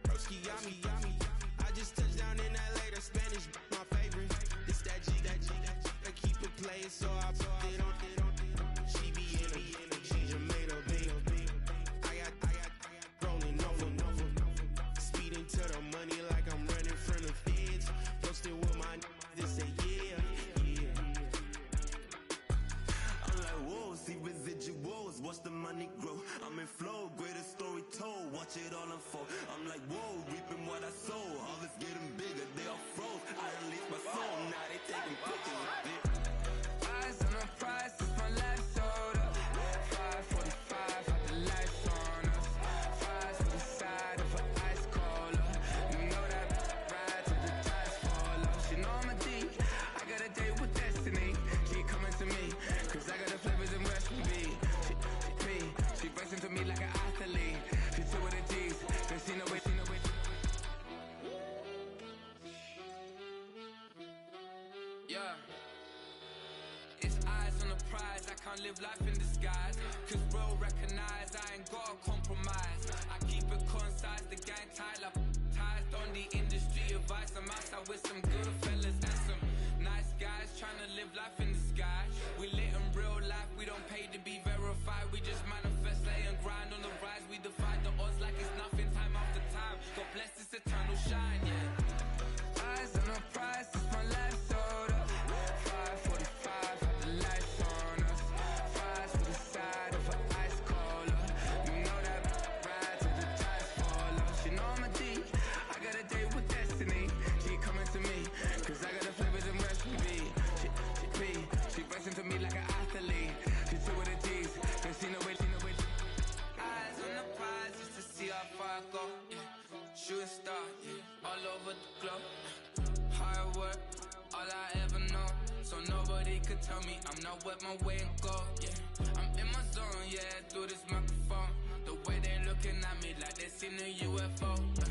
Broski, yummy. I just touched down in LA, the Spanish, my favorite. This that G. I keep it playing, so I put it on. She be in it, she just made a big. I got rolling over. Speeding to the money like I'm running from the feds. Posted with my this say yeah. I'm like, whoa, see residuals, watch the money grow. I'm in flow, greatest story told, watch it all unfold. I'm like, whoa, reaping what I sow. Harvest getting bigger, they all froze. I unleashed my soul, now they taking pictures of it. Eyes on the prize, it's my life sold up. 5:45, had the lights on us. Fries to the side of an ice cola. You know that ride till the tires fall off. She know I'm a D, I got a date with destiny. She coming to me, cause I got the flavors and recipe. She breaks into me like an athlete. She two with the G's, then she know it. Yeah. It's eyes on the prize, I can't live life in disguise. Cause bro recognize I ain't gotta compromise. I keep it concise, the gang tight like ties. On the industry advice, I'm outside with some good fellas and some nice guys trying to live life in the sky. We lit in real life, we don't pay to be verified. We just manifest, lay and grind on the rise. We defy the odds like it's nothing, time after time. God bless this eternal shine, yeah. Eyes on the prize, it's my life sold up. 5:45, had the lights on us. Fries to the side of an ice cola. You know that ride till the tires fall off. She know I'm a D, I got a date with destiny. She coming to me, cause I got the flavors and recipe. She breaks into me like an athlete. She two with the G's, then she know it. Eyes on the prize just to see how far I go, yeah. Shooting star, yeah, all over the globe. Hard work, all I ever know. So nobody could tell me I'm not where my way and go, yeah. I'm in my zone, yeah, through this microphone. The way they looking at me like they seen a UFO, yeah.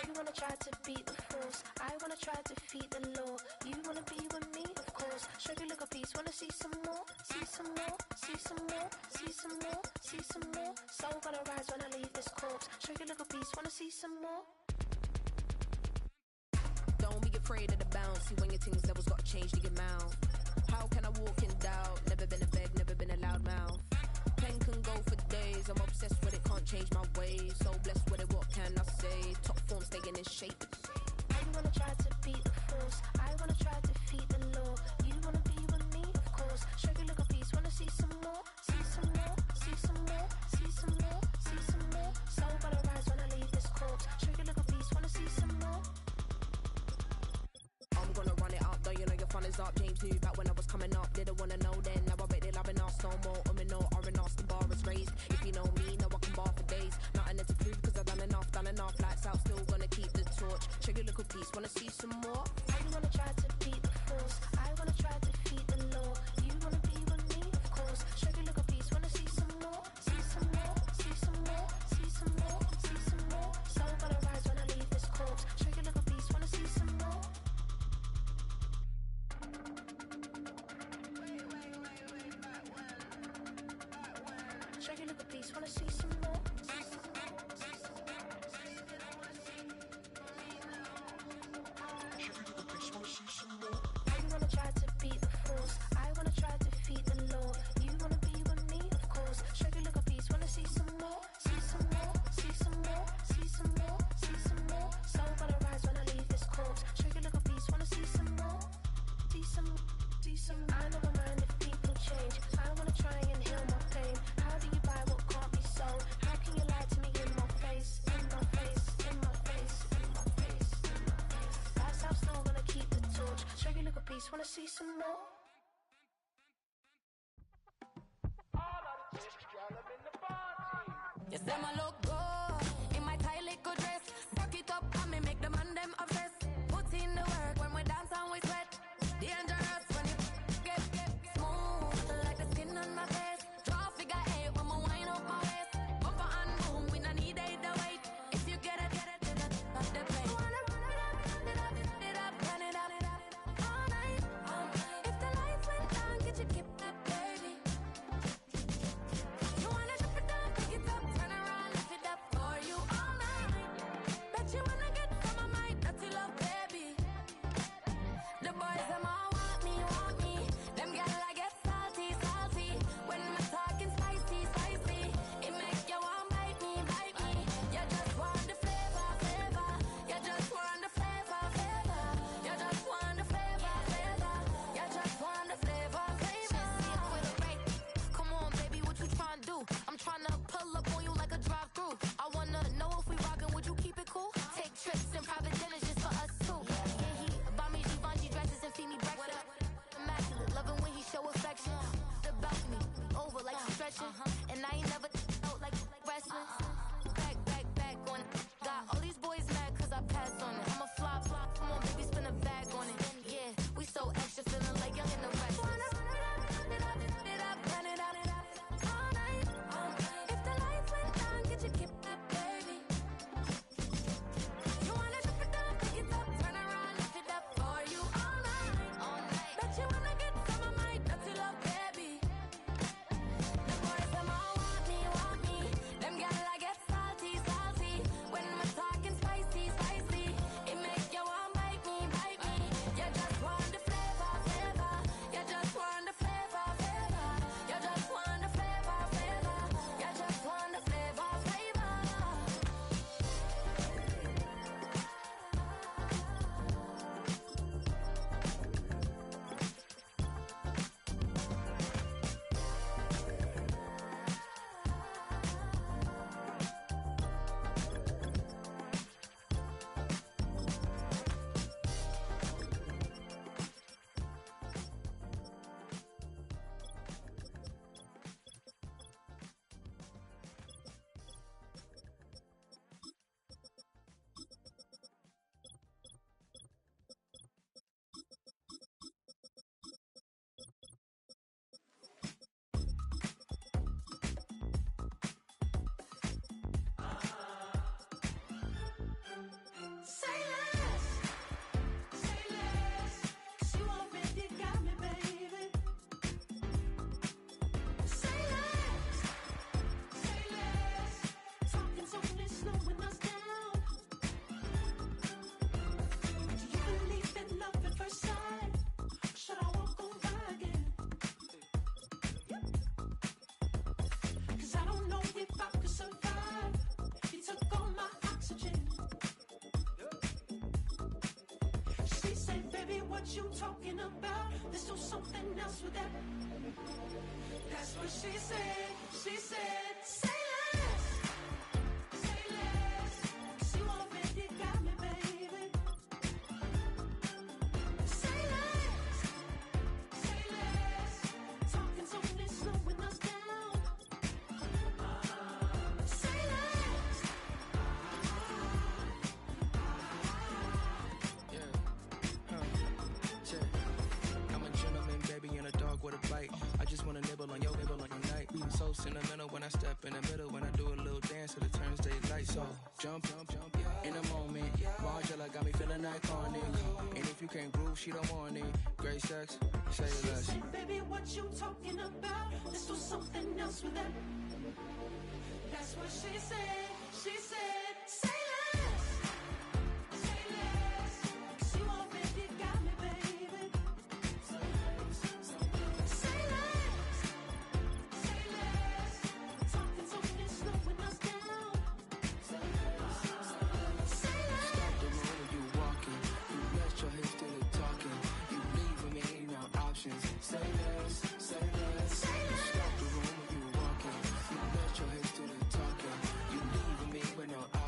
You wanna try to beat the force, I wanna try to defeat the law. You wanna be with me, of course. Show you look a piece, wanna see some more, see some more, see some more, see some more, see some more. Soul gonna rise when I leave this corpse. Show you look a piece, wanna see some more. Don't be afraid of the bounce. See when your things levels got changed to your mouth. How can I walk in doubt? Never been a beg, never been a loud mouth. Pen can go for days. I'm obsessed with it, can't change my ways. So blessed with it, what can I say? Top form staying in shape. You wanna try to beat the force, I wanna try to defeat the law. You wanna be with me, of course. Show you look a piece, wanna see some more, see some more, see some more, see some more, see some more. Soul gonna rise when I leave this corpse. Show you look a piece, wanna see some more. I'm gonna run it up, though you know your fun is up. James knew back when I was coming up, didn't wanna know then. Now I bet they're loving us no more. No R&R, the bar is raised. If you know me, now I can bar for days. Nothing to prove cause I've done enough. Lights out, still gonna keep the torch. Show you look a piece, wanna see some more? You wanna try to beat the force, I wanna try to defeat the law. You wanna be with me, of course. Show you look a piece, wanna see some more, see some more, see some more, see some more, see some more. Soul gonna rise when I leave this corpse. Show you look a piece, wanna see some more. Show you look a piece, wanna see some more. You wanna try to beat the force, I wanna try to defeat the law. You wanna be piece, wanna see some more? You say my look good in my tight little dress. Rock it up and me make the man them obsessed. Put in the work when we dance and we sweat. Dangerous when you get smooth like the skin on my face. Draw figure eight when we wind up my waist. Bumper and boom, we no need it the weight. If you get it, not the play. Wanna run it up, run it up all night. If the lights went down, get you keep that baby. You wanna drop it down, pick it up, turn around, lift it up for you all night. Bet you wanna get some of my dirty love, baby. The boys them all want me. Them gyal I get salty. When I'm talking spicy. It make you want bite me. You just want the flavor. You just want the flavor. You just want the flavor. You just want the flavor. Come on, baby, what you tryna do? I'm tryna pull up on you like a drive-through. I wanna know if we rockin', would you keep it cool? Take trips and private dinners just for us two. Yeah, he buy me Givenchy dresses and feed me breakfast. Immaculate, loving when he show affection. The balcony, over like stretching. And I ain't never out like wrestling. Back on it. Got all these boys mad cause I passed on it. I'm a flop. Come on, baby, spin a bag on it. Yeah, we so extra, feeling like young and the rest. Wanna run it up, run it up all night. If the lights went down, get you keep that baby. You wanna drop it down, pick it up, turn around, lift it up for you all night. Bet you wanna get some of my dirty love, baby. The boys them all want me. Them gyal I get salty. When I'm talking spicy. It make you want bite me. You just want the flavor. You just want the flavor. You just want the flavor. You just want the flavor. Say less, 'cause you already got me, baby. Say less, talking's only slowing us down. Do you believe in love at first sight? Should I walk on by again? 'Cause I don't know if I could survive. You took all my oxygen. She said, baby, what you talking about? Let's do something else with that. That's what she said. She said, say less, 'cause you already got me, baby. Say less, talking's only slowing us down. Say less. I'm a gentleman, baby, and a dog with a bite. I just wanna nibble on your night. I'm so sentimental when I step in the middle. When I do a little dance, till it turns daylight. So jump, in a moment. Margella got me feeling iconic. And if you can't groove, she don't want it. Great sex, say She less. said, baby, what you talking about? Let's do something else with that. That's what she said. She said, say less, 'cause you already got me, baby. Say less, talking's only slowing us down. Say less. Stop the room when you walking. You rest your hips to the talking. You leaving me no options. Say less. Stop the room when you walking. You rest your hips to the talking. You leaving me with no options.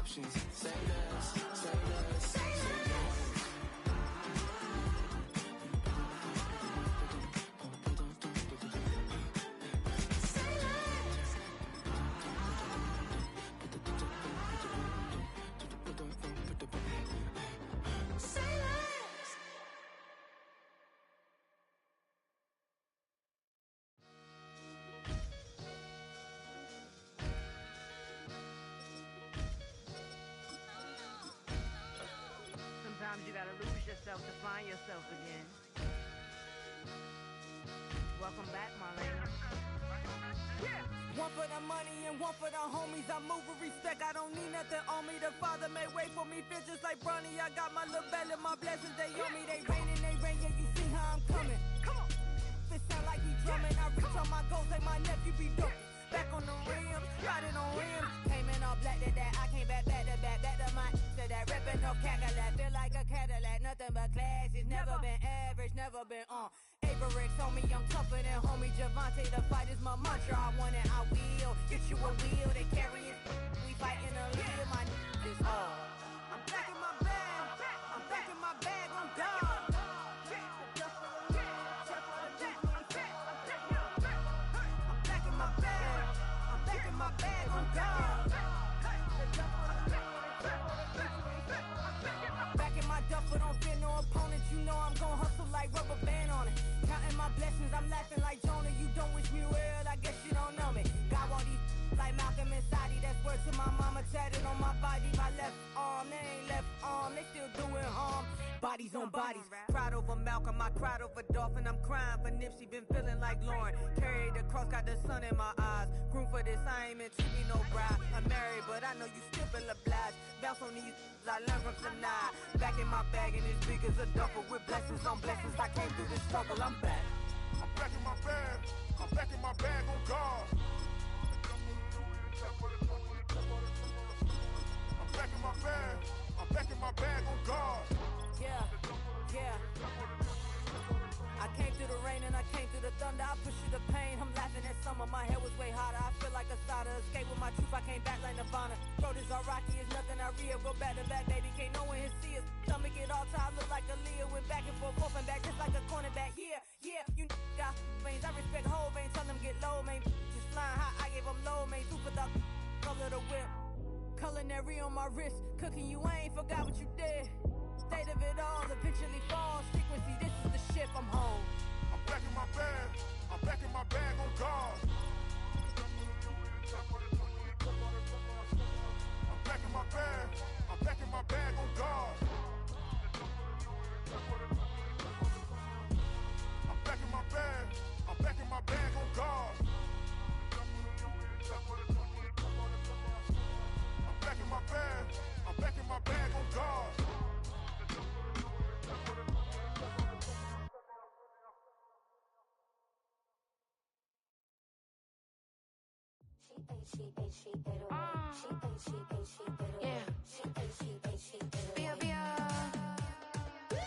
you gotta lose yourself to find yourself again. Welcome back, Marlena. Yeah. One for the money and one for the homies. I move with respect, I don't need nothing on me. The Father made way for me, feel just like Bronny. I got my little belly, my blessings, they on me. They rain, yeah, you see how I'm coming. Come on. It sound like we drumming. I reach on my goals like my nephew be dope. Back on the rim, riding on rims. Came in all black to that, I came back to my to that ripping no Cadillac. Feel like a Cadillac, nothing but class. It's never been average, never been on. Averix on me, I'm tougher than homie Javante. The fight is my mantra, I want it, I will. Get you a wheel, they carry it. We fighting a lead, my is all. I'm back in my bag, I'm back in my bag on God. My bag on God. Back in my duffel, don't fear no opponent. You know I'm gon' hustle like rubber band on it. Counting my blessings, I'm laughing like Jonah. You don't wish me well, I guess you don't know me. Got all these like Malcolm and Sadie. That's word to my mama, tatted on my body. My left arm, they ain't left arm, they still doing harm. Bodies on bodies, cried over Malcolm, I cried over Dolphin. I'm crying for Nipsey, been feeling like Lauren. Carried the cross, got the sun in my eyes. Room for this, I ain't meant to be no bride. I'm married, but I know you still feel obliged. Bounce on these, I learned from tonight. Back in my bag, and it's big as a duffel. With blessings on blessings, I came through this struggle, I'm back. I'm back in my bag, I'm back in my bag on God. I'm back in my bag, I'm back in my bag on God. Yeah, yeah. I came through the rain and I came through the thunder. I pushed through the pain, I'm laughing at summer. My hair was way hotter, I feel like a starter. Escape with my truth, I came back like Nirvana. Throat is all rocky, it's nothing I real. Go back to back, baby, can't no one here see us. Stomach it all time, look like a Leah. Went back and forth and back, just like a cornerback. Yeah, yeah, you got veins, I respect whole veins. Tell them get low, man. Just flying high, I gave them low, man. Super the color the whip. Culinary on my wrist, cooking you, I ain't forgot what you did. State of it all, eventually falls. Frequency, this is the shift, I'm home. I'm back in my bag, I'm back in my bag on God. I'm back in my bag, I'm back in my bag on God. I'm back in my bag, I'm back in my bag on God. I'm back in my bag, I'm back in my bag on God.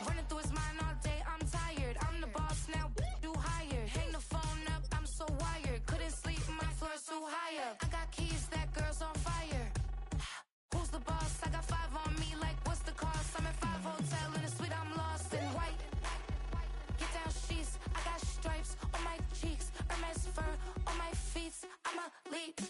Running through his mind all day, I'm tired. I'm the boss now, do higher. Hang the phone up, I'm so wired. Couldn't sleep, my floor's too high up. I got keys, that girl's on fire. Who's the boss? I got 5 on me, like what's the cost? I'm at 5 hotel in a suite, I'm lost in white. Get down sheets, I got stripes on my cheeks, Hermes fur on my feet. I'm a leap.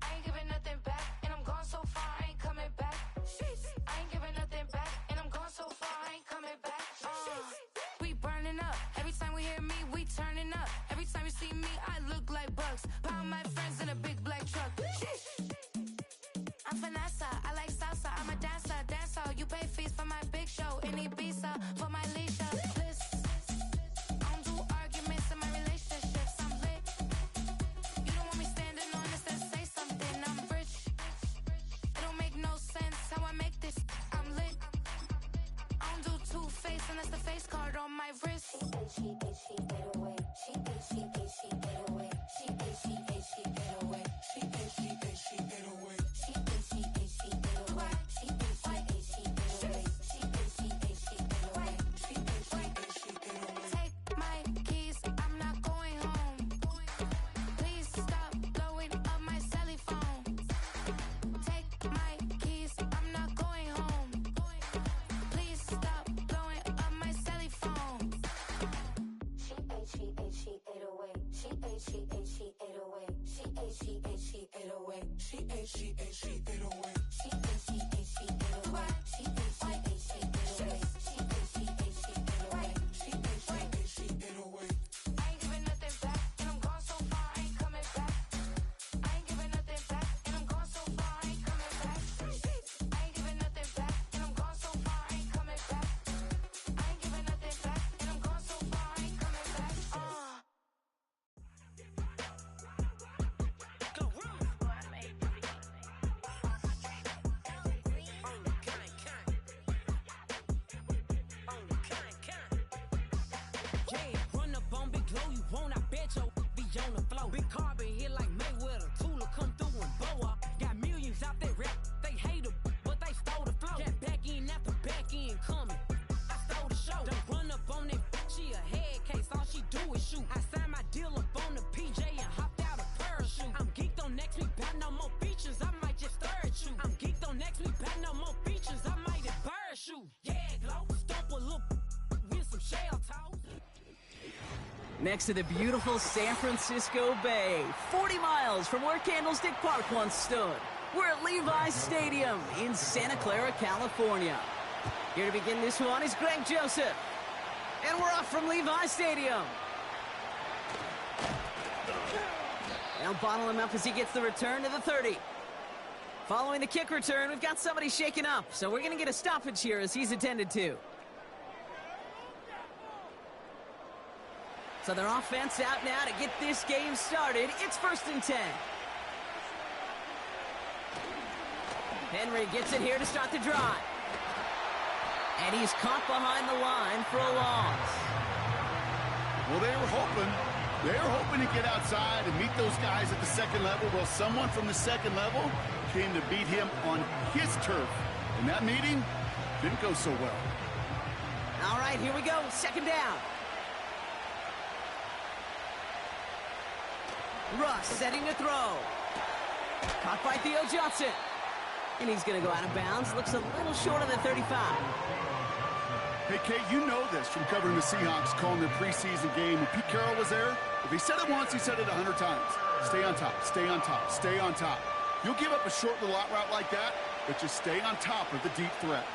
I ain't giving nothing back, and I'm gone so far, I ain't coming back. I ain't giving nothing back, and I'm gone so far, I ain't coming back. We burning up, every time we hear me, we turning up. Every time you see me, I look like bugs. Pound my friends in a big black truck. I'm Vanessa, I like salsa, I'm a dancer, dance all. You pay fees for my big show in Ibiza, for my leisure. I don't do arguments in my relationships, I'm lit. You don't want me standing on this and say something, I'm rich. It don't make no sense how I make this, I'm lit. I don't do two-face unless the face card on my wrist. She get away, she get away, she get away, she get away, she get away. Take my keys, I'm not going home. Please stop blowing up my celly phone. Take my keys, I'm not going home. Please stop blowing up my celly phone. She ate away. She ate away. She ate away. She ate away. I ain't giving nothing back, and I'm gone so far, I ain't coming glow you want, I bet your be on the floor. Big carbon hit like Mayweather, Tula come through and boa. Got millions out there rap, they hate her, but they stole the flow. Got back in after back in coming, I stole the show. Don't run up on that, she a head case, all she do is shoot. I signed my deal up on the PJ and hopped out a parachute. I'm geeked on next week, back no more features, I might just stir at you. I'm geeked on next week, back no more features, I might embarrass you. Yeah, glow, stomp a little with some shell toes. Next to the beautiful San Francisco Bay, 40 miles from where Candlestick Park once stood. We're at Levi's Stadium in Santa Clara, California. Here to begin this one is Greg Joseph. And we're off from Levi's Stadium. They'll bottle him up as he gets the return to the 30. Following the kick return, we've got somebody shaken up, so we're going to get a stoppage here as he's attended to. So their offense out now to get this game started. It's 1st and 10. Henry gets it here to start the drive. And he's caught behind the line for a loss. Well, they were hoping to get outside and meet those guys at the second level. Well, someone from the second level came to beat him on his turf. And that meeting didn't go so well. All right, here we go. 2nd down. Russ setting to throw. Caught by Theo Johnson. And he's going to go out of bounds. Looks a little short of the 35. Hey, Kate, you know this from covering the Seahawks, calling their preseason game. When Pete Carroll was there, if he said it once, he said it 100 times. Stay on top, stay on top, stay on top. You'll give up a short little out route like that, but just stay on top of the deep threat.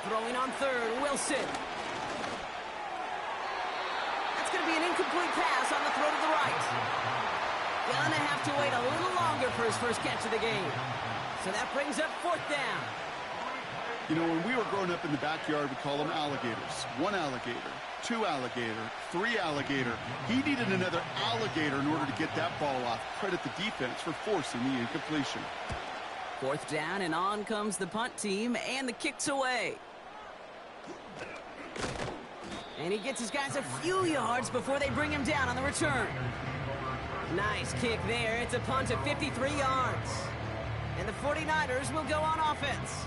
Throwing on 3rd, Wilson. Going to be an incomplete pass on the throw to the right. Gonna have to wait a little longer for his first catch of the game. So that brings up 4th down. You know, when we were growing up in the backyard, we call them alligators. 1 alligator, 2 alligator, 3 alligator. He needed another alligator in order to get that ball off. Credit the defense for forcing the incompletion. 4th down, and on comes the punt team, and the kick's away. And he gets his guys a few yards before they bring him down on the return. Nice kick there. It's a punt of 53 yards. And the 49ers will go on offense.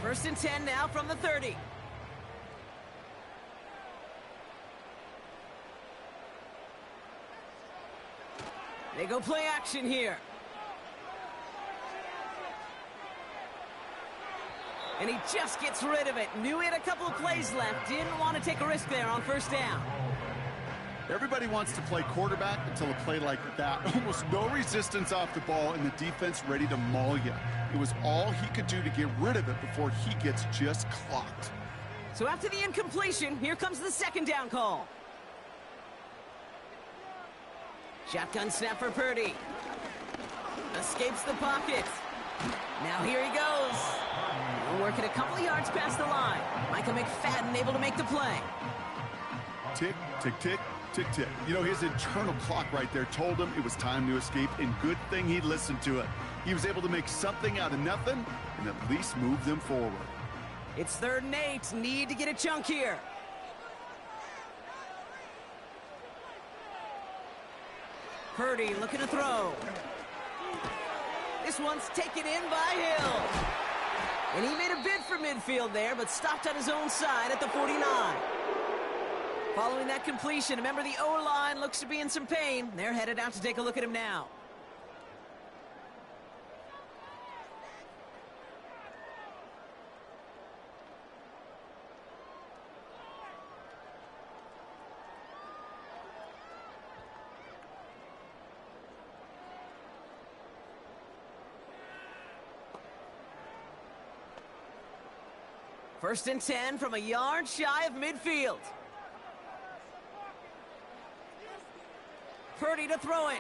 First and 10 now from the 30. They go play action here. And he just gets rid of it. Knew he had a couple of plays left. Didn't want to take a risk there on 1st down. Everybody wants to play quarterback until a play like that. Almost no resistance off the ball and the defense ready to maul you. It was all he could do to get rid of it before he gets just clocked. So after the incompletion, here comes the 2nd down call. Shotgun snap for Purdy. Escapes the pocket. Now here he goes. Working a couple of yards past the line. Micah McFadden able to make the play. Tick, tick, tick, tick, tick. You know, his internal clock right there told him it was time to escape, and good thing he listened to it. He was able to make something out of nothing and at least move them forward. It's 3rd and 8. Need to get a chunk here. Purdy looking to throw. This one's taken in by Hill. And he made a bid for midfield there, but stopped on his own side at the 49. Following that completion, a member of the O-line looks to be in some pain. They're headed out to take a look at him now. First and 10 from a yard shy of midfield. Purdy to throw it.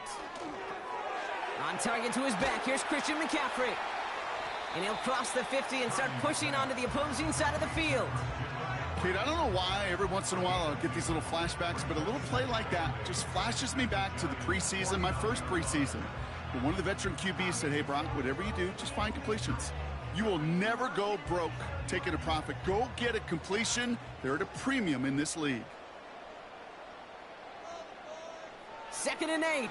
On target to his back. Here's Christian McCaffrey. And he'll cross the 50 and start pushing onto the opposing side of the field. Kate, I don't know why every once in a while I'll get these little flashbacks, but a little play like that just flashes me back to the preseason, my first preseason. But one of the veteran QBs said, hey, Brock, whatever you do, just find completions. You will never go broke taking a profit. Go get a completion. They're at a premium in this league. 2nd and 8.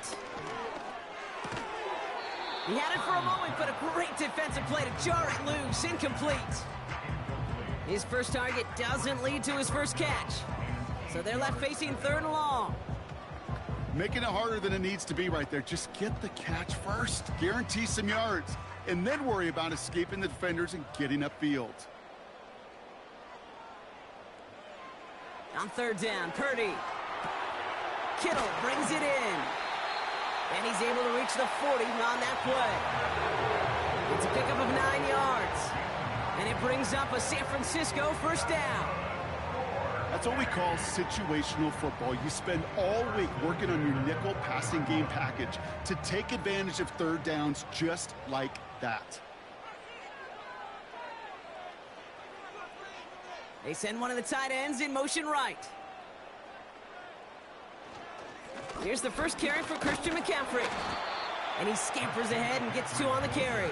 He had it for a moment, but a great defensive play to jar it loose. Incomplete. His first target doesn't lead to his first catch. So they're left facing 3rd and long. Making it harder than it needs to be right there. Just get the catch first. Guarantee some yards. And then worry about escaping the defenders and getting upfield. On 3rd down, Purdy. Kittle brings it in. And he's able to reach the 40 on that play. It's a pickup of 9 yards. And it brings up a San Francisco 1st down. That's what we call situational football. You spend all week working on your nickel passing game package to take advantage of 3rd downs just like that. They send one of the tight ends in motion right. Here's the first carry for Christian McCaffrey. And he scampers ahead and gets 2 on the carry.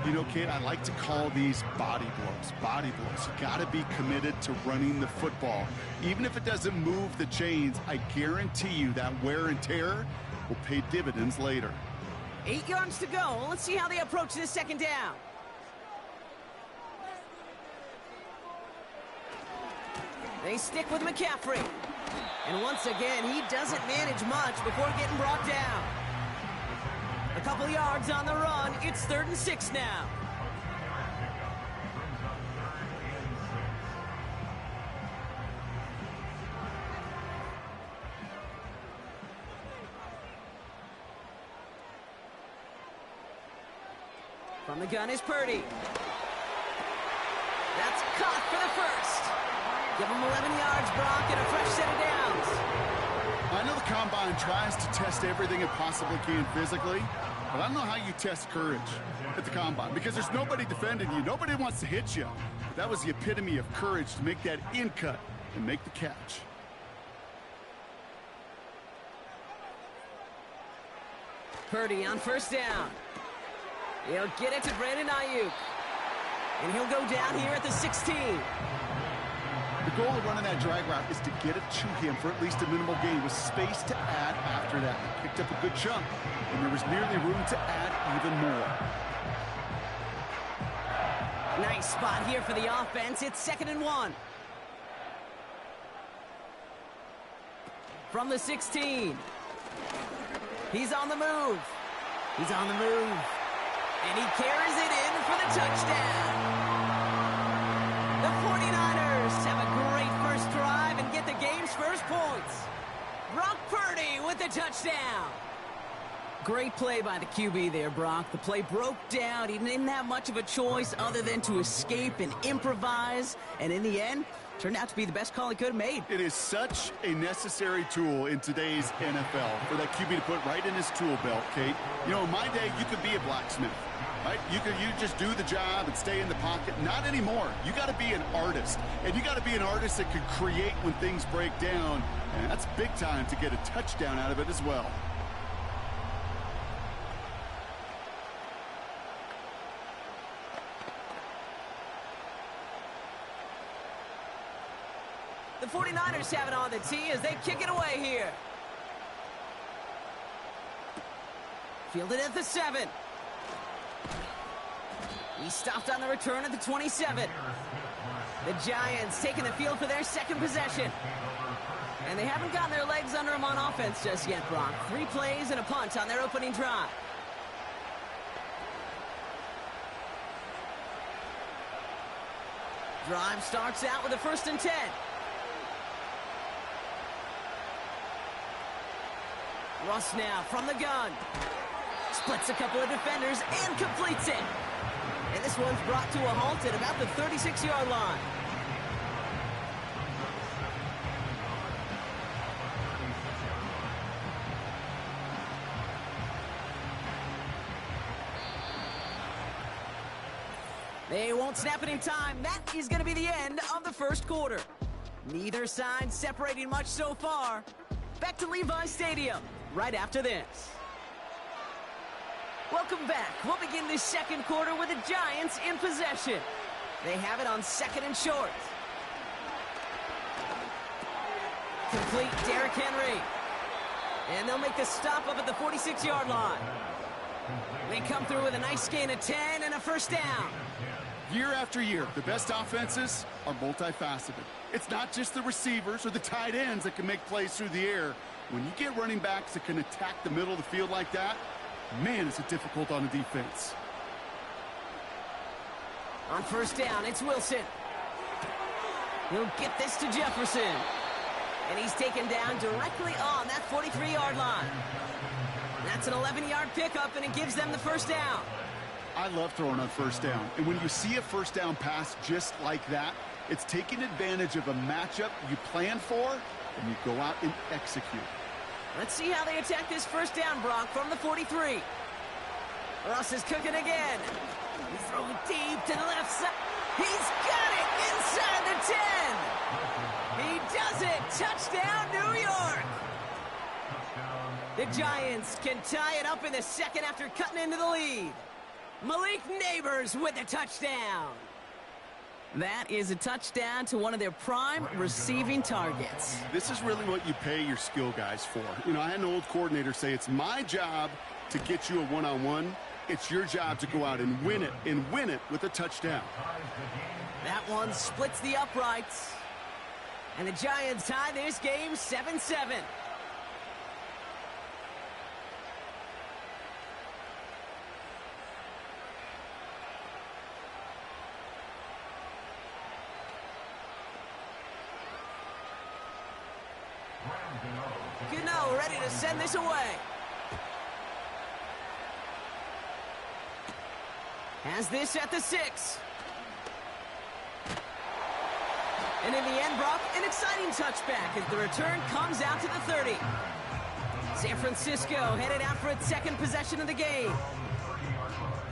You know, Kate, I like to call these body blows. Body blows. You got to be committed to running the football. Even if it doesn't move the chains, I guarantee you that wear and tear will pay dividends later. 8 yards to go. Let's see how they approach this 2nd down. They stick with McCaffrey. And once again, he doesn't manage much before getting brought down. A couple yards on the run. It's 3rd and 6 now. From the gun is Purdy. That's caught for the first. Give him 11 yards, Brock, and a fresh set of downs. I know the Combine tries to test everything it possibly can physically, but I don't know how you test courage at the Combine because there's nobody defending you. Nobody wants to hit you. But that was the epitome of courage to make that in cut and make the catch. Purdy on 1st down. He'll get it to Brandon Ayuk. And he'll go down here at the 16. The goal of running that drag route is to get it to him for at least a minimal gain with space to add after that. He picked up a good chunk, and there was nearly room to add even more. Nice spot here for the offense. It's 2nd and 1. From the 16. He's on the move. He's on the move. And he carries it in for the touchdown. The 49ers have a great first drive and get the game's first points. Brock Purdy with the touchdown. Great play by the QB there, Brock. The play broke down. He didn't have much of a choice other than to escape and improvise. And in the end, turned out to be the best call he could have made. It is such a necessary tool in today's NFL for that QB to put right in his tool belt, Kate. You know, in my day, you could be a blacksmith. Right? You just do the job and stay in the pocket. Not anymore. You got to be an artist. And you got to be an artist that could create when things break down. And that's big time to get a touchdown out of it as well. The 49ers have it on the tee as they kick it away here. Fielded at the 7. He stopped on the return at the 27. The Giants taking the field for their 2nd possession. And they haven't gotten their legs under them on offense just yet, Brock. 3 plays and a punt on their opening drive. Drive starts out with a 1st and 10. Russ now from the gun. Splits a couple of defenders and completes it. And this one's brought to a halt at about the 36-yard line. They won't snap it in time. That is going to be the end of the 1st quarter. Neither side separating much so far. Back to Levi Stadium right after this. Welcome back. We'll begin this second quarter with the Giants in possession. They have it on second and short. Complete Derrick Henry. And they'll make the stop up at the 46-yard line. They come through with a nice gain of 10 and a first down. Year after year, the best offenses are multifaceted. It's not just the receivers or the tight ends that can make plays through the air. When you get running backs that can attack the middle of the field like that, man, is it difficult on the defense. On first down, it's Wilson. He'll get this to Jefferson. And he's taken down directly on that 43-yard line. That's an 11-yard pickup, and it gives them the first down. I love throwing on first down. And when you see a first down pass just like that, it's taking advantage of a matchup you plan for, and you go out and execute. Let's see how they attack this first down, Brock, from the 43. Russ is cooking again. He's throwing deep to the left side. He's got it inside the 10. He does it. Touchdown, New York. The Giants can tie it up in the second after cutting into the lead. Malik Neighbors with a touchdown. That is a touchdown to one of their prime receiving targets. This is really what you pay your skill guys for. You know, I had an old coordinator say it's my job to get you a one-on-one. It's your job to go out and win it with a touchdown. That one splits the uprights. And the Giants tie this game 7-7. Gano ready to send this away. Has this at the 6. And in the end, Brock, an exciting touchback as the return comes out to the 30. San Francisco headed out for its second possession of the game.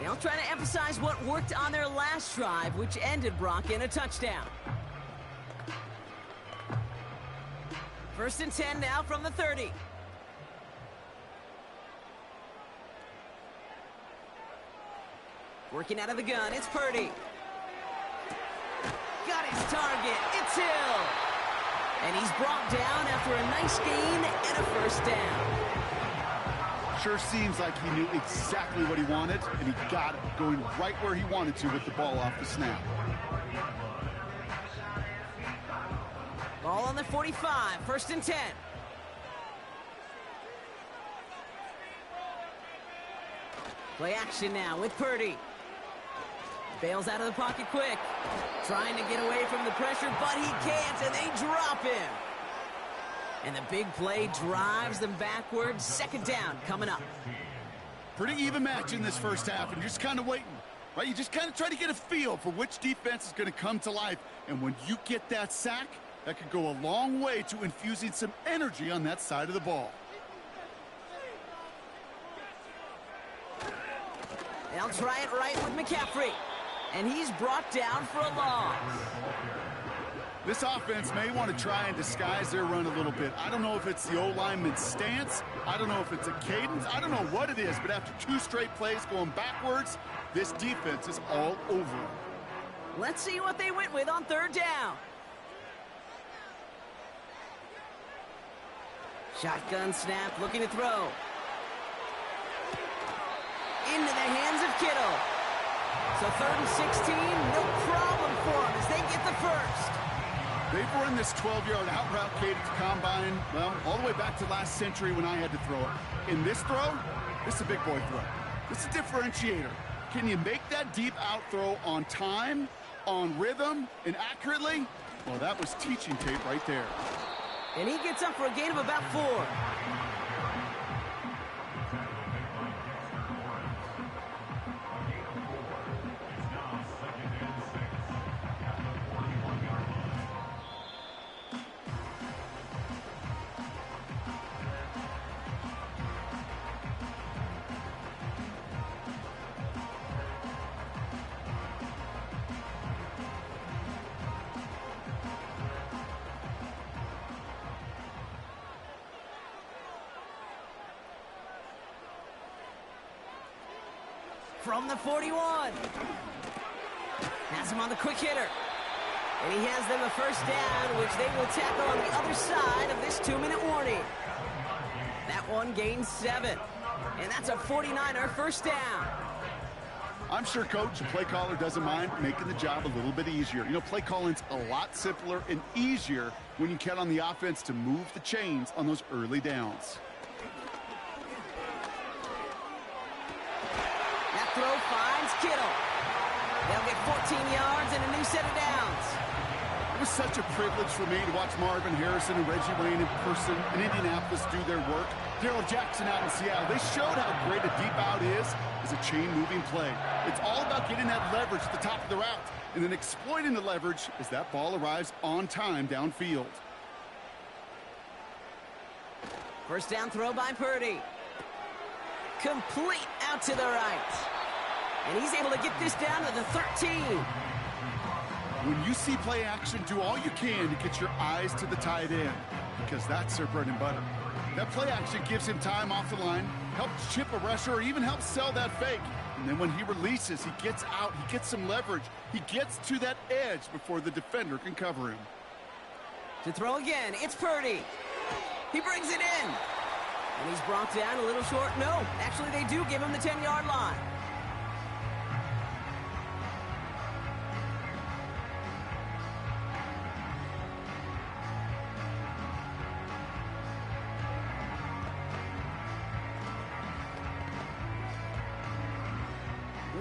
They'll try to emphasize what worked on their last drive, which ended, Brock, in a touchdown. First and 10 now from the 30. Working out of the gun, it's Purdy. Got his target, it's Hill. And he's brought down after a nice gain and a first down. Sure seems like he knew exactly what he wanted, and he got it, going right where he wanted to with the ball off the snap. Ball on the 45, first and 10. Play action now with Purdy. Bails out of the pocket quick. Trying to get away from the pressure, but he can't, and they drop him. And the big play drives them backwards. Second down coming up. Pretty even match in this first half, and you're just kind of waiting. Right? You just kind of try to get a feel for which defense is going to come to life. And when you get that sack, that could go a long way to infusing some energy on that side of the ball. They'll try it right with McCaffrey. And he's brought down for a loss. This offense may want to try and disguise their run a little bit. I don't know if it's the O-lineman's stance. I don't know if it's a cadence. I don't know what it is, but after 2 straight plays going backwards, this defense is all over them. Let's see what they went with on third down. Shotgun snap, looking to throw. Into the hands of Kittle. So 3rd and 16, no problem for them as they get the first. They've run this 12-yard out route cadence combine, well, all the way back to last century when I had to throw it. In this throw, this is a big boy throw. This is a differentiator. Can you make that deep out throw on time, on rhythm, and accurately? Well, that was teaching tape right there. And he gets up for a gain of about 4. from the 41. Has him on the quick hitter. And he has them a first down, which they will tackle on the other side of this 2-minute warning. That one gains 7. And that's a 49er first down. I'm sure Coach, the play caller, doesn't mind making the job a little bit easier. You know, play calling's a lot simpler and easier when you count on the offense to move the chains on those early downs. That throw finds Kittle. They'll get 14 yards and a new set of downs. It was such a privilege for me to watch Marvin Harrison and Reggie Wayne in person in Indianapolis do their work. Darrell Jackson out in Seattle, they showed how great a deep out is as a chain-moving play. It's all about getting that leverage at the top of the route and then exploiting the leverage as that ball arrives on time downfield. First down throw by Purdy. Complete out to the right. And he's able to get this down to the 13. When you see play action, do all you can to get your eyes to the tight end because that's their bread and butter. That play action gives him time off the line, helps chip a rusher, or even helps sell that fake. And then when he releases, he gets out, he gets some leverage. He gets to that edge before the defender can cover him. To throw again, it's Purdy. He brings it in. And he's brought down a little short. No, actually they do give him the 10-yard line.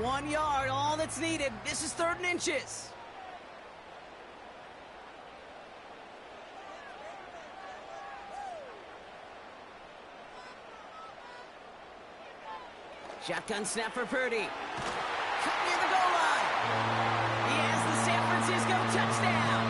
One yard, all that's needed. This is 3rd and inches. Shotgun snap for Purdy. Cut near the goal line. He has the San Francisco touchdown.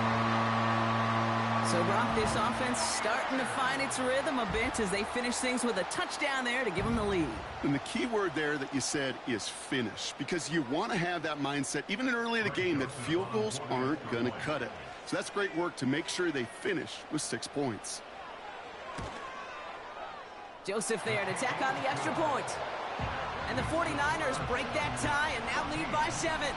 So, Brock, this offense starting to find its rhythm a bit as they finish things with a touchdown there to give them the lead. And the key word there that you said is finish, because you want to have that mindset, even in early in the game, that field goals aren't going to cut it. So that's great work to make sure they finish with 6 points. Joseph there to tack on the extra point. And the 49ers break that tie and now lead by 7.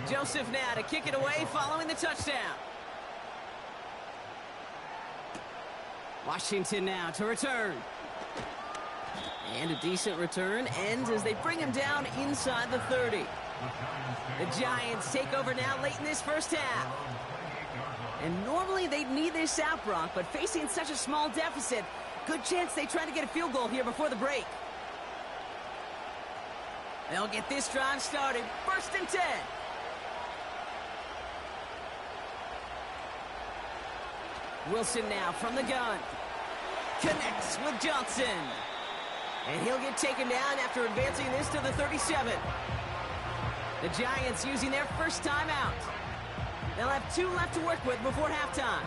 Joseph now to kick it away following the touchdown. Washington now to return. And a decent return ends as they bring him down inside the 30. The Giants take over now late in this first half. And normally they'd need this out, Brock, but facing such a small deficit, good chance they try to get a field goal here before the break. They'll get this drive started. 1st and 10. Wilson now from the gun. Connects with Johnson. And he'll get taken down after advancing this to the 37. The Giants using their first timeout. They'll have 2 left to work with before halftime.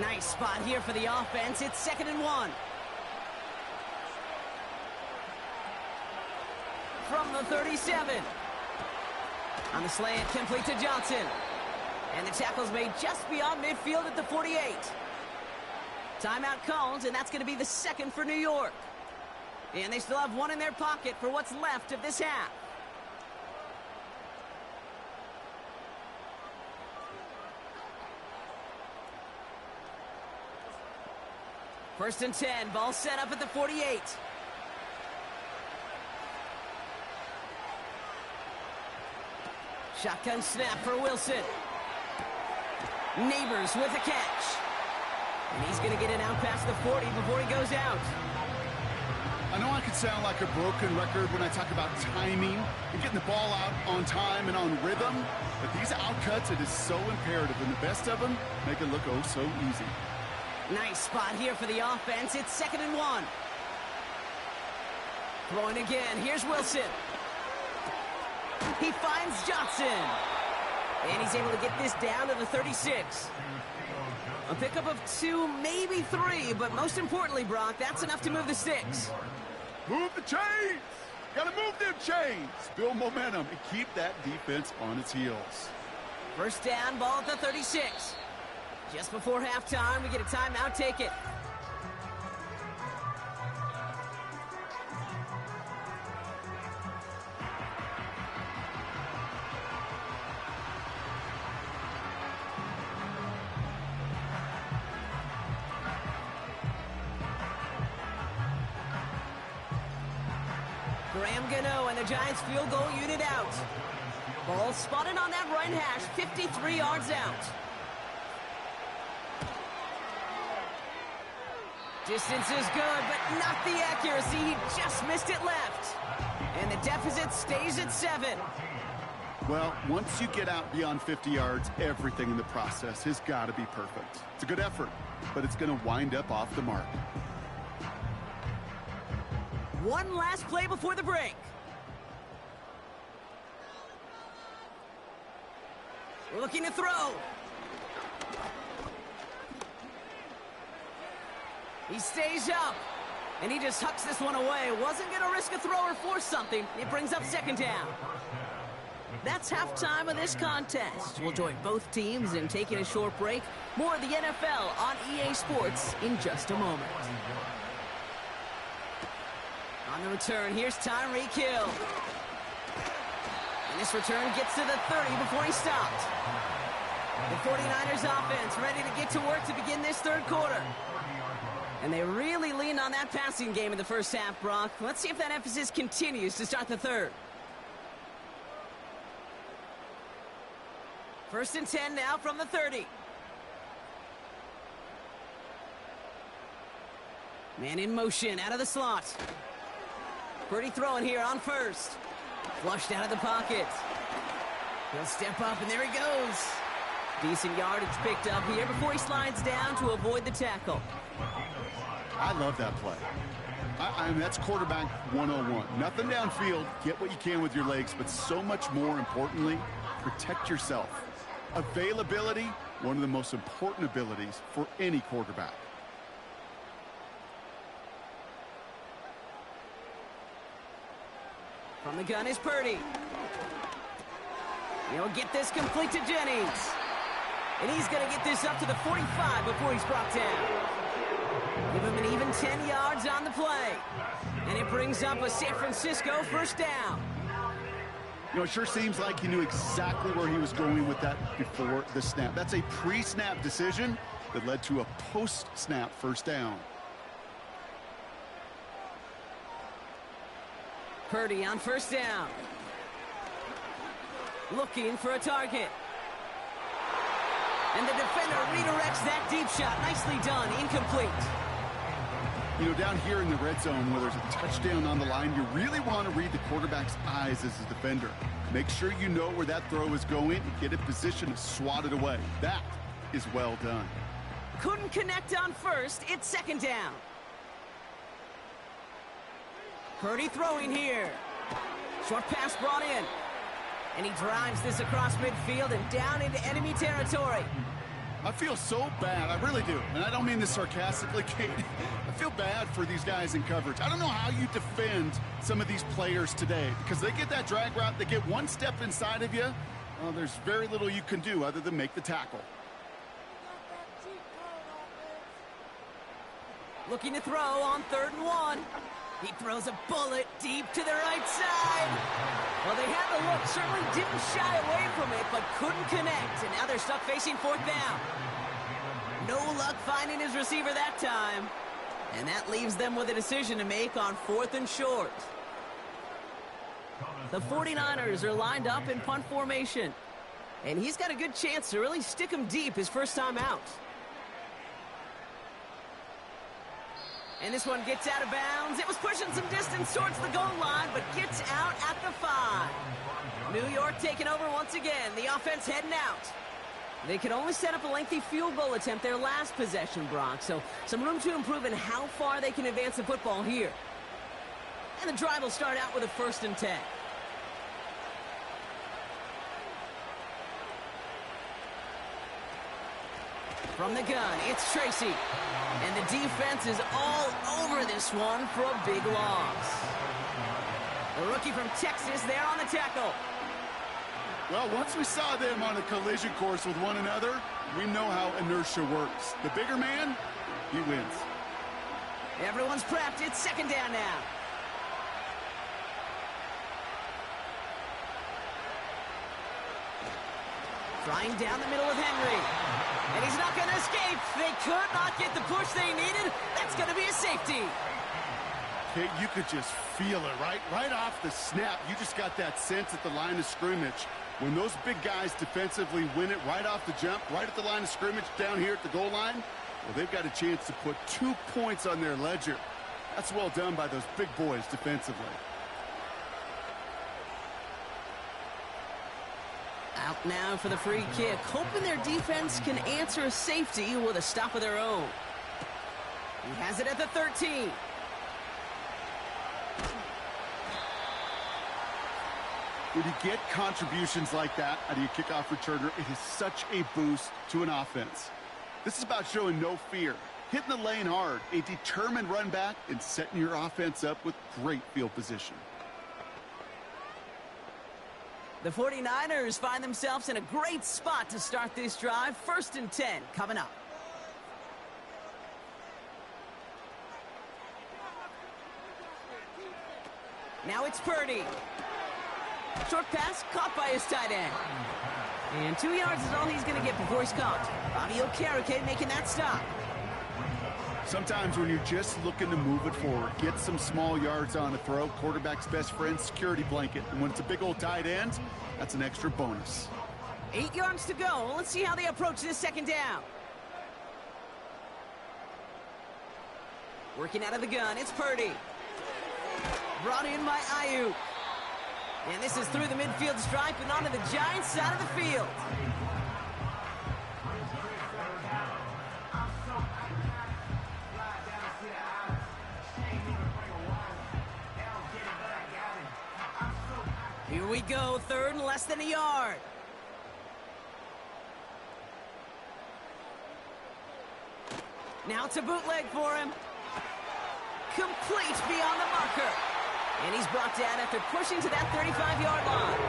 Nice spot here for the offense. It's 2nd and 1. From the 37. On the slant, complete to Johnson. And the tackle's made just beyond midfield at the 48. Timeout called, and that's going to be the 2nd for New York. And they still have 1 in their pocket for what's left of this half. First and 10, ball set up at the 48. Shotgun snap for Wilson. Neighbors with a catch. And he's going to get it out past the 40 before he goes out. I know I could sound like a broken record when I talk about timing and getting the ball out on time and on rhythm, but these outcuts, it is so imperative, and the best of them make it look oh so easy. Nice spot here for the offense. It's 2nd and 1. Throwing again. Here's Wilson. He finds Johnson. And he's able to get this down to the 36. A pickup of 2, maybe 3, but most importantly, Brock, that's enough to move the sticks. Move the chains! Gotta move them chains! Build momentum and keep that defense on its heels. First down, ball at the 36. Just before halftime, we get a timeout. Take it. Graham Gano and the Giants field goal unit out. Ball spotted on that right hash, 53 yards out. Distance is good, but not the accuracy. He just missed it left. And the deficit stays at 7. Well, once you get out beyond 50 yards, everything in the process has got to be perfect. It's a good effort, but it's going to wind up off the mark. One last play before the break. Looking to throw. He stays up, and he just hucks this one away. Wasn't going to risk a throw or force something. It brings up second down. That's halftime of this contest. We'll join both teams in taking a short break. More of the NFL on EA Sports in just a moment. On the return, here's Tyreek Hill. And this return gets to the 30 before he stopped. The 49ers offense ready to get to work to begin this third quarter. And they really leaned on that passing game in the first half, Brock. Let's see if that emphasis continues to start the third. First and 10 now from the 30. Man in motion out of the slot. Purdy throwing here on first. Flushed out of the pocket. He'll step up, and there he goes. Decent yardage picked up here before he slides down to avoid the tackle. I love that play. I mean, that's quarterback 101. Nothing downfield. Get what you can with your legs, but so much more importantly, protect yourself. Availability, one of the most important abilities for any quarterback. From the gun is Purdy. He'll get this complete to Jennings. And he's going to get this up to the 45 before he's brought down. Give him an even 10 yards on the play. And it brings up a San Francisco first down. You know, it sure seems like he knew exactly where he was going with that before the snap. That's a pre-snap decision that led to a post-snap first down. Purdy on first down. Looking for a target. And the defender redirects that deep shot. Nicely done. Incomplete. You know, down here in the red zone where there's a touchdown on the line, you really want to read the quarterback's eyes as a defender. Make sure you know where that throw is going and get in position to swat it away. That is well done. Couldn't connect on first. It's second down. Purdy throwing here. Short pass brought in. And he drives this across midfield and down into enemy territory. I feel so bad. I really do. And I don't mean this sarcastically, Kate. I feel bad for these guys in coverage. I don't know how you defend some of these players today because they get that drag route, they get one step inside of you. Well, there's very little you can do other than make the tackle. Looking to throw on 3rd and 1. He throws a bullet deep to the right side. Well, they had the look, certainly didn't shy away from it, but couldn't connect. And now they're stuck facing 4th down. No luck finding his receiver that time. And that leaves them with a decision to make on 4th and short. The 49ers are lined up in punt formation. And he's got a good chance to really stick him deep his first time out. And this one gets out of bounds. It was pushing some distance towards the goal line, but gets out at the 5. New York taking over once again. The offense heading out. They could only set up a lengthy field goal attempt their last possession, Brock. So some room to improve in how far they can advance the football here. And the drive will start out with a 1st and 10. From the gun, it's Tracy. And the defense is all over this one for a big loss. The rookie from Texas there on the tackle. Well, once we saw them on a collision course with one another, we know how inertia works. The bigger man, he wins. Everyone's prepped. It's 2nd down now. Flying down the middle with Henry. And he's not going to escape. They could not get the push they needed. That's going to be a safety. Okay, you could just feel it, right? Right off the snap, you just got that sense at the line of scrimmage. When those big guys defensively win it right off the jump, right at the line of scrimmage down here at the goal line, well, they've got a chance to put 2 points on their ledger. That's well done by those big boys defensively. Out now for the free kick, hoping their defense can answer a safety with a stop of their own. He has it at the 13. When you get contributions like that out of your kickoff returner, it is such a boost to an offense. This is about showing no fear, hitting the lane hard, a determined run back, and setting your offense up with great field position. The 49ers find themselves in a great spot to start this drive. 1st and 10 coming up. Now it's Purdy. Short pass caught by his tight end. And 2 yards is all he's going to get before he's caught. Bobby Okereke making that stop. Sometimes when you're just looking to move it forward, get some small yards on a throw, quarterback's best friend, security blanket. And when it's a big old tight end, that's an extra bonus. 8 yards to go. Let's see how they approach this 2nd down. Working out of the gun, it's Purdy. Brought in by Ayuk. And this is through the midfield stripe and onto the Giants side of the field. Here we go, 3rd and less than a yard. Now it's a bootleg for him. Complete beyond the marker. And he's brought down after pushing to that 35-yard line.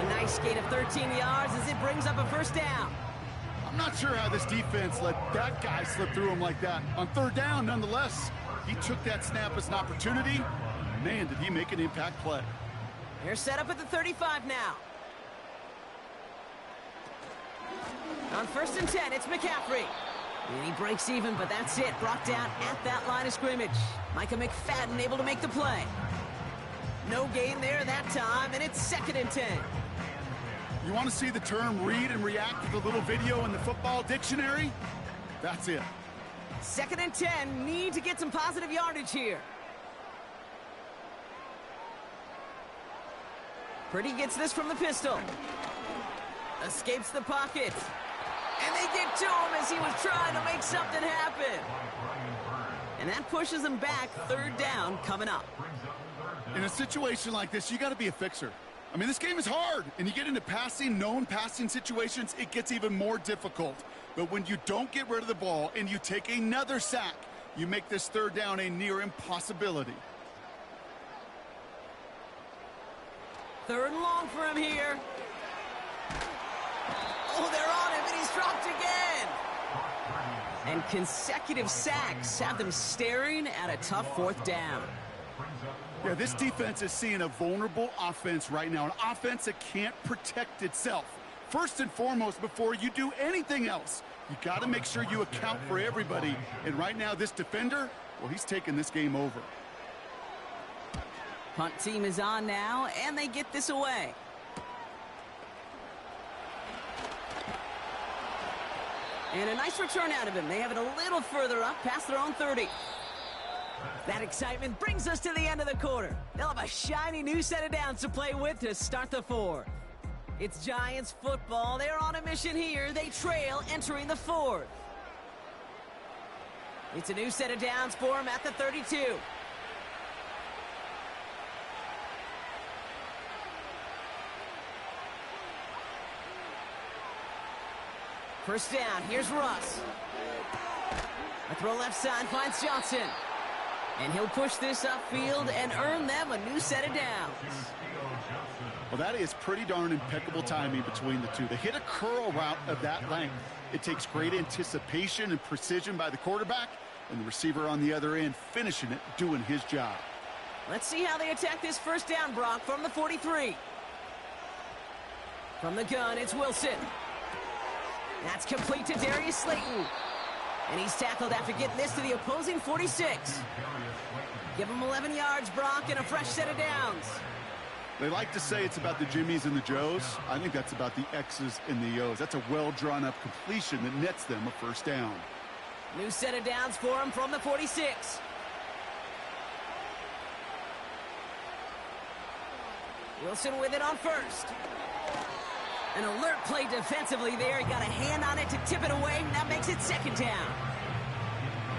A nice gain of 13 yards as it brings up a 1st down. I'm not sure how this defense let that guy slip through him like that. On 3rd down, nonetheless, he took that snap as an opportunity. Man, did he make an impact play. They're set up at the 35 now. On 1st and 10, it's McCaffrey. And he breaks even, but that's it. Brought down at that line of scrimmage. Micah McFadden able to make the play. No gain there that time, and it's 2nd and 10. You want to see the term read and react to the little video in the football dictionary? That's it. 2nd and 10, need to get some positive yardage here. Purdy gets this from the pistol. Escapes the pocket. And they get to him as he was trying to make something happen. And that pushes him back. 3rd down coming up. In a situation like this, you got to be a fixer. I mean, this game is hard, and you get into known passing situations, it gets even more difficult. But when you don't get rid of the ball and you take another sack, you make this 3rd down a near impossibility. 3rd and long for him here. Oh, they're on him, and he's dropped again. And consecutive sacks have them staring at a tough 4th down. Yeah, this defense is seeing a vulnerable offense right now, an offense that can't protect itself. First and foremost, before you do anything else, you got to make sure you account for everybody. And right now, this defender, well, he's taking this game over. Punt team is on now, and they get this away. And a nice return out of him. They have it a little further up, past their own 30. That excitement brings us to the end of the quarter. They'll have a shiny new set of downs to play with to start the 4th. It's Giants football. They're on a mission here. They trail entering the 4th. It's a new set of downs for them at the 32. First down, here's Russ. A throw left side finds Johnson. And he'll push this upfield and earn them a new set of downs. Well, that is pretty darn impeccable timing between the two. They hit a curl route of that length. It takes great anticipation and precision by the quarterback, and the receiver on the other end finishing it, doing his job. Let's see how they attack this first down, Brock, from the 43. From the gun, it's Wilson. That's complete to Darius Slayton. And he's tackled after getting this to the opposing 46. Give him 11 yards, Brock, and a fresh set of downs. They like to say it's about the Jimmies and the Joes. I think that's about the X's and the O's. That's a well-drawn-up completion that nets them a first down. New set of downs for him from the 46. Wilson with it on first. An alert play defensively there. He got a hand on it to tip it away. That makes it second down.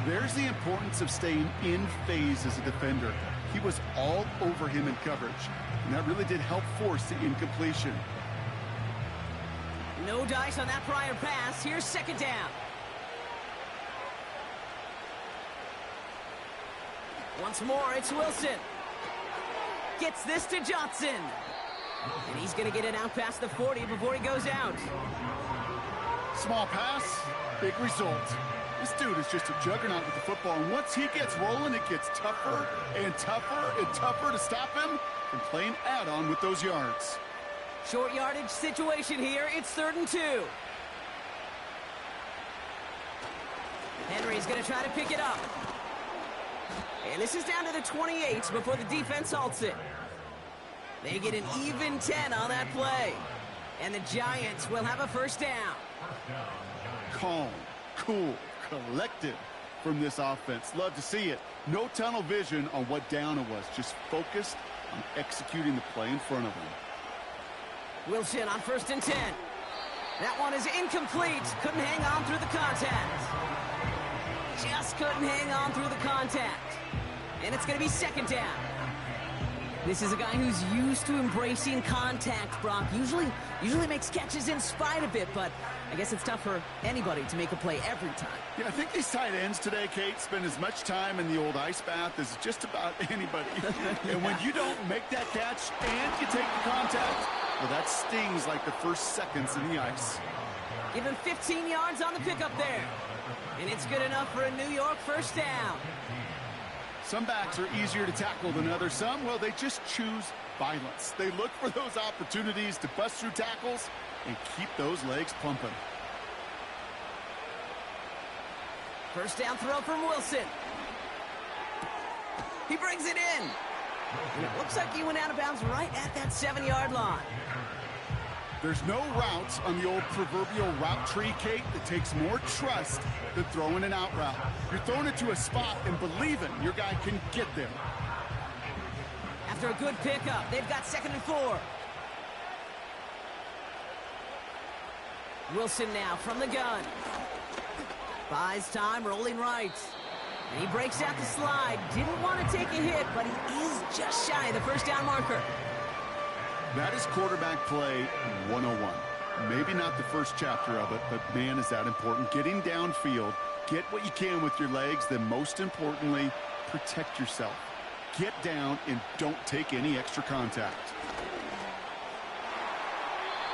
There's the importance of staying in phase as a defender. He was all over him in coverage, and that really did help force the incompletion. No dice on that prior pass. Here's second down. Once more, it's Wilson. Gets this to Johnson. And he's going to get it out past the 40 before he goes out. Small pass, big result. This dude is just a juggernaut with the football, and once he gets rolling, it gets tougher and tougher and tougher to stop him from playing add-on with those yards. Short yardage situation here. It's 3rd and 2. Henry's going to try to pick it up. And this is down to the 28 before the defense halts it. They get an even 10 on that play. And the Giants will have a first down. Calm, cool, collected from this offense. Love to see it. No tunnel vision on what down it was. Just focused on executing the play in front of them. Wilson on 1st and 10. That one is incomplete. Couldn't hang on through the contact. Just couldn't hang on through the contact. And it's going to be second down. This is a guy who's used to embracing contact, Brock. Usually makes catches in spite of it, but I guess it's tough for anybody to make a play every time. Yeah, I think these tight ends today, Kate, spend as much time in the old ice bath as just about anybody. And when you don't make that catch and you take the contact, well, that stings like the first seconds in the ice. Give him 15 yards on the pickup there. And it's good enough for a New York first down. Some backs are easier to tackle than others. Some, well, they just choose violence. They look for those opportunities to bust through tackles and keep those legs pumping. First down throw from Wilson. He brings it in. And it looks like he went out of bounds right at that 7-yard line. There's no routes on the old proverbial route tree, Kate, that takes more trust than throwing an out route. You're throwing it to a spot and believing your guy can get there. After a good pickup, they've got 2nd and 4. Wilson now from the gun. Buys time, rolling right. And he breaks out the slide. Didn't want to take a hit, but he is just shy of the first down marker. That is quarterback play 101. Maybe not the first chapter of it, but man, is that important. Getting downfield, get what you can with your legs, then most importantly, protect yourself. Get down and don't take any extra contact.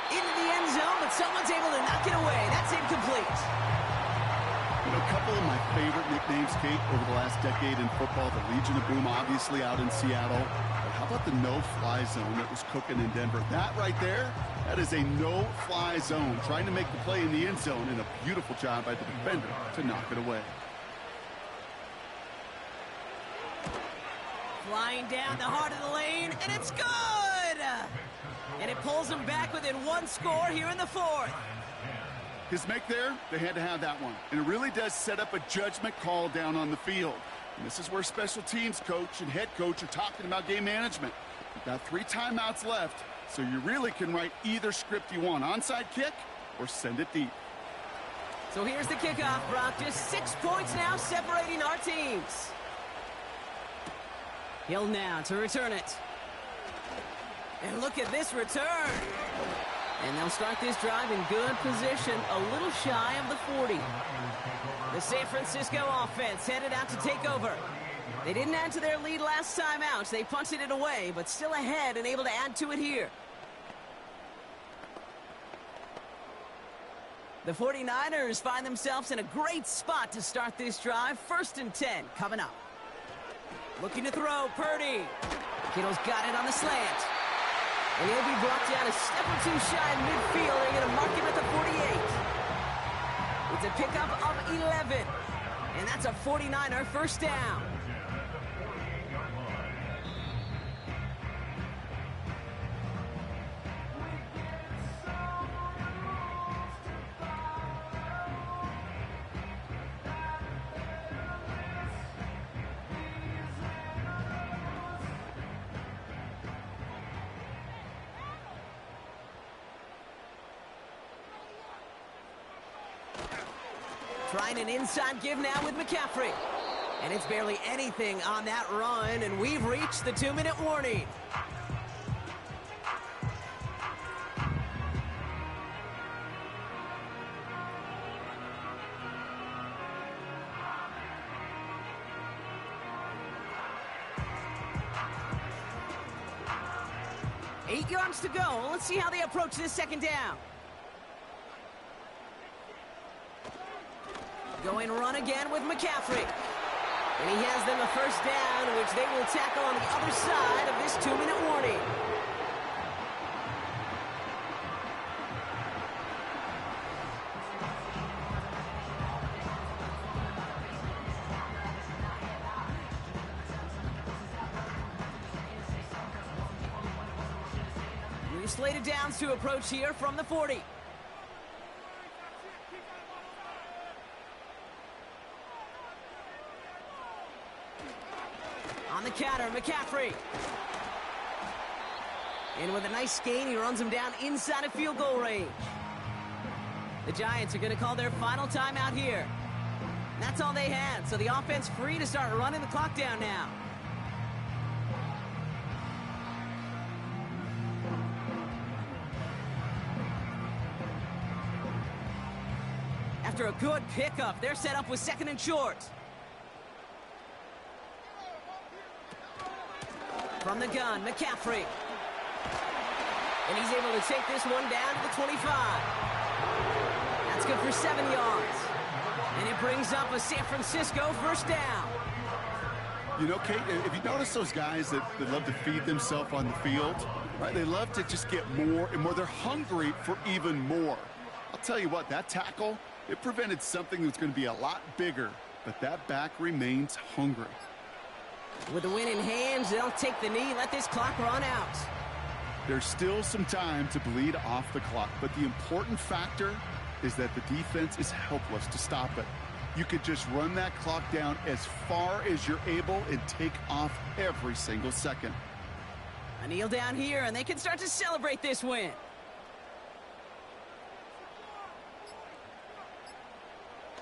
Into the end zone, but someone's able to knock it away. That's incomplete. You know, a couple of my favorite nicknames, Kate, over the last decade in football, the Legion of Boom, obviously out in Seattle. But how about the no-fly zone that was cooking in Denver? That right there, that is a no-fly zone, trying to make the play in the end zone, and a beautiful job by the defender to knock it away. Flying down the heart of the lane, and it's good! And it pulls them back within 1 score here in the 4th. His make there, they had to have that one. And it really does set up a judgment call down on the field. And this is where special teams coach and head coach are talking about game management. You've got 3 timeouts left, so you really can write either script you want. Onside kick or send it deep. So here's the kickoff, Brock. Just 6 points now separating our teams. Hill now to return it. And look at this return. And they'll start this drive in good position, a little shy of the 40. The San Francisco offense headed out to take over. They didn't add to their lead last time out. They punted it away, but still ahead and able to add to it here. The 49ers find themselves in a great spot to start this drive. 1st and 10 coming up. Looking to throw, Purdy. Kittle's got it on the slant. And he'll be brought down a step or two shy in midfield. They're going to mark him at the 48. It's a pickup of 11. And that's a 49er first down. Trying an inside give now with McCaffrey. And it's barely anything on that run, and we've reached the 2-minute warning. Eight yards to go. Let's see how they approach this second down. Going run again with McCaffrey. And he has them a first down, which they will tackle on the other side of this 2-minute warning. New slated downs to approach here from the 40. On the counter, McCaffrey. And with a nice gain, he runs him down inside of field goal range. The Giants are going to call their final timeout here. And that's all they had, so the offense free to start running the clock down now. After a good pickup, they're set up with 2nd and short. From the gun, McCaffrey. And he's able to take this one down to the 25. That's good for 7 yards. And it brings up a San Francisco first down. You know, Kate, if you notice those guys that love to feed themselves on the field, right? They love to just get more and more. They're hungry for even more. I'll tell you what, that tackle, it prevented something that's going to be a lot bigger, but that back remains hungry. With the win in hands, they'll take the knee, let this clock run out. There's still some time to bleed off the clock, but the important factor is that the defense is helpless to stop it. You could just run that clock down as far as you're able and take off every single second. A kneel down here, and they can start to celebrate this win.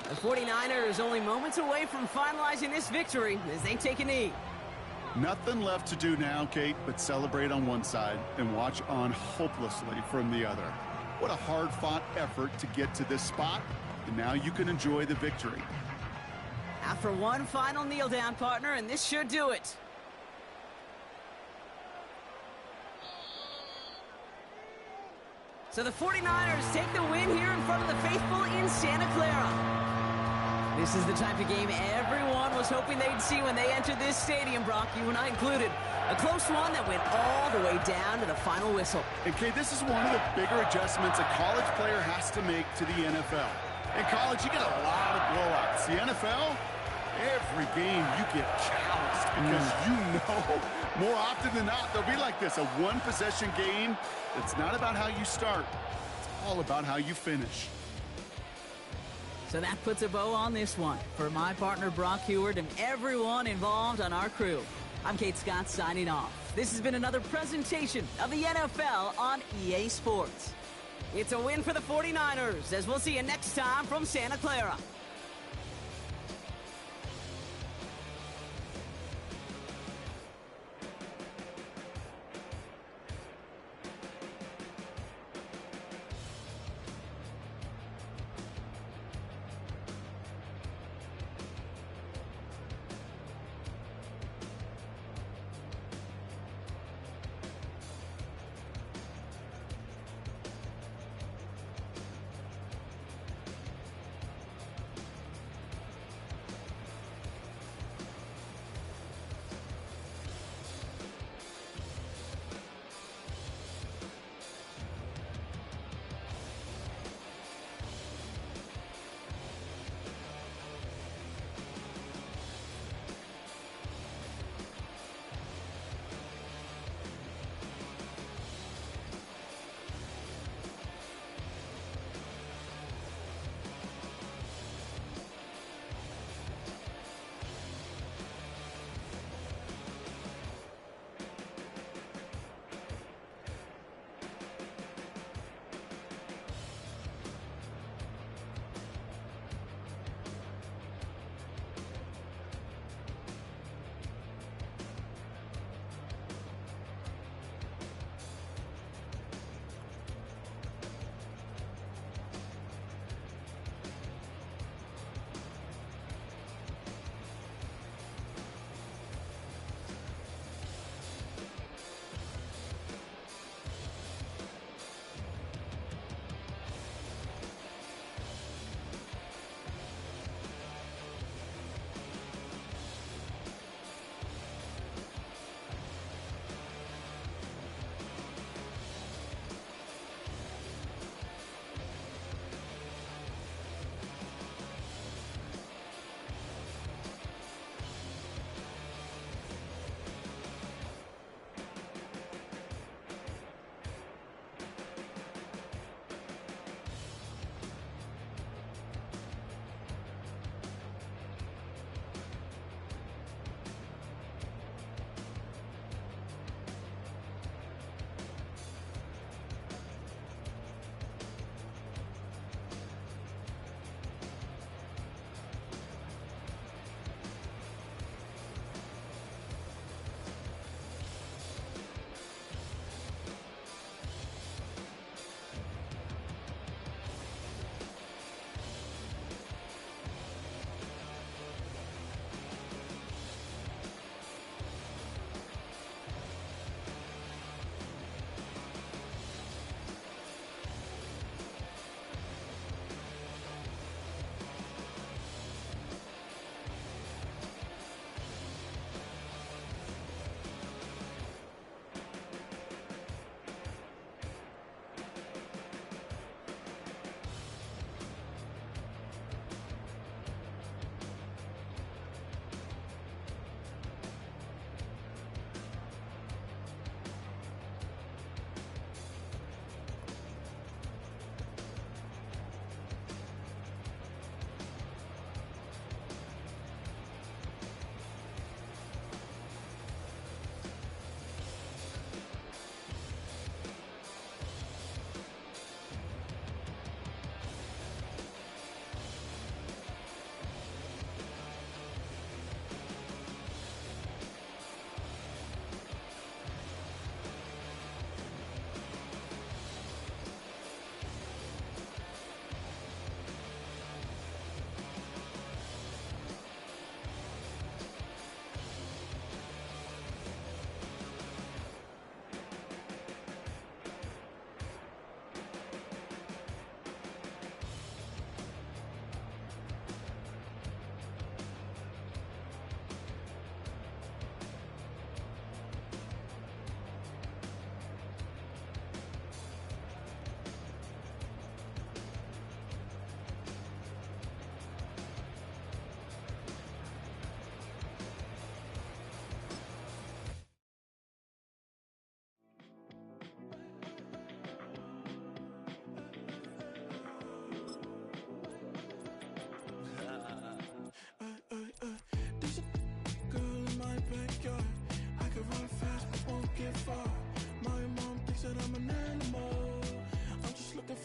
The 49ers only moments away from finalizing this victory as they take a knee. Nothing left to do now, Kate, but celebrate on one side and watch on hopelessly from the other. What a hard-fought effort to get to this spot, and now you can enjoy the victory. After one final kneel down, partner, and this should do it. So the 49ers take the win here in front of the faithful in Santa Clara. This is the type of game everyone was hoping they'd see when they entered this stadium, Brock, you and I included. A close one that went all the way down to the final whistle. And, Kate, this is one of the bigger adjustments a college player has to make to the NFL. In college, you get a lot of blowouts. The NFL, every game you get challenged because you know more often than not they'll be like this, a one-possession game. It's not about how you start. It's all about how you finish. So that puts a bow on this one. For my partner, Brock Heward, and everyone involved on our crew, I'm Kate Scott signing off. This has been another presentation of the NFL on EA Sports. It's a win for the 49ers, as we'll see you next time from Santa Clara.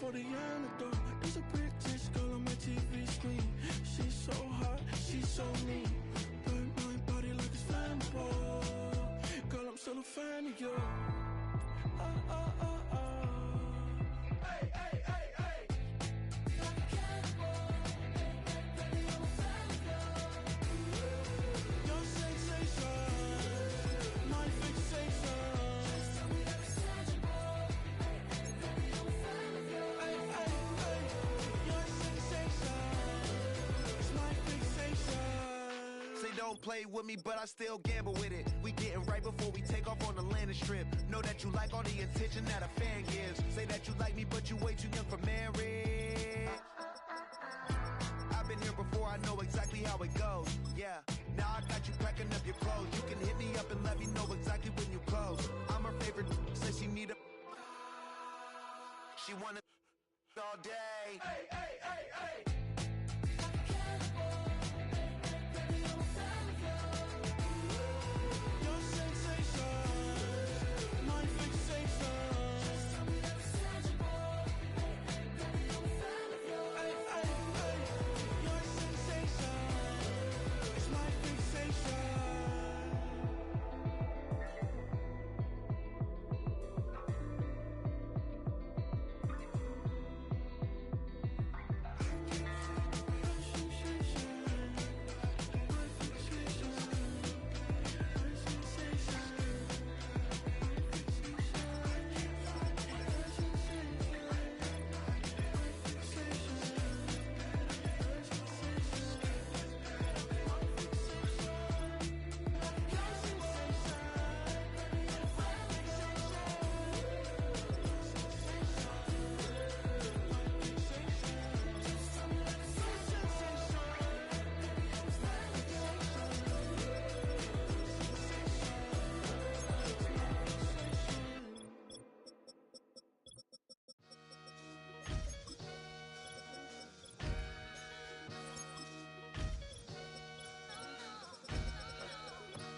for the antidote. There's a British girl on my TV screen. She's so hot, she's so mean. Burn my body like it's flammable. Girl, I'm still a fan of you. Hey, hey, hey, hey. Like a cannibal. Baby, I'm a fan of you. Your sensation, my fixation. Just tell me that it's tangible. Baby, I'm a fan of you. Hey, hey, hey. Your sensation is my fixation. Say don't play with me, but I still gamble with it. We getting right before we take off on the landing strip. Know that you like all the attention that a fan gives. Say that you like me, but you way too young for marriage. I've been here before, I know exactly how it goes. Yeah, now I got you packing up your clothes. You can hit me up and let me know exactly when you close. I'm her favorite, says she need a... She wanna all day. Hey, hey, hey, hey.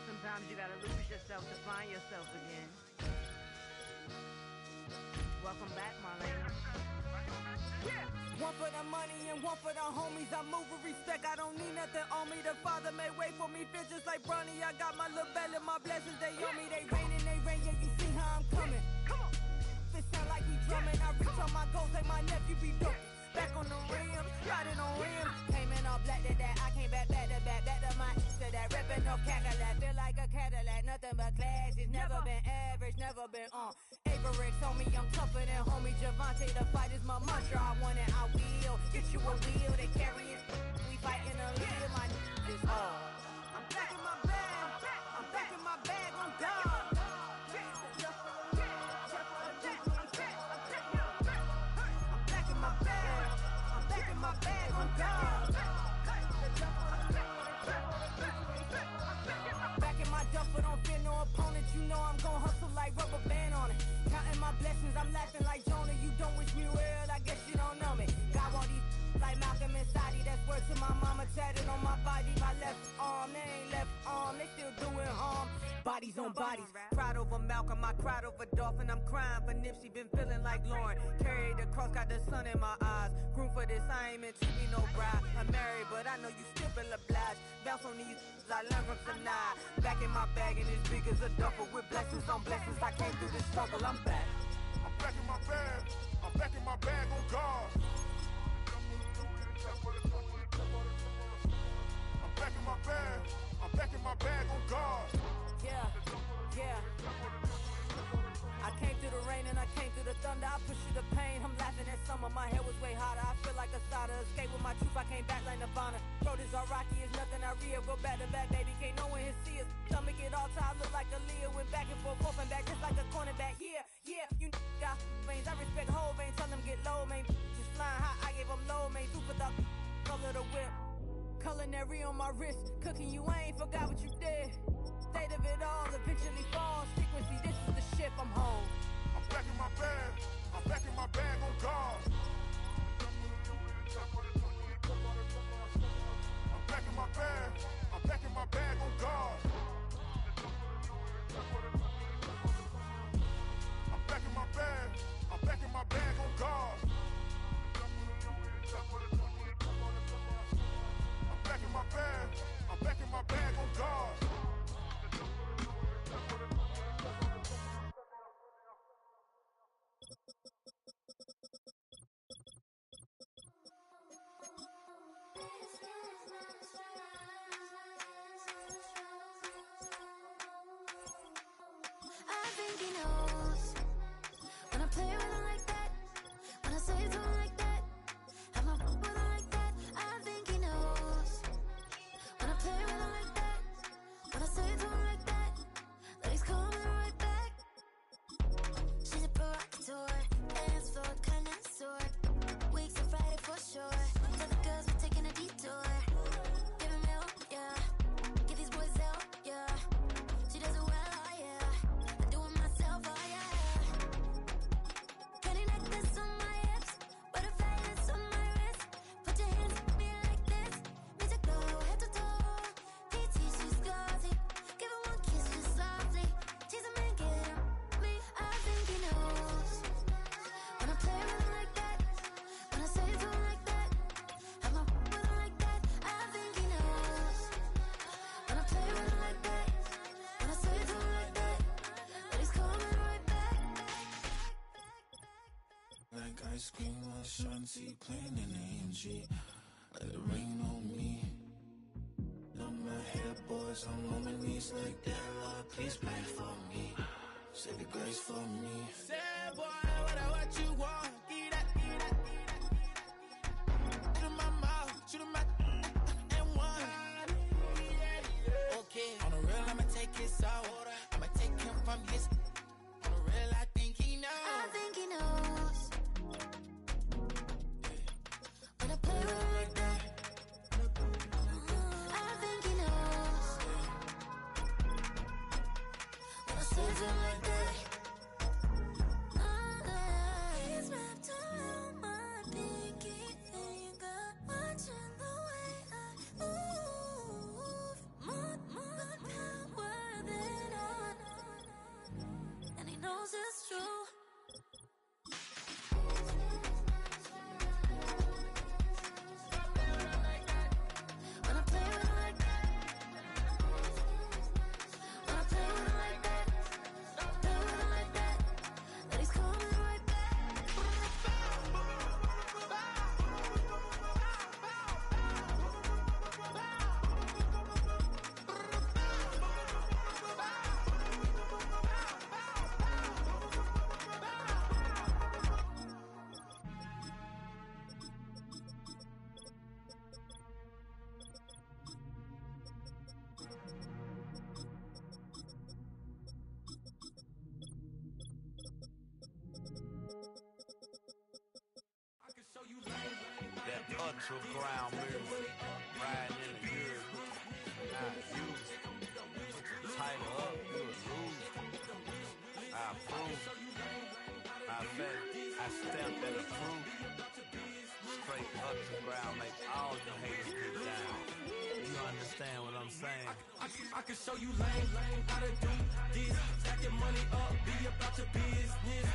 Sometimes you gotta lose yourself to find yourself again. Welcome back, Marlena. Yeah. One for the money and one for the homies. I move with respect, I don't need nothing on me. The Father may wait for me, feel just like Bronny. I got my little belly, my blessings, they on me. They rain, yeah, you see how I'm coming. Come on. It sound like we drumming. I reach on my goals, like my nephew be dope. Back on the rim, riding on rim. Came in all black to that, I came back to my to that, ripping off Cadillac. Feel like a Cadillac, nothing but class. It's never been average, never been on. Averix on me, I'm tougher than homie Javante. The fight is my mantra, I want it, I will. Get you a wheel, they carry it. We fighting a little, my is all. I'm back in my bag, I'm back in my bag on God. Back in my duffel, don't fear no opponent. You know I'm gon' hustle like rubber band on it. Counting my blessings, I'm laughing like Jonah. You don't wish me well, I guess you don't know me. Got all these like Malcolm and Sadie. That's word to my mama, tatted on my body. My left arm, they ain't left arm, they still doing harm. Bodies on bodies, cried over Malcolm, I cried over Dolphin. I'm crying for Nipsey, been feeling like Lauren. Carried the cross, got the sun in my eyes. Groom for this, I ain't meant to be no bride. I'm married, but I know you still feel obliged. Bounce on these, I learned from tonight. Back in my bag and it's big as a duffel. With blessings on blessings, I came through this struggle, I'm back. I'm back in my bag, I'm back in my bag on God. I'm back in my bag, I'm back in my bag on God. Yeah, yeah. I came through the rain and I came through the thunder. I push through the pain, I'm laughing at summer. My hair was way hotter, I feel like a starter. Escape with my truth, I came back like Nirvana. Throat is all rocky, it's nothing I real. Go back to back, baby, can't no one here see us. Stomach it all tied, look like a Leah. Went back and forth and back, just like a cornerback. Yeah, yeah, you got veins, I respect whole veins. Tell them get low, man. Just flying high, I gave them low, man. Super the color the whip. Culinary on my wrist, cooking you, I ain't forgot what you did. State of it all, eventually falls. Frequency, this is the ship, I'm home. I'm back in my bag, I'm back in my bag on God. I'm back in my bag, I'm back in my bag on God. I'm back in my bag, I'm back in my bag on God. think he knows. When I play with him like that, when I say it to him like that, have my with him like that, I think he knows. When I play with him like that, when I say it to him like that, that he's coming right back. She's a provocateur, dance floor connoisseur. Weeks on Friday for sure. Tell the girls we're taking a detour. Give him milk, yeah. Get these boys out, yeah. She does it well, oh yeah. I do it myself, oh yeah. Candy necklace on my hips, butterflies on my wrist. Put your hands on me like this. Need to go head to toe. PT, she's gauzy. Give her one kiss just softly. Tease him and get him. Me, I think he knows. When I play with him like that, when I say it to him like that, have my with him like that, I think he knows. When I play with him like that, when I say it to him like that, that he's coming right back. Like ice cream on Shanty, playing in the AMG. Let it rain on me. On my head, boys, I'm on my knees like that. Lord, please pray for me. Say the grace for me. Say, boy, what you want? Get that, get that, get that. Shoot in my mouth, shoot in my and one. Okay, on the real, I'ma take his soul. I'ma take him from his. On the real, I think he knows. I think he knows. When I play with him like that, I think he knows. When I say it to him like that, he's wrapped around my pinky finger, watching the way I move. More power than on, and he knows it's true. When I play with him like that, when I play with him like that, play with him like that, that he's coming right back. That ultra ground music, riding in the years, not used. Tighten up, you'll lose. I approve. I bet I stamped and approved. Straight ultra ground, make all you haters get down. You understand what I'm saying? I can show you lame, how to do this. Stack your money up, be about your business.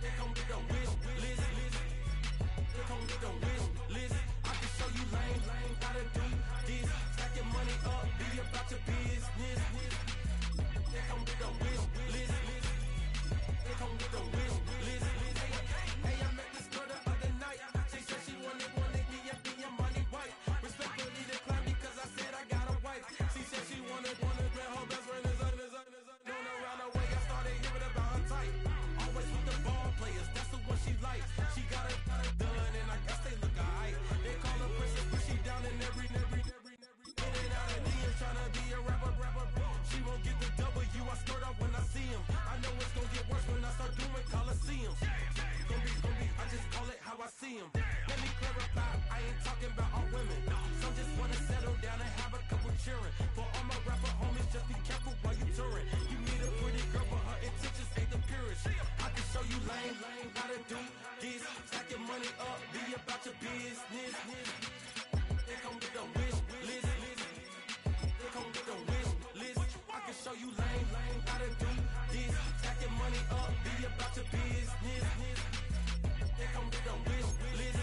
They come with a wish list. They come with a wish list. I can show you lame, how to do this. Stack your money up, be about your business. They come with a wish list. They come with a wish list. Hey, I met this girl the other night. She said she wanted me and money white. Respectfully declined because I said I got a wife. She said she wanted man, her best friend is known around the way. I started hearing about her type. Always with the ball players, that's the one she likes. She got it done, and I guess they look alright. They call her princess, but she down in every. In and out of DMs, tryna be a rapper. She won't get the W, I skirt off when I see him. I know it's gonna get worse when I start doing Coliseums. Gonna be, I just call it how I see him. Let me clarify, I ain't talking about all women. Some just wanna settle down and have a couple cheering. For all my rapper homies, just be careful while you touring. You meet a pretty girl, but her intentions ain't the purest. I can show you lame, how to do this. Stack your money up, be about your business. They come with a wish list. They come with a wish list. I can show you lame, how to do this. Stack your money up, be about your business. They come with a wish list.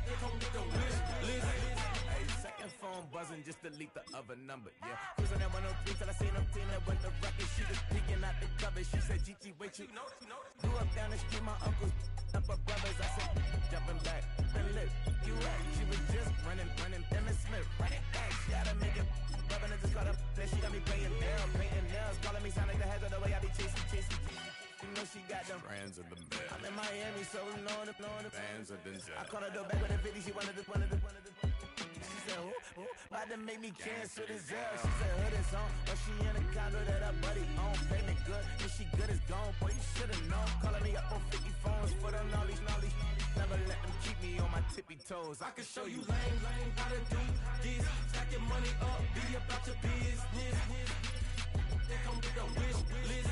They come with a wish list. Hey, second phone buzzing, just delete the other number, yeah. Cruising at 103 till I seen them feeling with the record. She was peeking out the cover. She said, Gigi, wait, you grew up down the street, my uncles up her brothers. I said, jumping back, and lit, you at. She was just running, Emmitt Smith, running back. She had to make it, rubbing it, just got up. Then she got me paying nails, calling me sound like the head of the Miami, so we know the Fans have been I called her door back with a 50, she wanted the. She said, ooh, about to make me cancel this L. She said, hood is on, but she in a condo that her buddy own. Payment good, if she good is gone. Boy, you should've known. Calling me up on 50 phones, foot on all these. Never let them keep me on my tippy toes. I can show you lame, how to do this. Stack your money up, be about your business. They come with a wish list.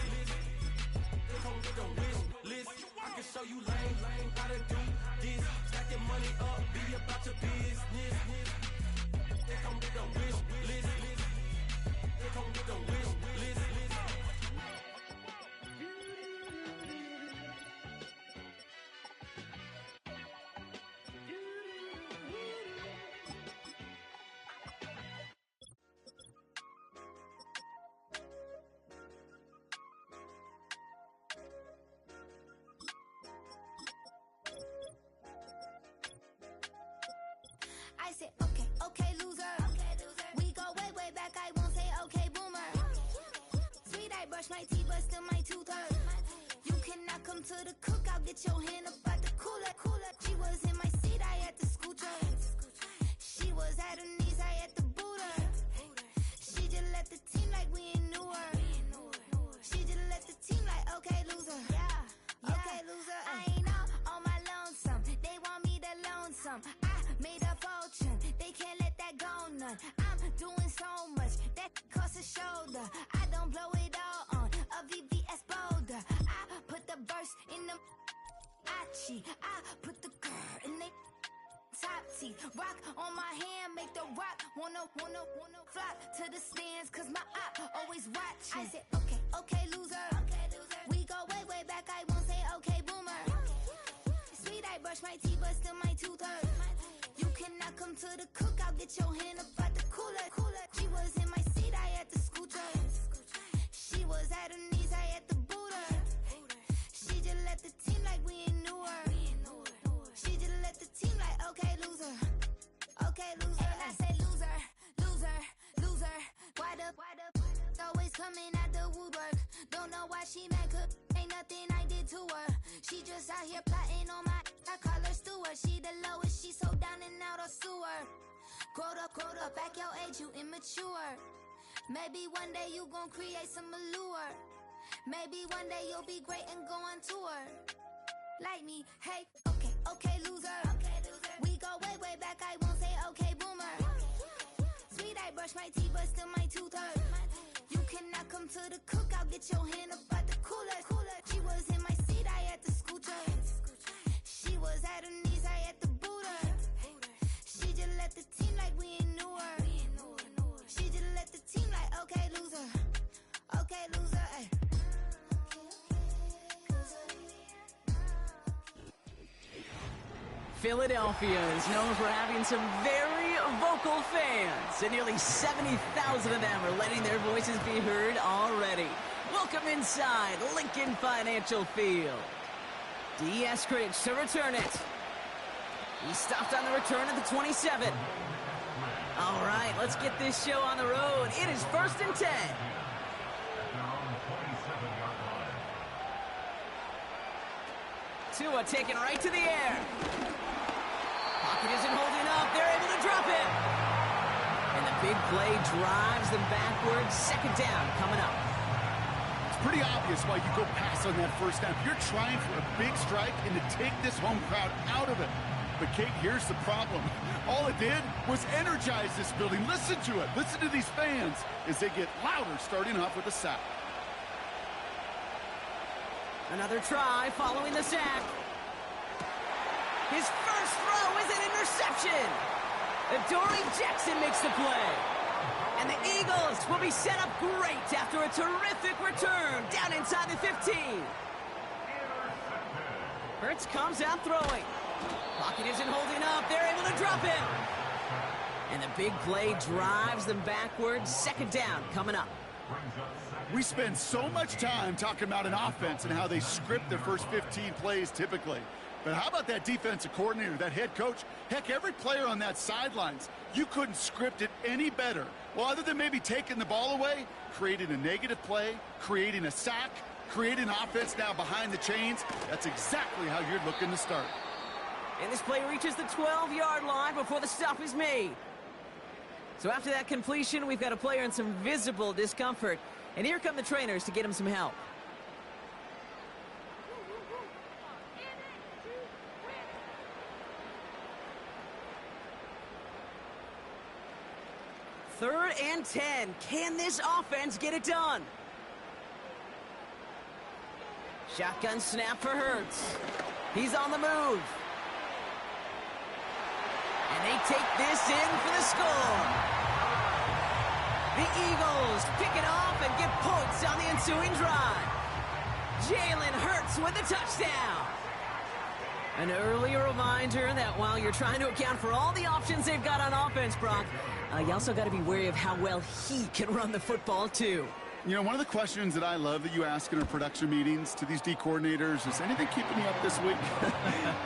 They come with a wish list. I can show you lame, how to do this. Stack your money up, be about your business. They come with a wish list. They come with a wish list. I said, okay, loser. We go way back, I won't say okay, boomer. Sweet, I brush my teeth, but still my tooth hurt. You cannot come to the cookout, get your hand up at the cooler. She was in my seat, I had to scoot her. She was at her knees, I had to boot her. She just let the team like we ain't knew her. She just let the team like, okay, loser. Okay, loser. I ain't out on my lonesome. They want me to loan some. I made a fortune. They can't let that go none. I'm doing so much that costs a shoulder. I don't blow it all on a VVS boulder. I put the verse in the Achi. I put the girl in the top teeth. Rock on my hand, make the rock wanna flock to the stands, cause my eye always watching. I said, okay, loser. We go way back, I won't say okay, boomer. Sweet, I brush my teeth, but still my tooth hurt. You cannot come to the cookout, get your hand up at the cooler. She was in my seat, I had to scoot her. She was at her knees, I had to boot her. She just let the team like we ain't knew her. She just let the team like, okay, loser. Okay, loser. And I say loser. Why the always coming at the woodwork? Don't know why she mad, cause ain't nothing I did to her. She just out here plotting on my, I call her steward. She the lowest, she so down and out of sewer. Growed up, back your age, you immature. Maybe one day you gon' create some allure. Maybe one day you'll be great and go on tour. Like me, hey, okay, loser. We go way back, I won't say okay, boomer. Sweet, I brush my teeth, but still my tooth hurt. You cannot come to the cookout, get your hand up at the cooler. She was in my seat, I had to scoot her. She was at her knees, I had to boot her. She just let the team like we ain't knew her. She just let the team like, okay, loser. Okay, loser, ay. Philadelphia is known for having some very vocal fans, and nearly 70,000 of them are letting their voices be heard already. Welcome inside Lincoln Financial Field. D. Eskridge to return it. He stopped on the return at the 27. All right, let's get this show on the road. It is 1st and 10. Tua taken right to the air. Pocket isn't holding up. They're able to drop it. And the big play drives them backwards. 2nd down coming up. It's pretty obvious why you go pass on that first snap. You're trying for a big strike and to take this home crowd out of it. But, Kate, here's the problem. All it did was energize this building. Listen to it. Listen to these fans as they get louder starting off with a sack. Another try following the sack. His first throw is an interception. Adoree Jackson makes the play. And the Eagles will be set up great after a terrific return down inside the 15. Hurts comes out throwing. Pocket isn't holding up. They're able to drop him. And the big play drives them backwards. 2nd down coming up. We spend so much time talking about an offense and how they script their first 15 plays typically. But how about that defensive coordinator, that head coach? Heck, every player on that sidelines, you couldn't script it any better. Well, other than maybe taking the ball away, creating a negative play, creating a sack, creating offense now behind the chains. That's exactly how you're looking to start. And this play reaches the 12-yard line before the stop is made. So after that completion, we've got a player in some visible discomfort. And here come the trainers to get him some help. Third and 10. Can this offense get it done? Shotgun snap for Hurts. He's on the move. And they take this in for the score. The Eagles pick it off and get points on the ensuing drive. Jalen Hurts with the touchdown. An early reminder that while you're trying to account for all the options they've got on offense, Brock, you also got to be wary of how well he can run the football, too. You know, one of the questions that I love that you ask in our production meetings to these D coordinators is, anything keeping you up this week?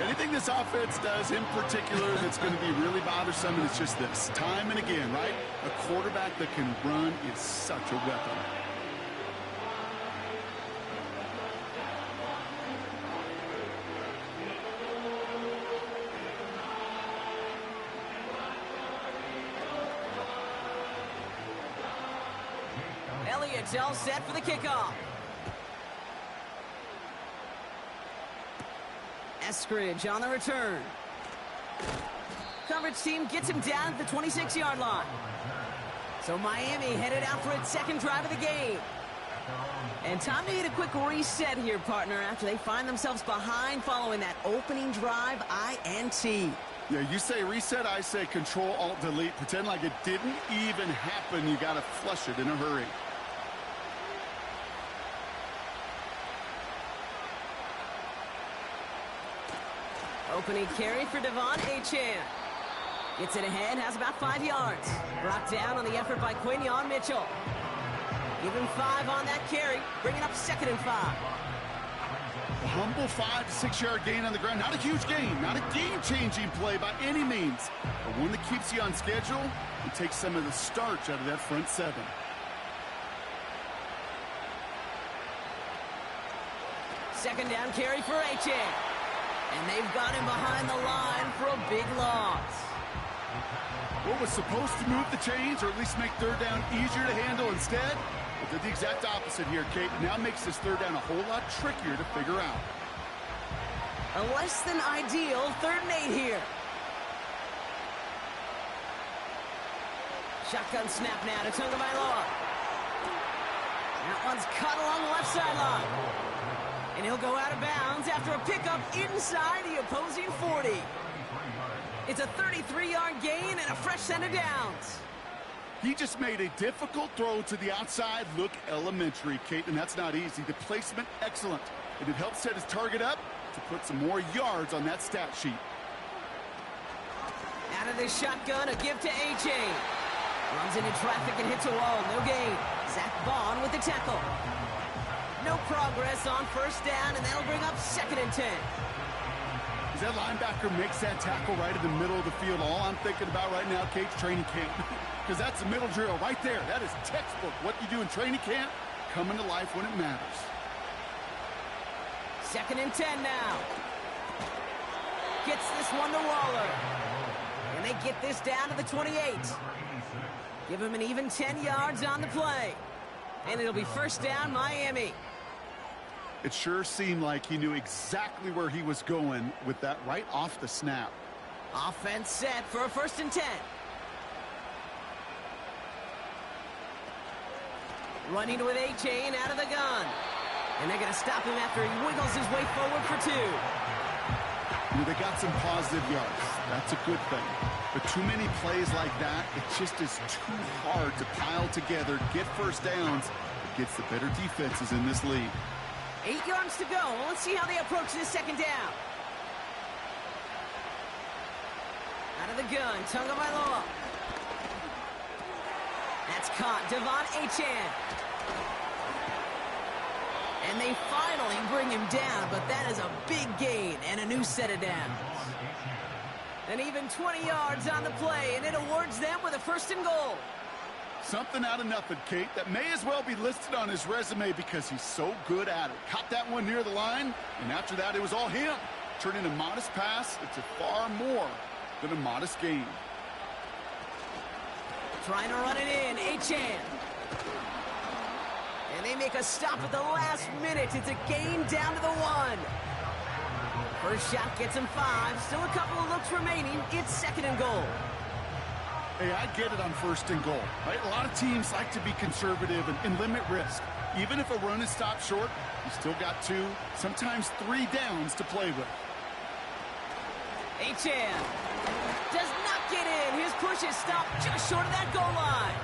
Anything this offense does in particular that's going to be really bothersome? And it's just this. Time and again, right? A quarterback that can run is such a weapon. Elliott's all set for the kickoff. Eskridge on the return. Coverage team gets him down at the 26-yard line. So Miami headed out for its second drive of the game. And time to hit a quick reset here, partner, after they find themselves behind following that opening drive INT. Yeah, you say reset, I say Control-Alt-Delete. Pretend like it didn't even happen. You got to flush it in a hurry. Opening carry for Devon Achane. Gets it ahead, has about 5 yards. Brought down on the effort by Quinion Mitchell. Give him 5 on that carry, bringing up 2nd and 5. A humble 5 to 6 yard gain on the ground. Not a huge gain, not a game-changing play by any means, but one that keeps you on schedule and takes some of the starch out of that front 7. Second down carry for Achane. And they've got him behind the line for a big loss. What was supposed to move the chains, or at least make third down easier to handle instead, it did the exact opposite here, Kate. Now makes this third down a whole lot trickier to figure out. A less than ideal 3rd and 8 here. Shotgun snap now to Tagovailoa. That one's cut along the left sideline. And he'll go out of bounds after a pickup inside the opposing 40. It's a 33-yard gain and a fresh set of downs. He just made a difficult throw to the outside look elementary, Kate, and that's not easy. The placement, excellent. And it helped set his target up to put some more yards on that stat sheet. Out of the shotgun, a give to Achane. Runs into traffic and hits a wall, no gain. Zach Bond with the tackle. No progress on 1st down, and that'll bring up 2nd and 10. As that linebacker makes that tackle right in the middle of the field, all I'm thinking about right now, Kate's training camp. Because that's the middle drill right there. That is textbook. What you do in training camp, coming to life when it matters. 2nd and 10 now. Gets this one to Waller. And they get this down to the 28. Give him an even 10 yards on the play. And it'll be 1st down, Miami. It sure seemed like he knew exactly where he was going with that right off the snap. Offense set for a 1st and 10. Running with Achane out of the gun. And they're going to stop him after he wiggles his way forward for 2. You know, they got some positive yards. That's a good thing. But too many plays like that, it just is too hard to pile together, get 1st downs against the better defenses in this league. 8 yards to go. Well, let's see how they approach this 2nd down. Out of the gun, Tagovailoa. That's caught, Devon Achane. And they finally bring him down, but that is a big gain and a new set of downs. And even 20 yards on the play, and it awards them with a 1st and goal. Something out of nothing, Kate, that may as well be listed on his resume because he's so good at it. Caught that one near the line, and after that, it was all him. Turning a modest pass into far more than a modest gain. Trying to run it in, Achan. And they make a stop at the last minute. It's a gain down to the 1. First shot gets him 5. Still a couple of looks remaining. It's 2nd and goal. Hey, I get it on 1st and goal, right? A lot of teams like to be conservative and limit risk. Even if a run is stopped short, you still got 2, sometimes 3 downs to play with. Achan does not get in. His push is stopped just short of that goal line.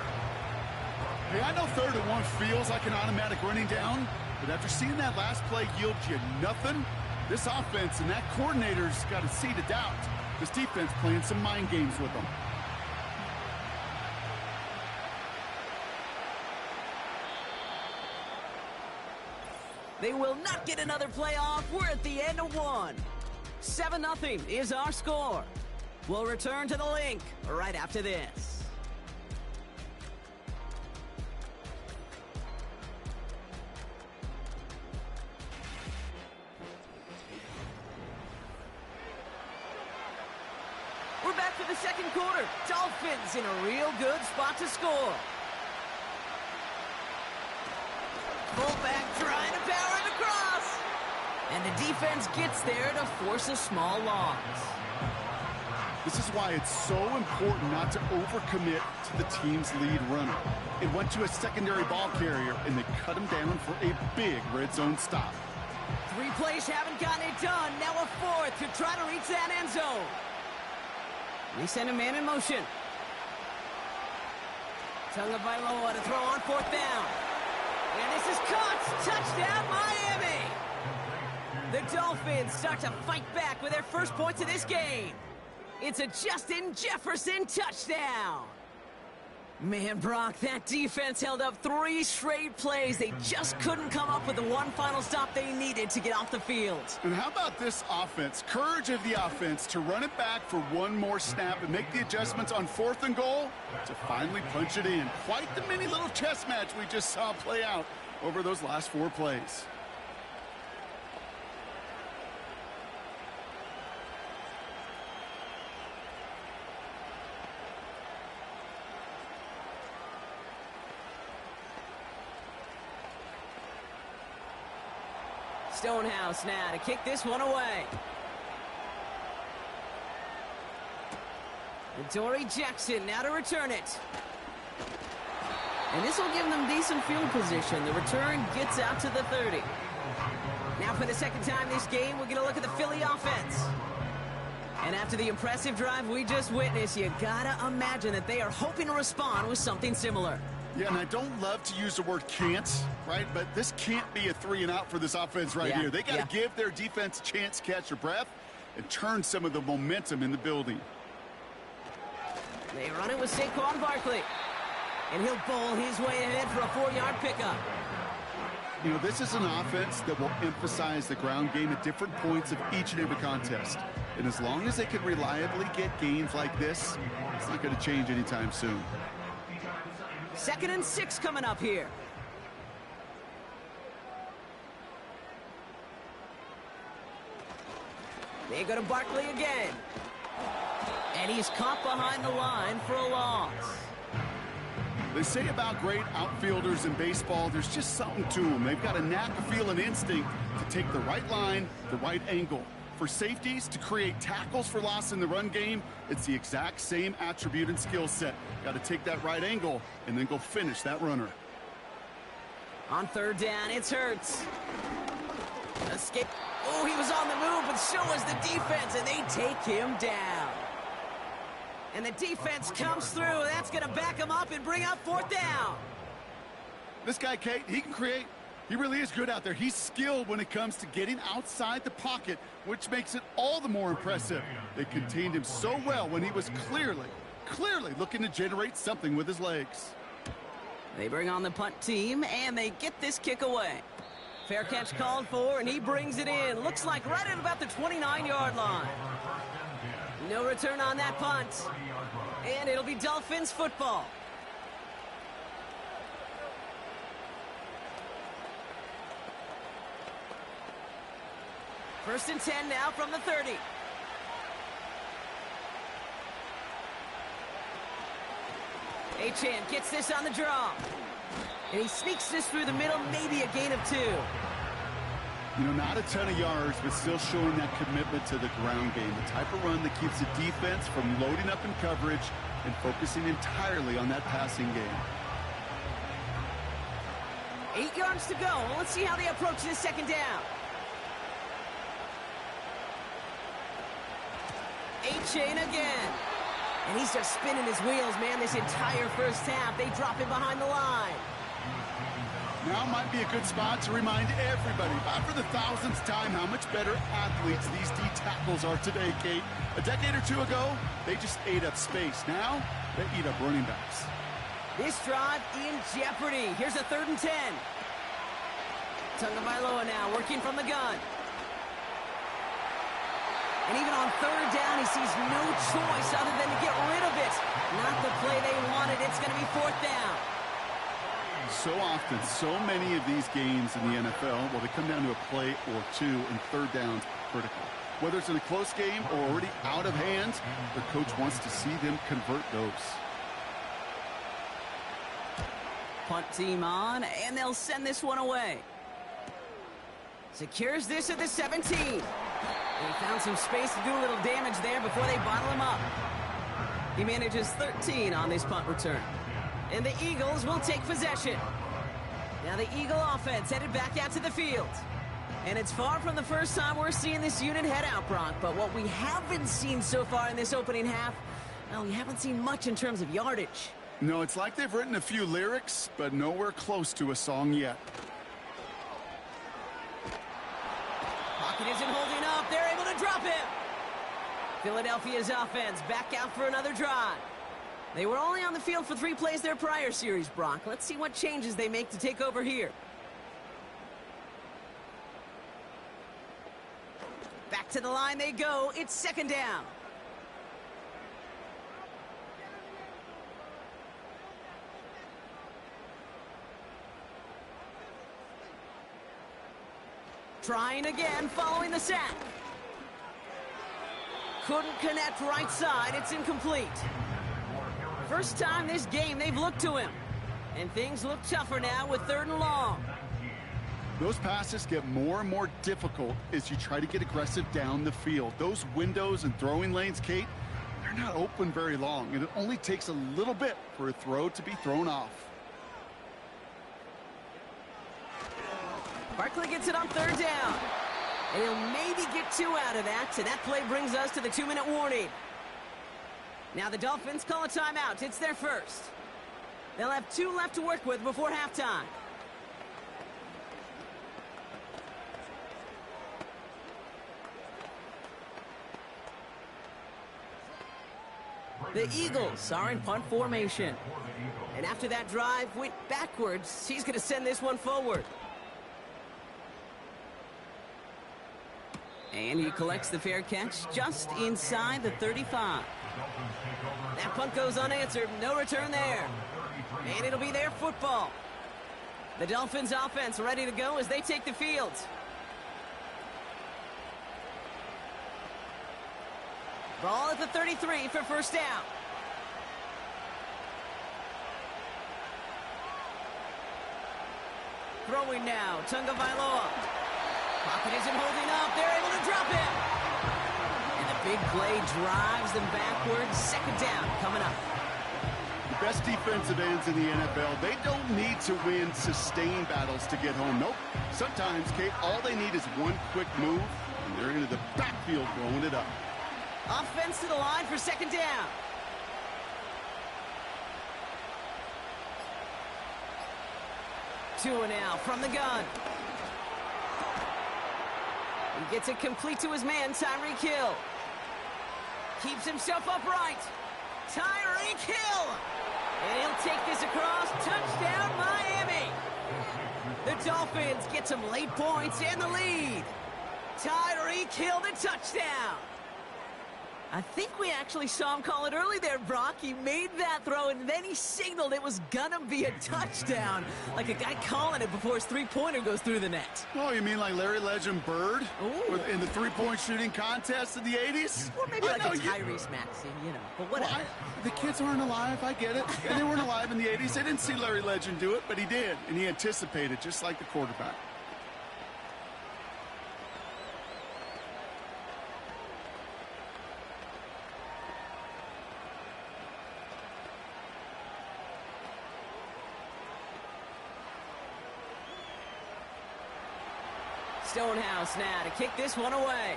Hey, I know 3rd and 1 feels like an automatic running down, but after seeing that last play yield you nothing, this offense and that coordinator's got a seed of doubt. This defense playing some mind games with them. They will not get another play off. We're at the end of 1. 7-0 is our score. We'll return to the link right after this. We're back for the 2nd quarter. Dolphins in a real good spot to score. Fullback trying to power it across. And the defense gets there to force a small loss. This is why it's so important not to overcommit to the team's lead runner. It went to a secondary ball carrier, and they cut him down for a big red zone stop. 3 plays haven't gotten it done. Now a 4th to try to reach that end zone. We send a man in motion. Tagovailoa to throw on 4th down. And this is caught. Touchdown, Miami. The Dolphins start to fight back with their first points of this game. It's a Justin Jefferson touchdown. Man, Brock, that defense held up 3 straight plays. They just couldn't come up with the one final stop they needed to get off the field. And how about this offense? Courage of the offense to run it back for one more snap and make the adjustments on 4th and goal to finally punch it in. Quite the mini little chess match we just saw play out over those last 4 plays. Stonehouse now to kick this one away. Dory Jackson now to return it. And this will give them decent field position. The return gets out to the 30. Now for the 2nd time this game, we're going to look at the Philly offense. And after the impressive drive we just witnessed, you gotta imagine that they are hoping to respond with something similar. Yeah, and I don't love to use the word can't, right? But this can't be a 3 and out for this offense right here. They got to give their defense a chance to catch their breath and turn some of the momentum in the building. They run it with Saquon Barkley. And he'll bowl his way ahead for a 4-yard pickup. You know, this is an offense that will emphasize the ground game at different points of each and every contest. And as long as they can reliably get gains like this, it's not going to change anytime soon. 2nd and 6 coming up here. They go to Barkley again. And he's caught behind the line for a loss. They say about great outfielders in baseball, there's just something to them. They've got a knack, a feel, and instinct to take the right line, the right angle. For safeties to create tackles for loss in the run game, it's the exact same attribute and skill set. Got to take that right angle and then go finish that runner. On 3rd down, it's Hurts. Escape. Oh, he was on the move, but so was the defense, and they take him down. And the defense comes through. That's going to back him up and bring up 4th down. This guy, Kate, he can create. He really is good out there. He's skilled when it comes to getting outside the pocket, which makes it all the more impressive. They contained him so well when he was clearly looking to generate something with his legs. They bring on the punt team, and they get this kick away. Fair catch called for, and he brings it in. Looks like right at about the 29-yard line. No return on that punt. And it'll be Dolphins football. First and 10 now from the 30. Achan gets this on the draw. And he sneaks this through the middle, maybe a gain of 2. You know, not a ton of yards, but still showing that commitment to the ground game. The type of run that keeps the defense from loading up in coverage and focusing entirely on that passing game. 8 yards to go. Let's see how they approach this second down. Achan again. And he's just spinning his wheels, man, this entire first half. They drop him behind the line. Now might be a good spot to remind everybody, about for the 1000th time, how much better athletes these D tackles are today, Kate. A decade or 2 ago, they just ate up space. Now, they eat up running backs. This drive in jeopardy. Here's a 3rd and 10. Tagovailoa now working from the gun. And even on 3rd down, he sees no choice other than to get rid of it. Not the play they wanted. It's going to be 4th down. So often, so many of these games in the NFL, well, they come down to a play or 2, and 3rd down's critical. Whether it's in a close game or already out of hand, the coach wants to see them convert those. Punt team on, and they'll send this one away. Secures this at the 17. He found some space to do a little damage there before they bottle him up. He manages 13 on this punt return. And the Eagles will take possession. Now the Eagle offense headed back out to the field. And it's far from the first time we're seeing this unit head out, Brock. But what we haven't seen so far in this opening half, well, we haven't seen much in terms of yardage. No, it's like they've written a few lyrics, but nowhere close to a song yet. Pocket isn't holding up. They're able to drop him. Philadelphia's offense back out for another drive. They were only on the field for 3 plays their prior series, Brock. Let's see what changes they make to take over here. Back to the line they go. It's 2nd down. Trying again, following the sack. Couldn't connect right side. It's incomplete. First time this game they've looked to him. And things look tougher now with 3rd and long. Those passes get more and more difficult as you try to get aggressive down the field. Those windows and throwing lanes, Kate, they're not open very long. And it only takes a little bit for a throw to be thrown off. Barkley gets it on 3rd down. And he'll maybe get 2 out of that. So that play brings us to the 2-minute warning. Now the Dolphins call a timeout. It's their first. They'll have 2 left to work with before halftime. The Eagles are in punt formation. And after that drive went backwards, he's going to send this one forward. And he collects the fair catch just inside the 35. That punt goes unanswered. No return there. And it'll be their football. The Dolphins offense ready to go as they take the field. Ball at the 33 for first down. Throwing now, Tagovailoa. Pocket isn't holding up. They're able to drop him. And the big play drives them backwards. 2nd down coming up. The best defensive ends in the NFL, they don't need to win sustained battles to get home. Nope. Sometimes, Kate, all they need is one quick move, and they're into the backfield blowing it up. Offense to the line for 2nd down. Tua now from the gun. He gets it complete to his man, Tyreek Hill. Keeps himself upright. Tyreek Hill! And he'll take this across. Touchdown, Miami! The Dolphins get some late points and the lead. Tyreek Hill, the touchdown. I think we actually saw him call it early there, Brock. He made that throw, and then he signaled it was gonna be a touchdown. Like a guy calling it before his three-pointer goes through the net. Oh, you mean like Larry Legend Bird? In the three-point shooting contest in the 80s? Or maybe like a Tyrese Maxey, you know, but whatever. Well, the kids aren't alive, I get it. And they weren't alive in the 80s. They didn't see Larry Legend do it, but he did. And he anticipated, just like the quarterback. Stonehouse now to kick this one away.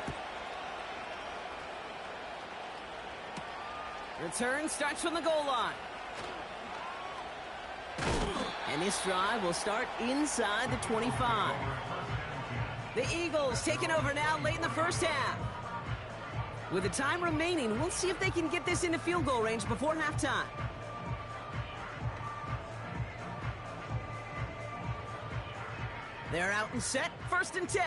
Return starts from the goal line. And this drive will start inside the 25. The Eagles taking over now late in the first half. With the time remaining, we'll see if they can get this into field goal range before halftime. They're out and set, 1st and 10.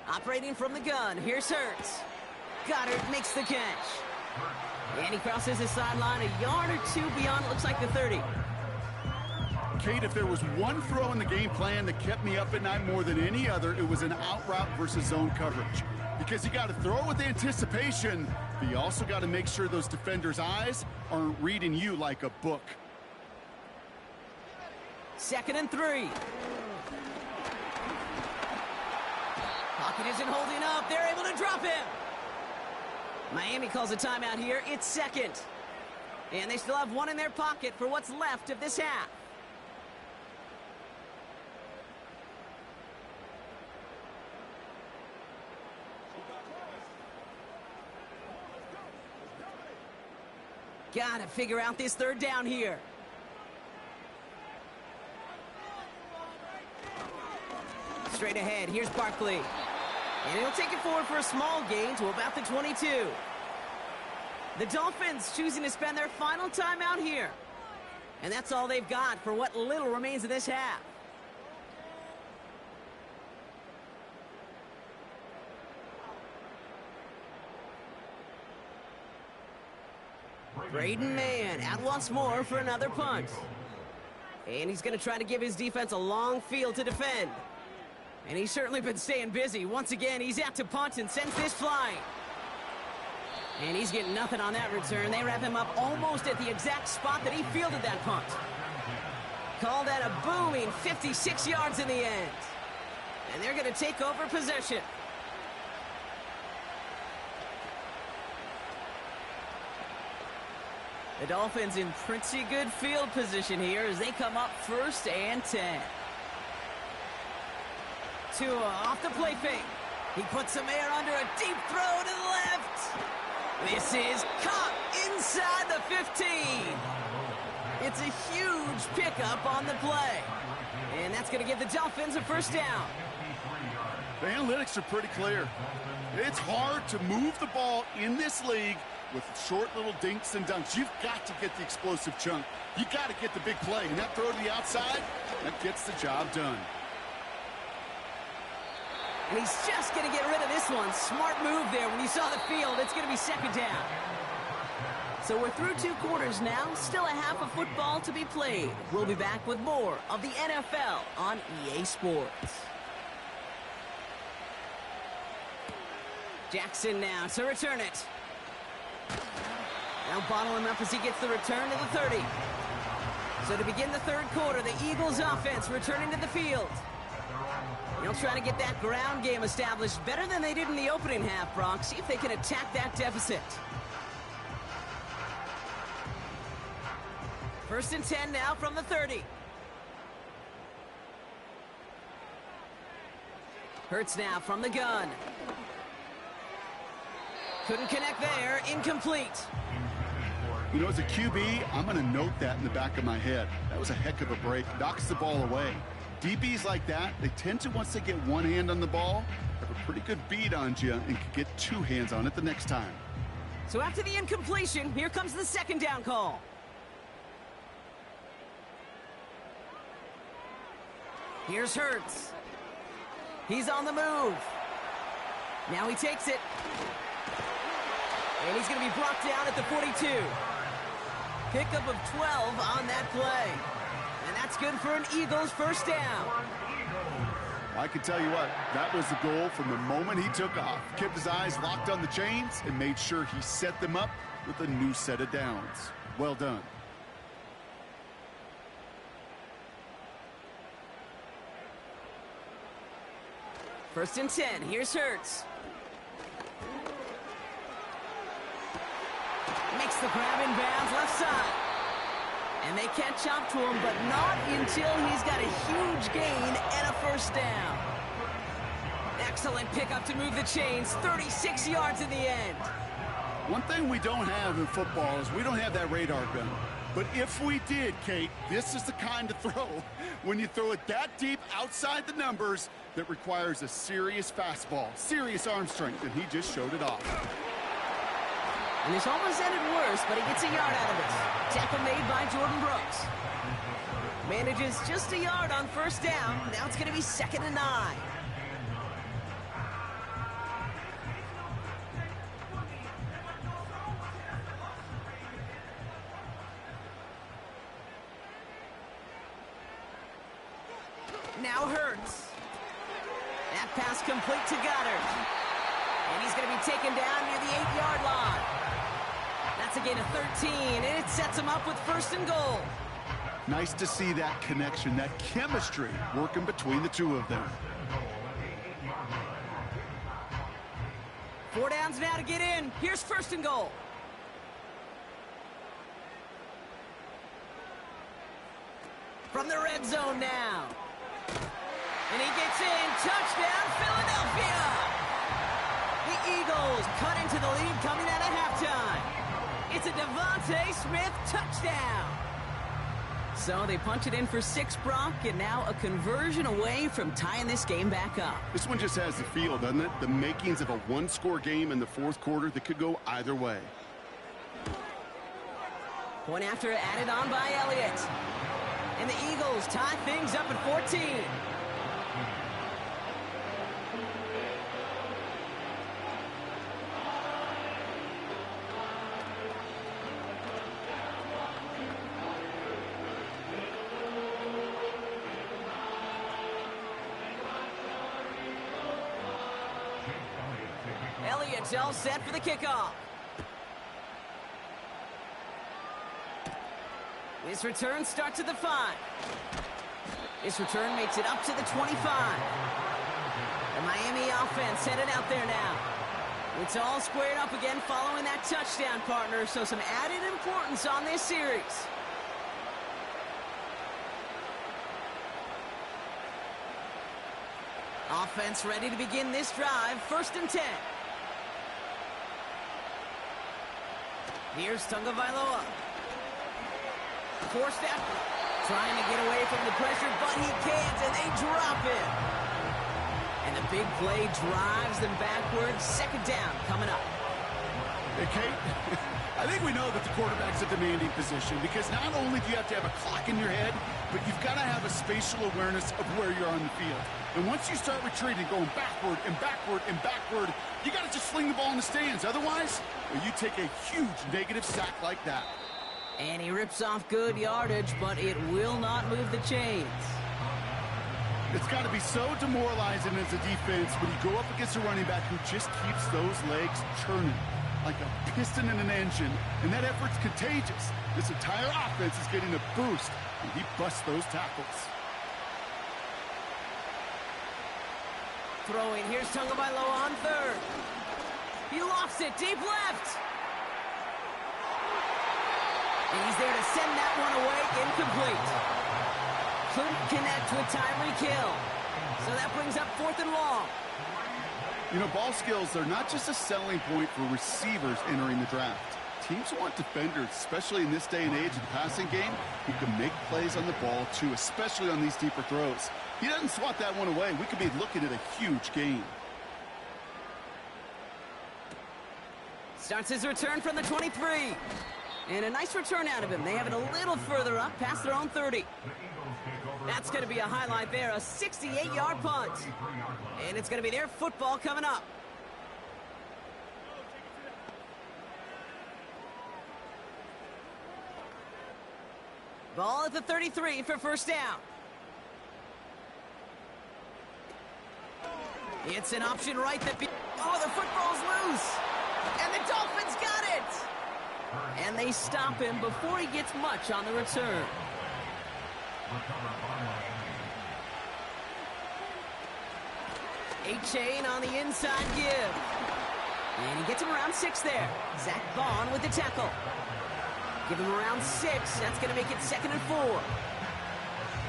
Operating from the gun, here's Hurts. Goddard makes the catch. And he crosses the sideline a yard or two beyond, it looks like the 30. Kate, if there was one throw in the game plan that kept me up at night more than any other, it was an out route versus zone coverage. Because you got to throw it with anticipation, but you also got to make sure those defenders' eyes aren't reading you like a book. 2nd and 3. Pocket isn't holding up. They're able to drop him. Miami calls a timeout here. It's 2nd. And they still have one in their pocket for what's left of this half. Gotta figure out this 3rd down here. Straight ahead, here's Barkley. And he'll take it forward for a small gain to about the 22. The Dolphins choosing to spend their final timeout here. And that's all they've got for what little remains of this half. Braden Mann out once more for another punt. And he's going to try to give his defense a long field to defend. And he's certainly been staying busy. Once again, he's out to punt and sends this flying. And he's getting nothing on that return. They wrap him up almost at the exact spot that he fielded that punt. Call that a booming 56 yards in the end. And they're going to take over possession. The Dolphins in pretty good field position here as they come up 1st and 10. Tua off the play fake. He puts some air under a deep throw to the left. This is caught inside the 15. It's a huge pickup on the play. And that's going to give the Dolphins a 1st down. The analytics are pretty clear. It's hard to move the ball in this league with short little dinks and dunks. You've got to get the explosive chunk. You got to get the big play. And that throw to the outside, that gets the job done. And he's just going to get rid of this one. Smart move there. When you saw the field, it's going to be 2nd down. So we're through 2 quarters now. Still a half of football to be played. We'll be back with more of the NFL on EA Sports. Jackson now to return it. Now bottle him up as he gets the return to the 30. So to begin the 3rd quarter, the Eagles offense returning to the field. They'll try to get that ground game established better than they did in the opening half, Brock. See if they can attack that deficit. 1st and 10 now from the 30. Hurts now from the gun. Couldn't connect there. Incomplete. You know, as a QB, I'm going to note that in the back of my head. That was a heck of a break. Knocks the ball away. DBs like that, they tend to, once they get one hand on the ball, have a pretty good beat on you and can get 2 hands on it the next time. So after the incompletion, here comes the 2nd down call. Here's Hurts. He's on the move. Now he takes it. And he's going to be brought down at the 42. Pickup of 12 on that play. And that's good for an Eagles first down. I can tell you what, that was the goal from the moment he took off. Kept his eyes locked on the chains and made sure he set them up with a new set of downs. Well done. First and 10. Here's Hurts. Makes the grab in bounds left side. And they catch up to him, but not until he's got a huge gain and a first down. Excellent pickup to move the chains. 36 yards in the end. One thing we don't have in football is we don't have that radar gun. But if we did, Kate, this is the kind of throw, when you throw it that deep outside the numbers, that requires a serious fastball, serious arm strength, and he just showed it off. And this almost ended worse, but he gets a yard out of it. Tackle made by Jordan Brooks. Manages just a yard on first down. Now it's going to be 2nd and 9. Now Hurts. That pass complete to Goddard. And he's going to be taken down near the 8-yard line. That's a gain of 13, and it sets him up with 1st and goal. Nice to see that connection, that chemistry working between the two of them. 4 downs now to get in. Here's 1st and goal. From the red zone now. And he gets in. Touchdown, Philadelphia! The Eagles cut into the lead coming out of halftime. It's a Devontae Smith touchdown. So they punch it in for 6, Brock, and now a conversion away from tying this game back up. This one just has the feel, doesn't it? The makings of a one-score game in the 4th quarter that could go either way. Point after added on by Elliott. And the Eagles tie things up at 14. Elliott's all set for the kickoff. This return starts at the 5. This return makes it up to the 25. The Miami offense headed out there now. It's all squared up again following that touchdown, partner, so some added importance on this series. Offense ready to begin this drive. 1st and 10. Here's Tagovailoa. 4-step. Trying to get away from the pressure, but he can't, and they drop it. And the big play drives them backwards. 2nd down coming up. Hey, Kate, I think we know that the quarterback's a demanding position because not only do you have to have a clock in your head, but you've got to have a spatial awareness of where you're on the field. And once you start retreating, going backward and backward and backward, you got to just fling the ball in the stands. Otherwise, you take a huge negative sack like that. And he rips off good yardage, but it will not move the chains. It's got to be so demoralizing as a defense when you go up against a running back who just keeps those legs churning like a piston in an engine, and that effort's contagious. This entire offense is getting a boost, and he busts those tackles. Throwing, here's Tagovailoa on 3rd. He lofts it deep left. And he's there to send that one away, incomplete. Couldn't connect with timely kill. So that brings up 4th and long. You know, ball skills are not just a selling point for receivers entering the draft. Teams want defenders, especially in this day and age of the passing game, who can make plays on the ball too, especially on these deeper throws. He doesn't swat that one away. We could be looking at a huge gain. Starts his return from the 23. And a nice return out of him. They have it a little further up, past their own 30. That's going to be a highlight there, a 68-yard punt. And it's going to be their football coming up. Ball at the 33 for first down. It's an option right that... Oh, the football's loose. And the Dolphins got it. And they stop him before he gets much on the return. A-Chain on the inside give. And he gets him around 6 there. Zach Vaughn with the tackle. Give him around 6. That's going to make it 2nd and 4.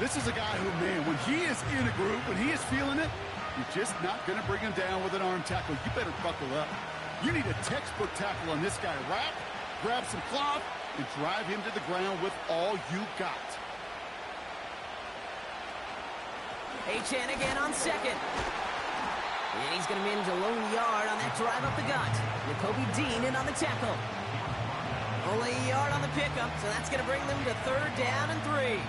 This is a guy who, man, when he is in a group, when he is feeling it, you're just not going to bring him down with an arm tackle. You better buckle up. You need a textbook tackle on this guy. Wrap, grab some cloth, and drive him to the ground with all you got. A-Chan again on 2nd. And he's going to manage a lone yard on that drive up the gut. N'Kobe Dean in on the tackle. Only a yard on the pickup, so that's going to bring them to 3rd down and 3.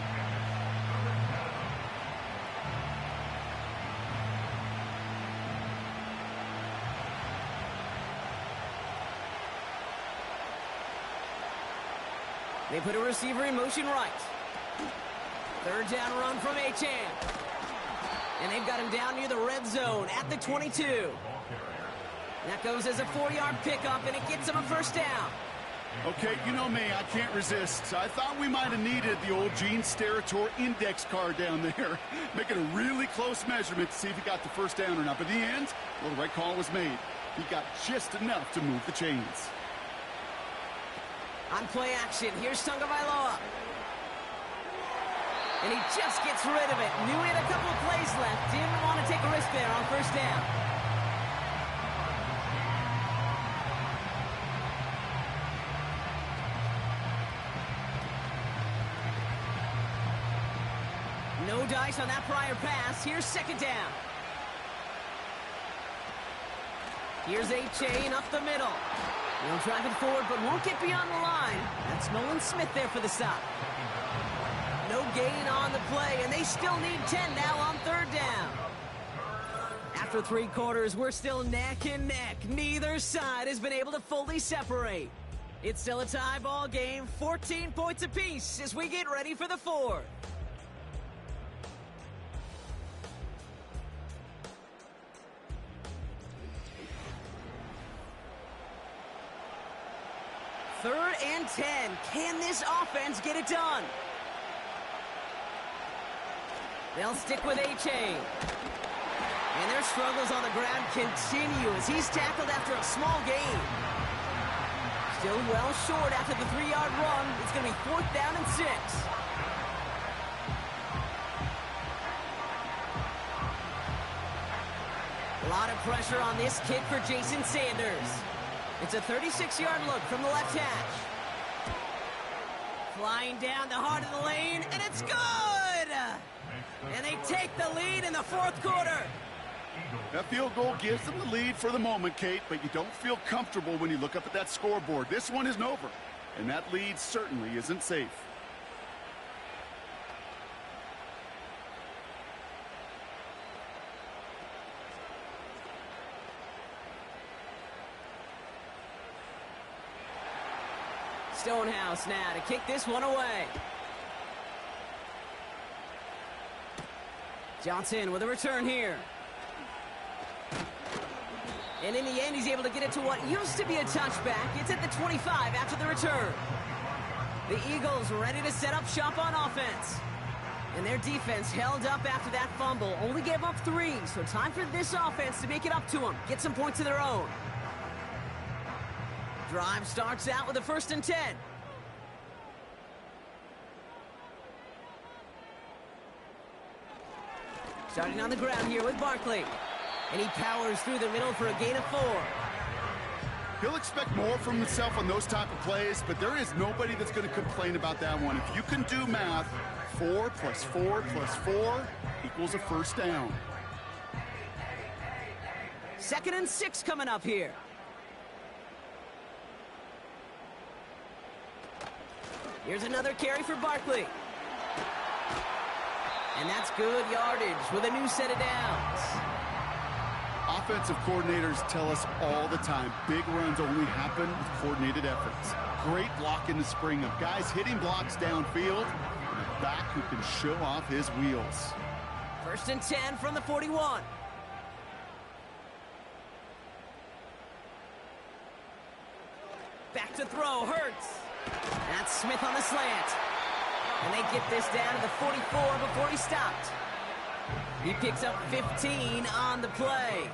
They put a receiver in motion right. 3rd down run from A-Chan. And they've got him down near the red zone at the 22. That goes as a 4-yard pickup, and it gets him a first down. Okay, you know me, I can't resist. I thought we might have needed the old Gene Steratore index card down there. Making a really close measurement to see if he got the first down or not. But in the end, well, the right call was made. He got just enough to move the chains. On play action, here's Tagovailoa. And he just gets rid of it. Knew he had a couple of plays left. Didn't want to take a risk there on first down. No dice on that prior pass. Here's 2nd down. Here's A-Chain up the middle. He'll drive it forward, but won't get beyond the line. That's Nolan Smith there for the stop. No gain on the play, and they still need 10 now on 3rd down. After 3 quarters, we're still neck and neck. Neither side has been able to fully separate. It's still a tie ball game, 14 points apiece as we get ready for the 4th. Third and 10. Can this offense get it done? They'll stick with A-Chain. And their struggles on the ground continue as he's tackled after a small gain. Still well short after the 3-yard run. It's going to be 4th down and 6. A lot of pressure on this kid for Jason Sanders. It's a 36-yard look from the left hash. Flying down the heart of the lane, and it's good! And they take the lead in the 4th quarter. That field goal gives them the lead for the moment, Kate, but you don't feel comfortable when you look up at that scoreboard. This one isn't over, and that lead certainly isn't safe. Stonehouse now to kick this one away. Johnson with a return here. And in the end, he's able to get it to what used to be a touchback. It's at the 25 after the return. The Eagles ready to set up shop on offense. And their defense held up after that fumble. Only gave up 3, so time for this offense to make it up to them. Get some points of their own. Drive starts out with a 1st and 10. Starting on the ground here with Barkley. And he powers through the middle for a gain of 4. He'll expect more from himself on those type of plays, but there is nobody that's going to complain about that one. If you can do math, 4 plus 4 plus 4 equals a first down. 2nd and 6 coming up here. Here's another carry for Barkley. And that's good yardage with a new set of downs. Offensive coordinators tell us all the time, big runs only happen with coordinated efforts. Great block in the spring of guys hitting blocks downfield, and a back who can show off his wheels. 1st and 10 from the 41. Back to throw, Hurts. That's Smith on the slant. And they get this down to the 44 before he stopped. He picks up 15 on the play.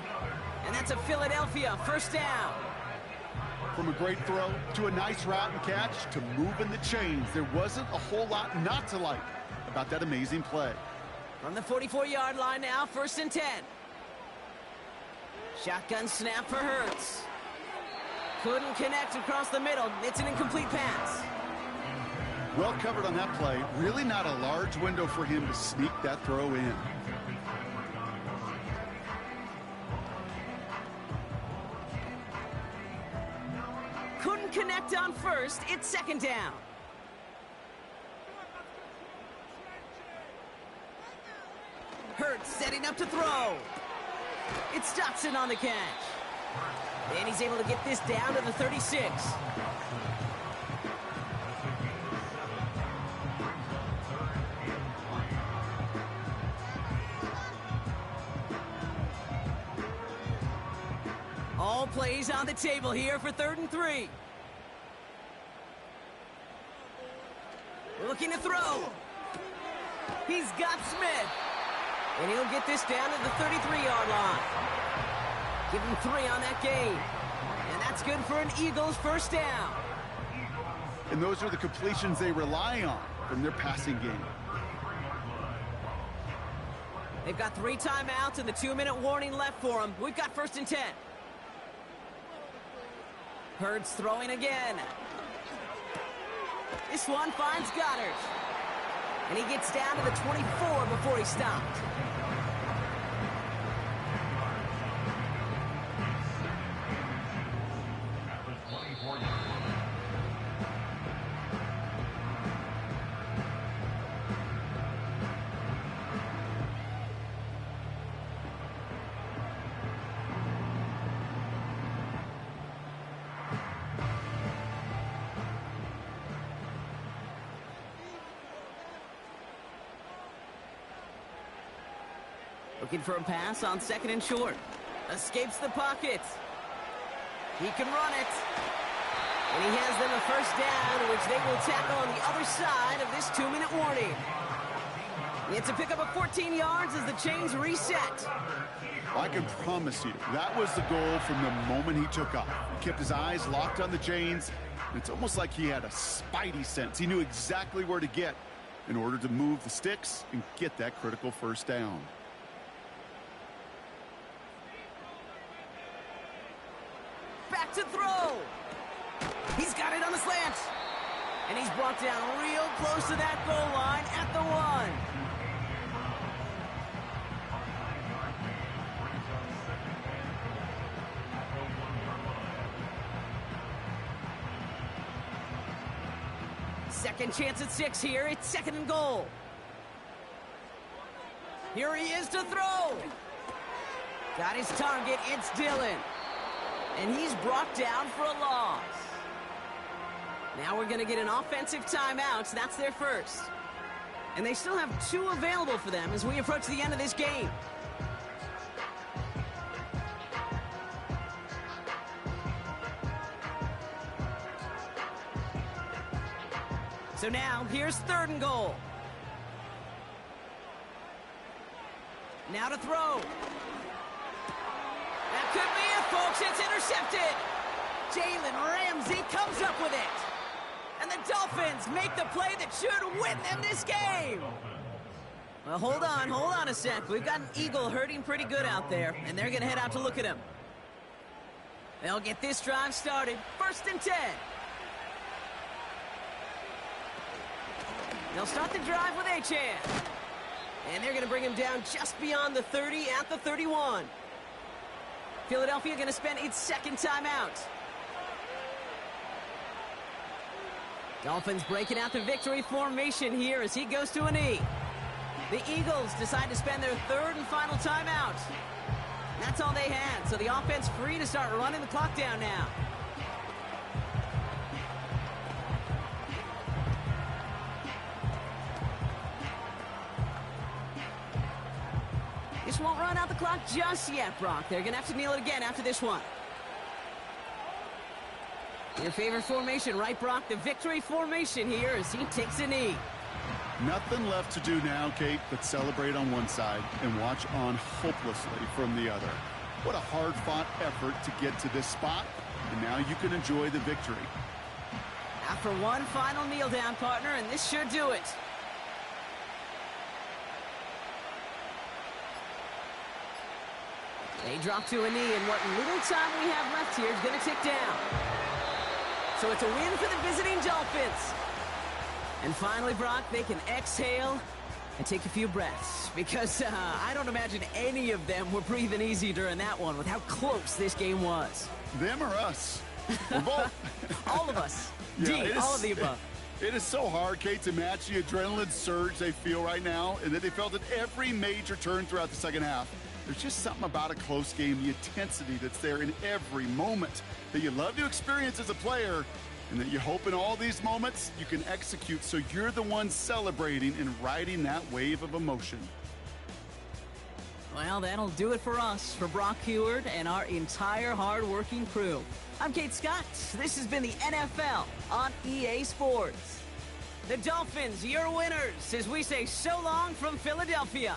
And that's a Philadelphia 1st down. From a great throw to a nice route and catch to moving the chains, there wasn't a whole lot not to like about that amazing play. From the 44-yard line now, 1st and 10. Shotgun snap for Hurts. Couldn't connect across the middle. It's an incomplete pass. Well covered on that play. Really not a large window for him to sneak that throw in. Couldn't connect on 1st. It's 2nd down. Hurts setting up to throw. It's Dotson on the catch. And he's able to get this down to the 36. All plays on the table here for 3rd and 3. Looking to throw. He's got Smith. And he'll get this down to the 33-yard line. Give him 3 on that game. And that's good for an Eagles 1st down. And those are the completions they rely on from their passing game. They've got 3 timeouts and the 2-minute warning left for them. We've got 1st and 10. Hurts throwing again. This one finds Goddard. And he gets down to the 24 before he stopped. Looking for a pass on 2nd and short. Escapes the pocket. He can run it. And he has them a 1st down, which they will tackle on the other side of this 2-minute warning. It's a pickup of 14 yards as the chains reset. I can promise you, that was the goal from the moment he took off. He kept his eyes locked on the chains. It's almost like he had a spidey sense. He knew exactly where to get in order to move the sticks and get that critical 1st down. Back to throw. He's got it on the slant. And he's brought down real close to that goal line at the 1. Second chance at 6 here. It's 2nd and goal. Here he is to throw. Got his target. It's Dillon. And he's brought down for a loss. Now we're going to get an offensive timeout. So that's their 1st. And they still have 2 available for them as we approach the end of this game. So now, here's 3rd and goal. Now to throw. That could be it, folks. It's intercepted. Jalen Ramsey comes up with it. And the Dolphins make the play that should win them this game. Well, hold on a sec. We've got an Eagle hurting pretty good out there, and they're going to head out to look at him. They'll get this drive started. 1st and 10. They'll start the drive with Achane. And they're going to bring him down just beyond the 30 at the 31. Philadelphia going to spend its 2nd timeout. Dolphins breaking out the victory formation here as he goes to a knee. The Eagles decide to spend their third and final timeout. That's all they had, so the offense free to start running the clock down now. This won't run out the clock just yet, Brock. They're going to have to kneel it again after this one. Your favorite formation, right, Brock? The victory formation here as he takes a knee. Nothing left to do now, Kate, but celebrate on one side and watch on hopelessly from the other. What a hard-fought effort to get to this spot, and now you can enjoy the victory. After one final kneel down, partner, and this should do it. They drop to a knee, and what little time we have left here is going to tick down. So it's a win for the visiting Dolphins. And finally, Brock, they can exhale and take a few breaths, because I don't imagine any of them were breathing easy during that one with how close this game was. Them or us? We're both. All of us. Yeah, all of the above. It is so hard, Kate, to match the adrenaline surge they feel right now, and that they felt at every major turn throughout the second half. There's just something about a close game, the intensity that's there in every moment that you love to experience as a player, and that you hope in all these moments you can execute so you're the one celebrating and riding that wave of emotion. Well, that'll do it for us, for Brock Heward and our entire hard-working crew. I'm Kate Scott. This has been the NFL on EA Sports. The Dolphins, your winners, as we say so long from Philadelphia.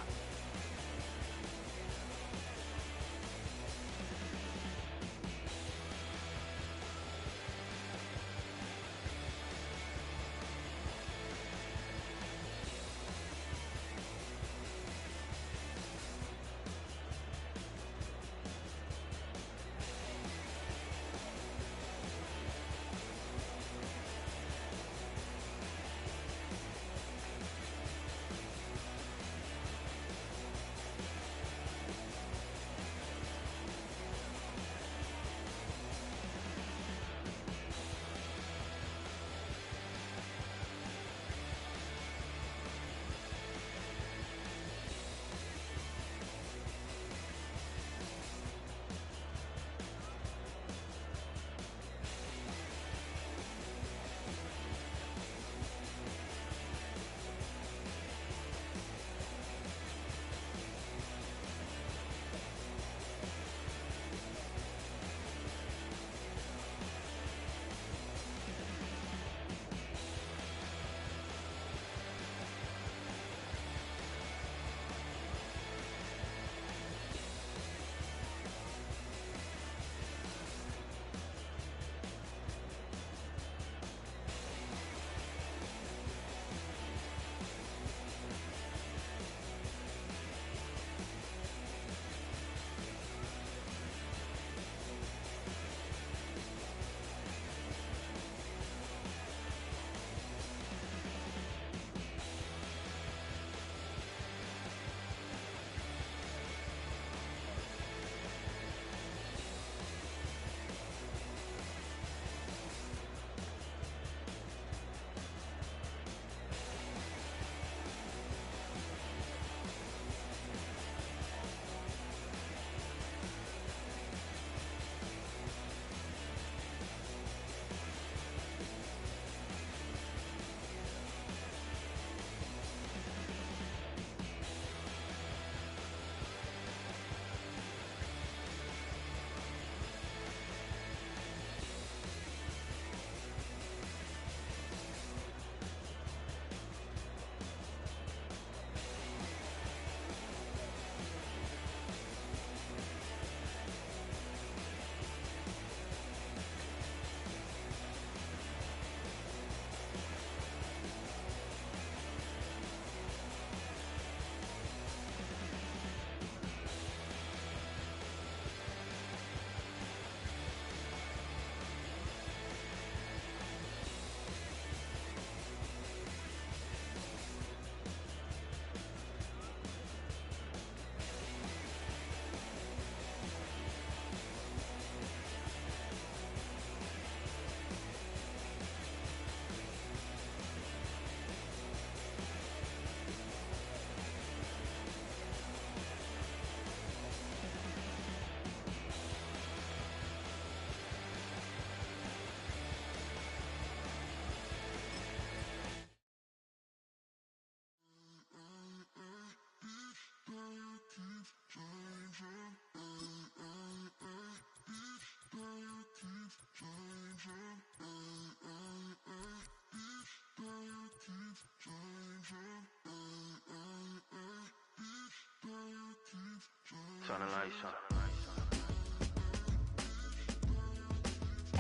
shining lights on.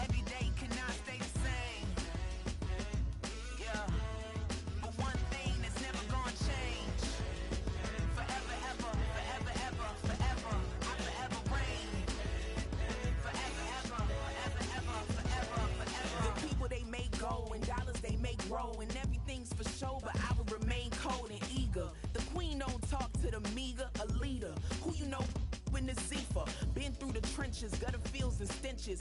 Every day cannot stay the same. Yeah. But one thing that's never gonna change. Forever, ever, forever, ever, forever. I forever reign. Forever, ever, forever, ever, forever, forever. The people they make go and dollars they make grow and everything's for show, but I will remain cold and eager. The queen don't talk to the meager, a leader. Who you know in the Zephyr? Been through the trenches, gutter fields and stenches.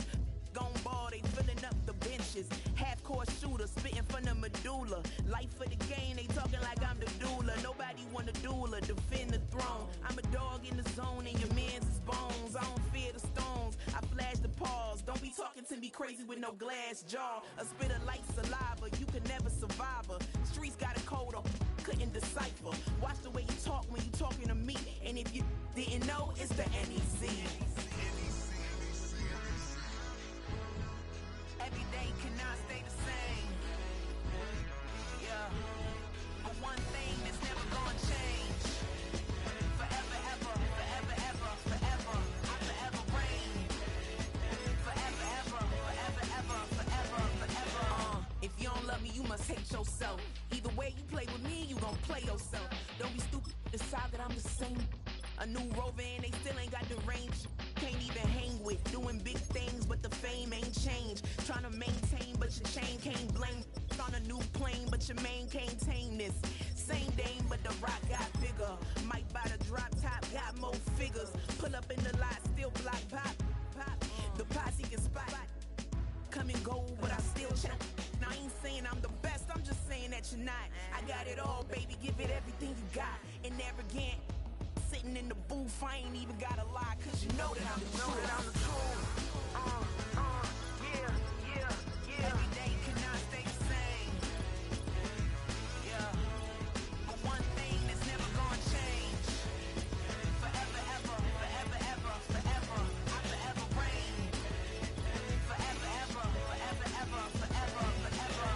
Gone ball, they filling up the benches. Half-court shooter, spitting from the medulla. Life for the game, they talking like I'm the doula. Nobody want a doula, defend the throne. I'm a dog in the zone and your man's is bones. I don't fear the stones, I flash the paws. Don't be talking to me crazy with no glass jaw. A spit of light saliva, you can never survive her. Streets got a code up, couldn't decipher. Watch the way you talk when you talking to me. And if you didn't know, it's the NEC. Every day cannot stay the same. Yeah. But one thing that's never gonna change. Forever, ever, forever, ever, forever. I forever reign. Forever, ever, forever, ever, forever, forever. If you don't love me, you must hate yourself. Either way you play with me, you gon' play yourself. Don't be stupid, decide that I'm the same. A new rover and they still ain't got the range. Can't even hang with, doing big things, but the fame ain't changed. Trying to maintain, but your chain can't blame. On a new plane, but your main can't tame this. Same dame, but the rock got bigger. Might buy the drop top, got more figures. Pull up in the lot, still block pop, pop. The posse can spot. Come and go, but I still check. Now I ain't saying I'm the best, I'm just saying that you're not. I got it all, baby, give it everything you got. And arrogant, sitting in the booth, I ain't even gotta lie, cause you know that I'm the truth. Yeah. Every day cannot stay the same. Yeah. But one thing that's never gonna change. Forever, ever, forever, ever, forever. I forever reign. Forever, ever, forever, ever, forever, forever.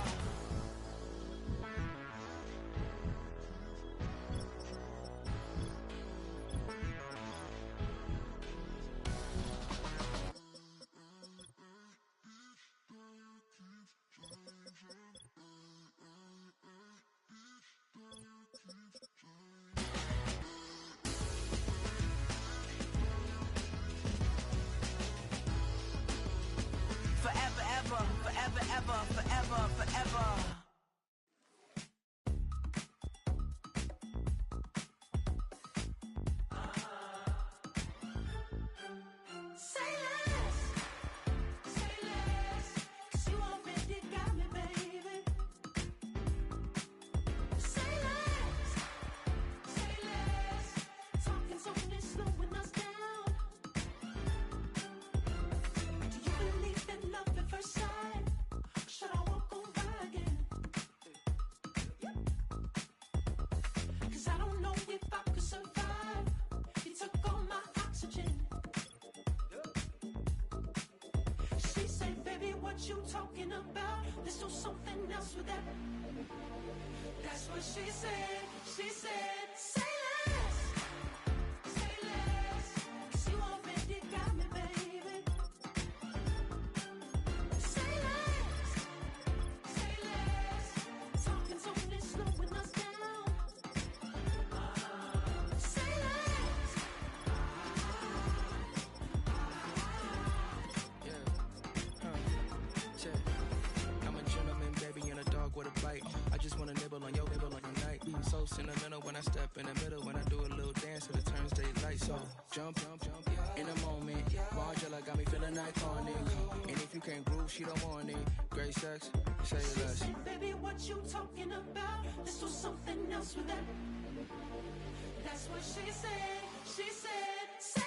Forever, ever, forever, ever, forever, forever. Say less, 'cause you already got me, baby. Say less, talking's only slowing us down. Do you believe in love at first sight? Should I walk over again? 'Cause I don't know if I could survive. You took all my oxygen. She said, baby, what you talking about? Let's do something else with that. That's what she said. She said, say less, 'cause you already got me, baby. Say less, talking's only slowing us down. Say less. I'm a gentleman, baby, and a dog with a bite. I just wanna nibble on your night. So sentimental when I step in the middle. When I do a little dance till it turns daylight. So jump, in a moment. Margella got me feeling iconic. And if you can't groove, she don't want it. Great sex, say She less. said, baby, what you talking about? Let's do something else with that. That's what she said. She said, say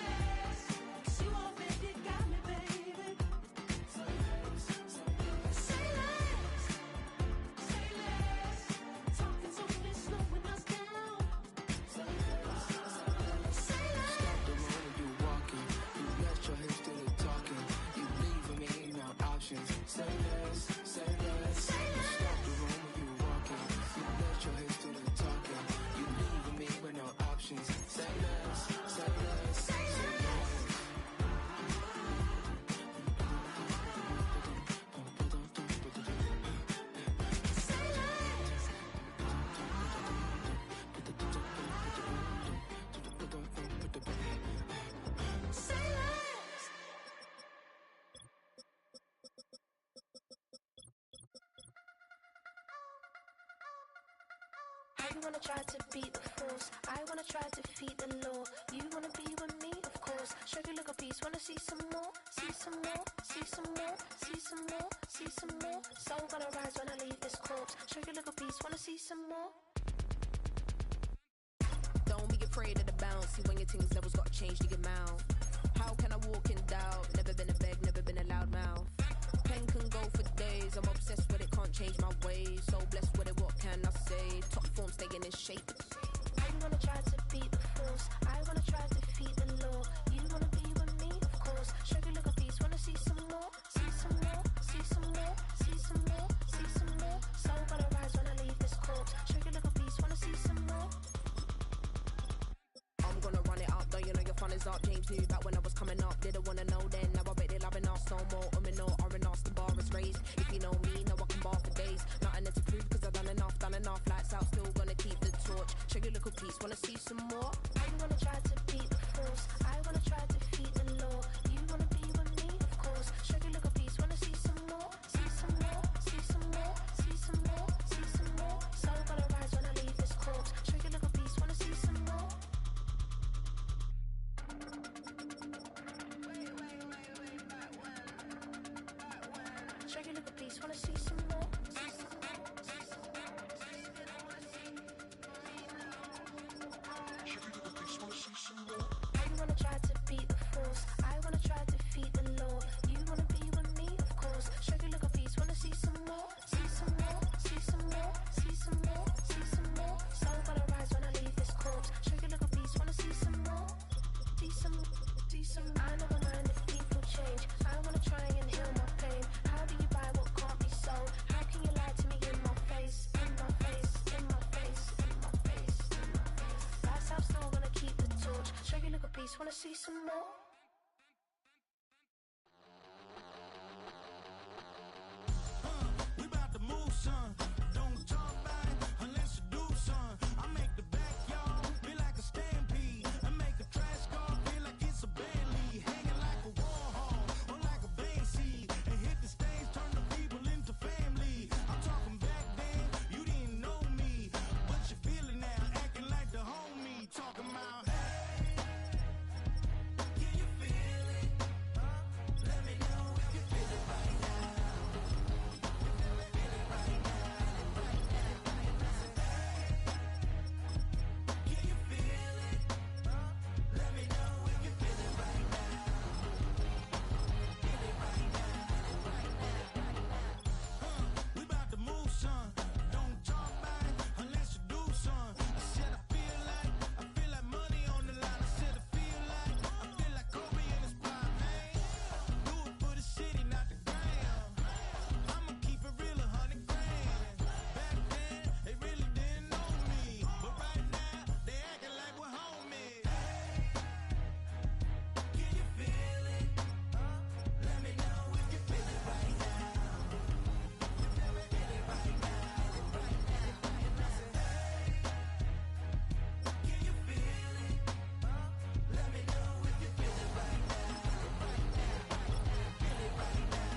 less, 'cause you already got me, baby. Say less, talking's only slowing us down. Say less. Stop the room when you walking. You left your hips to the talking. You leaving me no options. Say less. You stop the room when you walking. You left your hips to the talking. You leaving me with no options. wanna try to beat the force. I wanna try to defeat the law. You wanna be with me, of course. Sugar little piece, wanna see some more, see some more, see some more, see some more, see some more. Soul gonna rise when I leave this corpse. Sugar little piece, wanna see some more. Don't be afraid of the bounce. See when your things levels got changed to your mouth. How can I walk in doubt? Never been a beg, never been a loud mouth. Pen can go for days. I'm obsessed with it, can't change my ways. So blessed with it, what can I say? Top form staying in shape. I wanna try to beat the force. I wanna try to defeat the law. You wanna be with me, of course. Sugar little piece, wanna see some more, see some more, see some more, see some more, see some more. Soul gonna rise when I leave this corpse. Sugar little piece, wanna see some more. I'm gonna run it up, though you know your fun is up. James knew back when I was coming up, didn't wanna know then. Now I bet they're loving us no more. No, R&R's the bar is raised. If you know me, now I can bar for days. Nothing there to prove, cause I've done enough. Lights out, still gonna keep the torch. Sugar little piece, wanna see some more? I wanna try to beat the force. I wanna try to defeat the law. You wanna be with me, of course. Sugar little piece, wanna see some more, see some more, see some more, see some more, see some more. Soul gonna rise when I leave this corpse. Sugar little piece, wanna see some more. Sugar little piece, wanna see some more. I wanna try to beat the force. I wanna try to defeat the law. You wanna be with me, of course. Sugar little piece, wanna see some more, see some more, see some more, see some more, see some more. Soul gonna rise when I leave this corpse. Sugar little piece, wanna see some more, see some, see some. I never mind if people change. I wanna try and heal my pain. How do you buy what can't be sold? How can you lie to me in my face, in my face, in my face, in my face, in my face? That's how still gonna keep the torch. Sugar little piece, wanna see some more? We about to move, son. Don't talk about it unless you do, son. I make the backyard feel like a stampede. I make a trash car feel like it's a band lead. Hanging like a Warhol or like a band seed. And hit the stage, turn the people into family. I'm talking back then, you didn't know me. But you feel it now, acting like the homie. Talking about, hey, can you feel it? Let me know if you feel it right now. Can you feel it? Let me know if you feel it right now. Feel it right now. We about to move, son. Don't talk about it unless you do, son. I said I feel like money on the line. I said I feel like Kobe in his prime, man. Do it for the city, not the gram. I'ma keep it real, 100 grand. Back then, they really didn't know me. But right now, they acting like we're homies. Can you feel it? Let me know if you feel it right now. Feel it right now. Can you feel it? Let me know if you feel it right now. Feel it right now.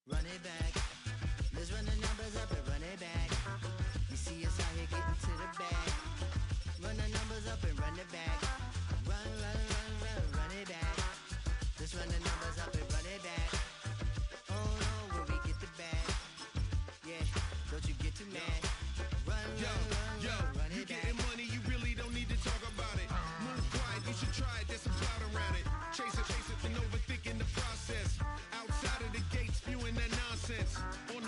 Run it back. Let's run the numbers up and run it back. You see us out here getting to the bag. Run the numbers up and run it back. Run, run, run, run, run it back. Let's run the numbers up and run it back. Oh no, where we get the bag. Yeah, don't you get too mad. Run, run, run, run, run it back. Getting money, you really don't need to talk about it. Move quiet, you should try it, there's some clout around it. Chase it, and overthinking the process. Outside of the gates, spewing that nonsense. On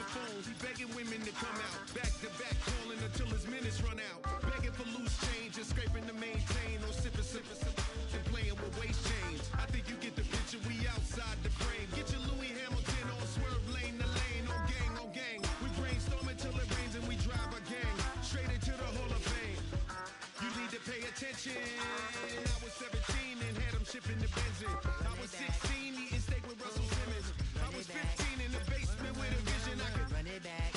I was 17 and had them shipping the Benzin. I was 16 eating steak with Russell Simmons. I was 15 in the basement with a vision. I could run it back.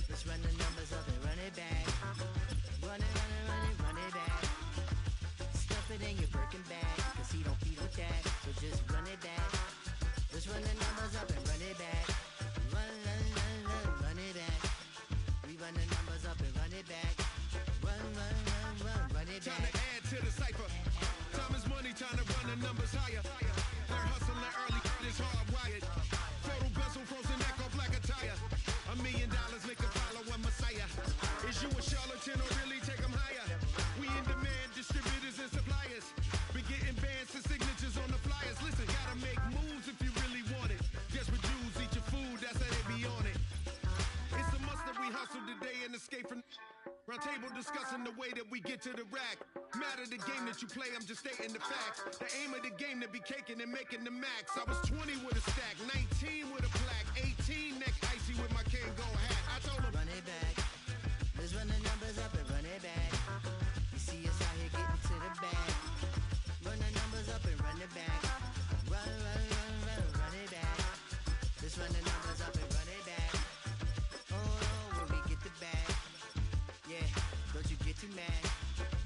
Let's run the numbers up and run it back. Run it, run it, run it, run it back. Stuff it in your Birkin bag, cause he don't feed with that. So just run it back. Let's run the numbers up and run it back. Run, run, run, run, run it back. We run the numbers up and run it back. Run, run, run, run, run it time back. to add to the cipher. Time is money, time to run the numbers higher. They're hustling early, it's hardwired. Photo bezel, frozen neck off like a tire. $1 million make a follow a messiah. Is you a charlatan or really take them higher? We in demand, distributors and suppliers. Be getting bands and signatures on the flyers. Listen, gotta make moves if you really want it. Desperate Jews eat your food, that's how they be on it. It's a must that we hustle today and escape from round table discussing the way that we get to the rack. Matter the game that you play, I'm just stating the facts. The aim of the game to be caking and making the max. I was 20 with a stack, 19 with a plaque, 18 neck icy with my Kango hat. I told him, run it back. Let's run the numbers up and run it back. You see us out here getting to the bag. Run the numbers up and run it back. Run, run, run, run, run it back. Let's run the numbers up and run it back. Oh, when we get the bag. Yeah, don't you get too mad.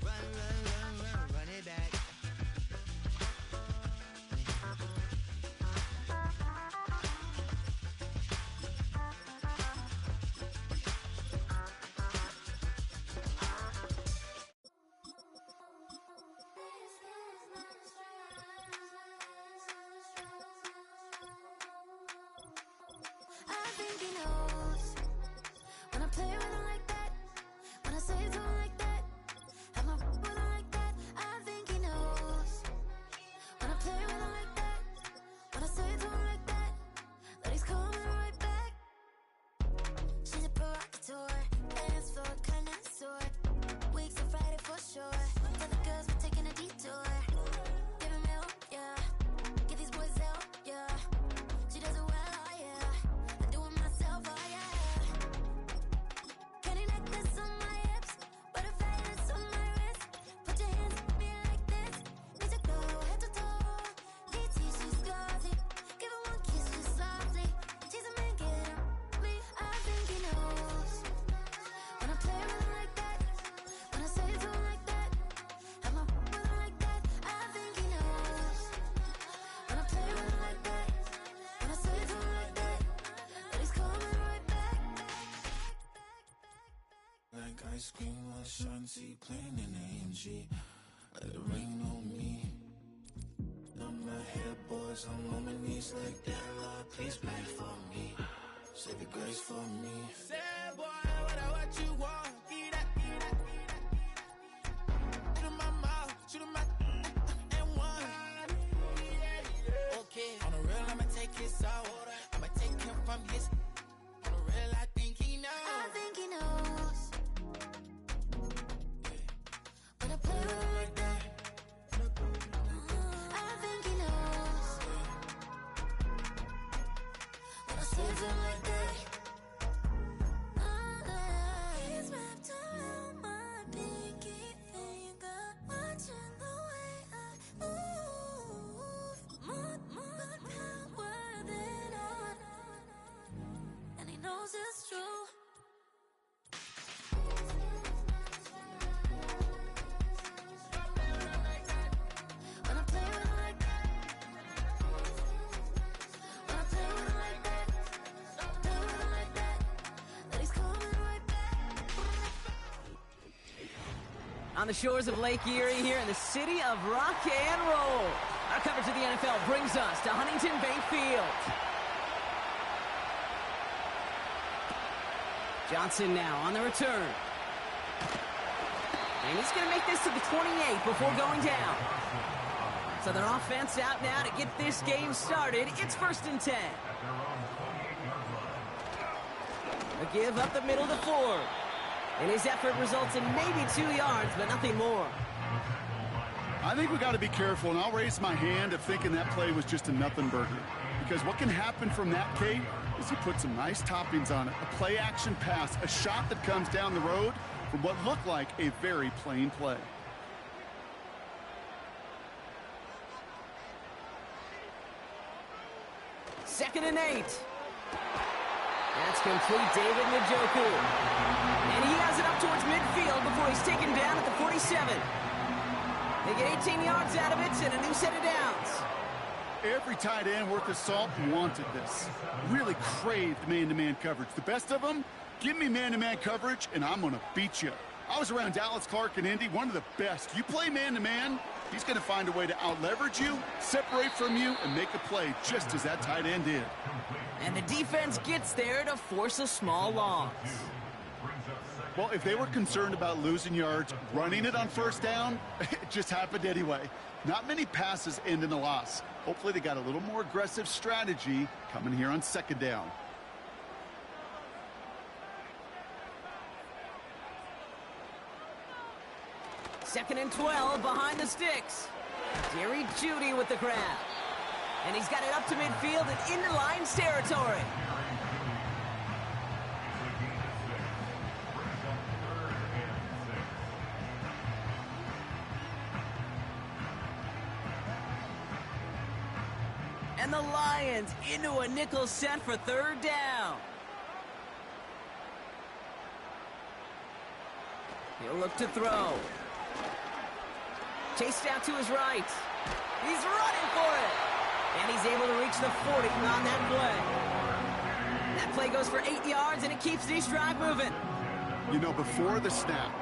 Run, run, run, run, run it back. I think he knows when I play with him like that, when I say it to him like that, have my with him like that. I think he knows when I play with him like that, when I say it to him like that, that he's coming right back. She's a provocateur, hands for a connoisseur, weeks of Friday for sure. Tell the girls we're taking a detour, give him help, yeah, get these boys help, yeah. She does it well, oh yeah. I do it myself, oh yeah. Candy necklace on my hips, butterflies on my wrist. Put your hands on me like this. Need to go head to toe. ET, she's glossy. Give her one kiss just softly. Tease him and get him me. I think he knows when I play with him like that, when I say it to him like that, have my with him like that. I think he knows when I play with him like that, when I say it to him like that, that he's coming right back. Like ice cream or Shanti playing in AMG. Let it rain on me. On my head, boys, I'm on my knees like that. Lord, please pray for me. Say the grace for me. Say, boy, what you want? Eat that, eat that, eat that. Shoot in my mouth, shoot in my and one. Okay, on the real, I'ma take his out. I'ma take him from his. On the real, I think he knows. I think he knows when I play with him like that. I think he knows when I say it to him like that. He's wrapped around my pinky finger, watching the way I move. More power than on, and he knows it's true. When I play with him like that, when I play with him like that, play with him like that, that he's coming right back. On the shores of Lake Erie here in the city of rock and roll. Our coverage of the NFL brings us to Huntington Bay Field. Johnson now on the return. And he's going to make this to the 28 before going down. So their offense out now to get this game started. It's 1st and 10. A give up the middle to Ford. And his effort results in maybe 2 yards, but nothing more. I think we got to be careful, and I'll raise my hand of thinking that play was just a nothing burger. Because what can happen from that, Kate, is he put some nice toppings on it. A play-action pass, a shot that comes down the road from what looked like a very plain play. 2nd and 8. That's complete, David Njoku. And he has it up towards midfield before he's taken down at the 47. They get 18 yards out of it and a new set of downs. Every tight end worth his salt wanted this. Really craved man-to-man coverage. The best of them, give me man-to-man coverage and I'm going to beat you. I was around Dallas Clark and Indy, one of the best. You play man-to-man, he's going to find a way to out-leverage you, separate from you, and make a play just as that tight end did. And the defense gets there to force a small loss. Well, if they were concerned about losing yards, running it on first down, it just happened anyway. Not many passes end in a loss. Hopefully they got a little more aggressive strategy coming here on 2nd down. Second and 12 behind the sticks. Jerry Jeudy with the grab. And he's got it up to midfield and into Lions territory. And the Lions into a nickel set for 3rd down. He'll look to throw. Chased out to his right. He's running for it. And he's able to reach the 40 on that play. That play goes for 8 yards, and it keeps the drive moving. You know, before the snap,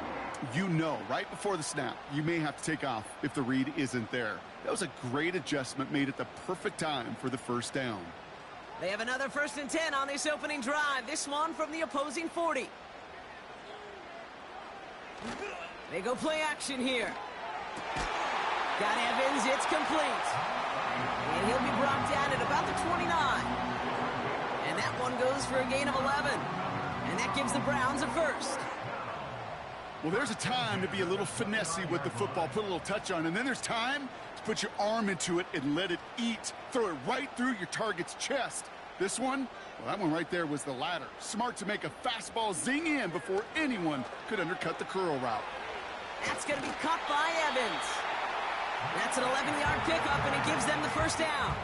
right before the snap, you may have to take off if the read isn't there. That was a great adjustment made at the perfect time for the 1st down. They have another 1st and 10 on this opening drive. This one from the opposing 40. They go play action here. Got Evans, it's complete. And he'll be brought down at about the 29. And that one goes for a gain of 11. And that gives the Browns a 1st. Well, there's a time to be a little finessey with the football, put a little touch on, and then there's time to put your arm into it and let it eat. Throw it right through your target's chest. This one, well, that one right there was the latter. Smart to make a fastball zing in before anyone could undercut the curl route. That's going to be caught by Evans. That's an 11-yard pickup, and it gives them the 1st down.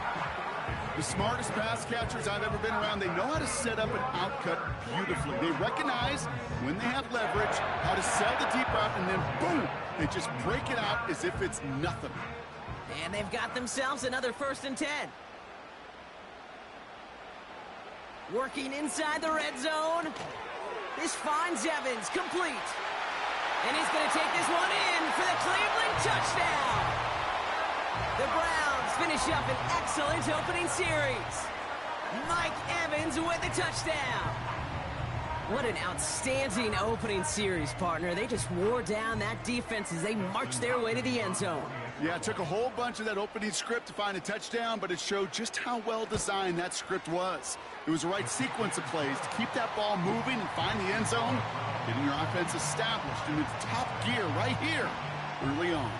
The smartest pass catchers I've ever been around, they know how to set up an outcut beautifully. They recognize when they have leverage, how to sell the deep route, and then boom, they just break it out as if it's nothing. And they've got themselves another 1st and 10. Working inside the red zone. This finds Evans, complete. And he's going to take this one in for the Cleveland touchdown. The Browns finish up an excellent opening series. Mike Evans with the touchdown. What an outstanding opening series, partner. They just wore down that defense as they marched their way to the end zone. Yeah, it took a whole bunch of that opening script to find a touchdown, but it showed just how well designed that script was. It was the right sequence of plays to keep that ball moving and find the end zone, getting your offense established in its top gear right here early on.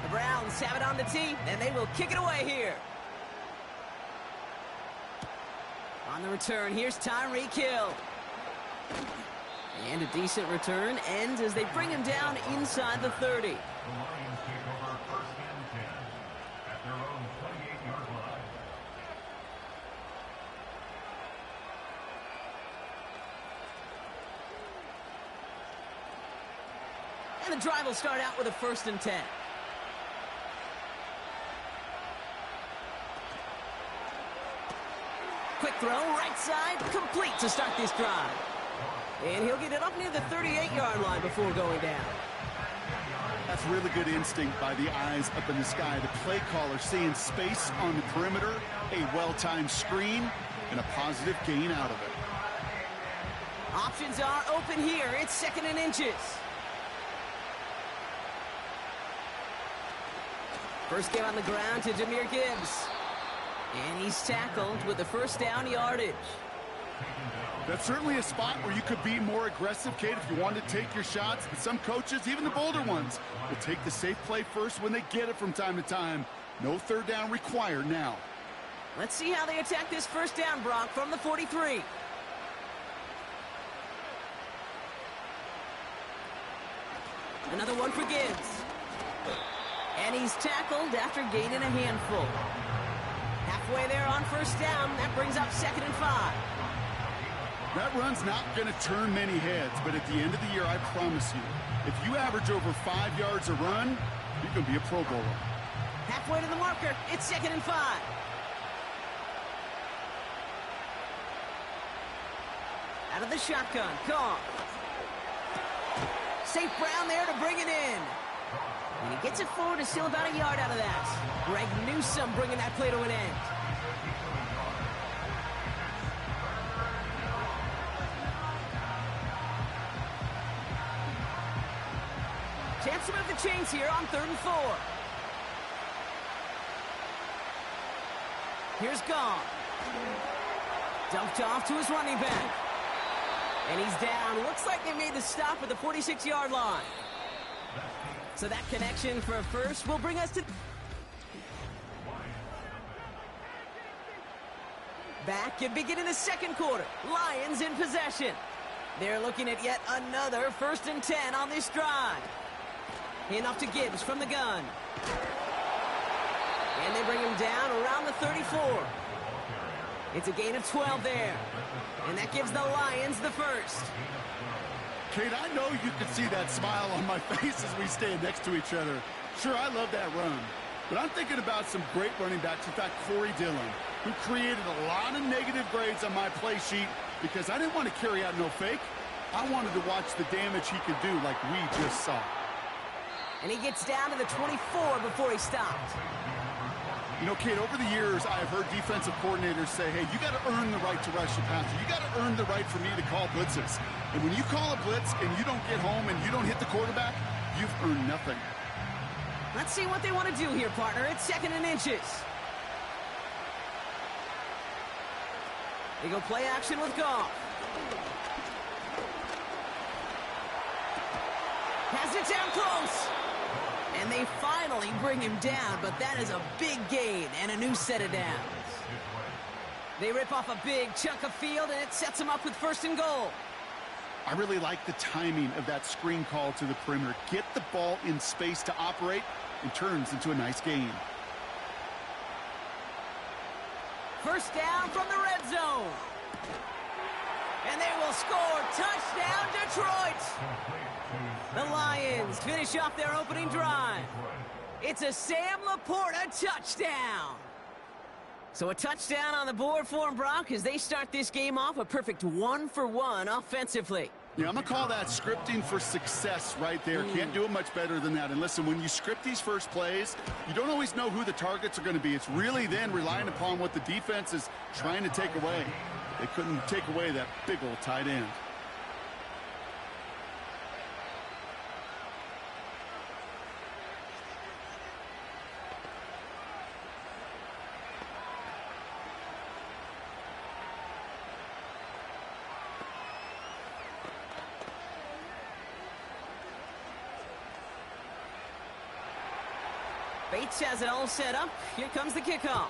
The Browns have it on the tee, and they will kick it away here. On the return, here's Tyreek Hill. And a decent return ends as they bring him down inside the 30. And the drive will start out with a 1st and 10. Quick throw, right side, complete to start this drive. And he'll get it up near the 38-yard line before going down. That's really good instinct by the eyes up in the sky. The play caller seeing space on the perimeter, a well-timed screen, and a positive gain out of it. Options are open here. It's 2nd and inches. First game on the ground to Jahmyr Gibbs. And he's tackled with the 1st down yardage. That's certainly a spot where you could be more aggressive, Kate, if you want to take your shots. But some coaches, even the bolder ones, will take the safe play first when they get it from time to time. No 3rd down required now. Let's see how they attack this first down, Brock, from the 43. Another one for Gibbs. And he's tackled after gaining a handful. Halfway there on first down, that brings up 2nd and 5. That run's not going to turn many heads, but at the end of the year, I promise you, if you average over 5 yards a run, you're going to be a Pro Bowler. Halfway to the marker, it's 2nd and 5. Out of the shotgun, Goff. St. Brown there to bring it in. And he gets it forward to steal about a yard out of that. Greg Newsome bringing that play to an end. Chance to move the chains here on 3rd and 4. Here's Goff. Dumped off to his running back. And he's down. Looks like they made the stop at the 46-yard line. So that connection for a first will bring us to... Back and beginning the second quarter. Lions in possession. They're looking at yet another 1st and 10 on this drive. Hand off to Gibbs from the gun. And they bring him down around the 34. It's a gain of 12 there. And that gives the Lions the first. Kate, I know you can see that smile on my face as we stand next to each other. Sure, I love that run. But I'm thinking about some great running backs. In fact, Corey Dillon, who created a lot of negative grades on my play sheet because I didn't want to carry out no fake. I wanted to watch the damage he could do like we just saw. And he gets down to the 24 before he stopped. You know, Kate, over the years, I've heard defensive coordinators say, hey, you got to earn the right to rush the passer. You got to earn the right for me to call blitzes. And when you call a blitz and you don't get home and you don't hit the quarterback, you've earned nothing. Let's see what they want to do here, partner. It's 2nd and inches. They go play action with Goff. Has it down close. And they finally bring him down, but that is a big gain and a new set of downs. They rip off a big chunk of field, and it sets them up with 1st and goal. I really like the timing of that screen call to the perimeter. Get the ball in space to operate, and turns into a nice gain. First down from the red zone. And they will score. Touchdown, Detroit! The Lions finish off their opening drive. It's a Sam Laporta touchdown. So a touchdown on the board for them, Brock, as they start this game off a perfect 1-for-1 offensively. Yeah, I'm going to call that scripting for success right there. Can't do it much better than that. And listen, when you script these first plays, you don't always know who the targets are going to be. It's really then relying upon what the defense is trying to take away. They couldn't take away that big old tight end. Bates has it all set up. Here comes the kickoff.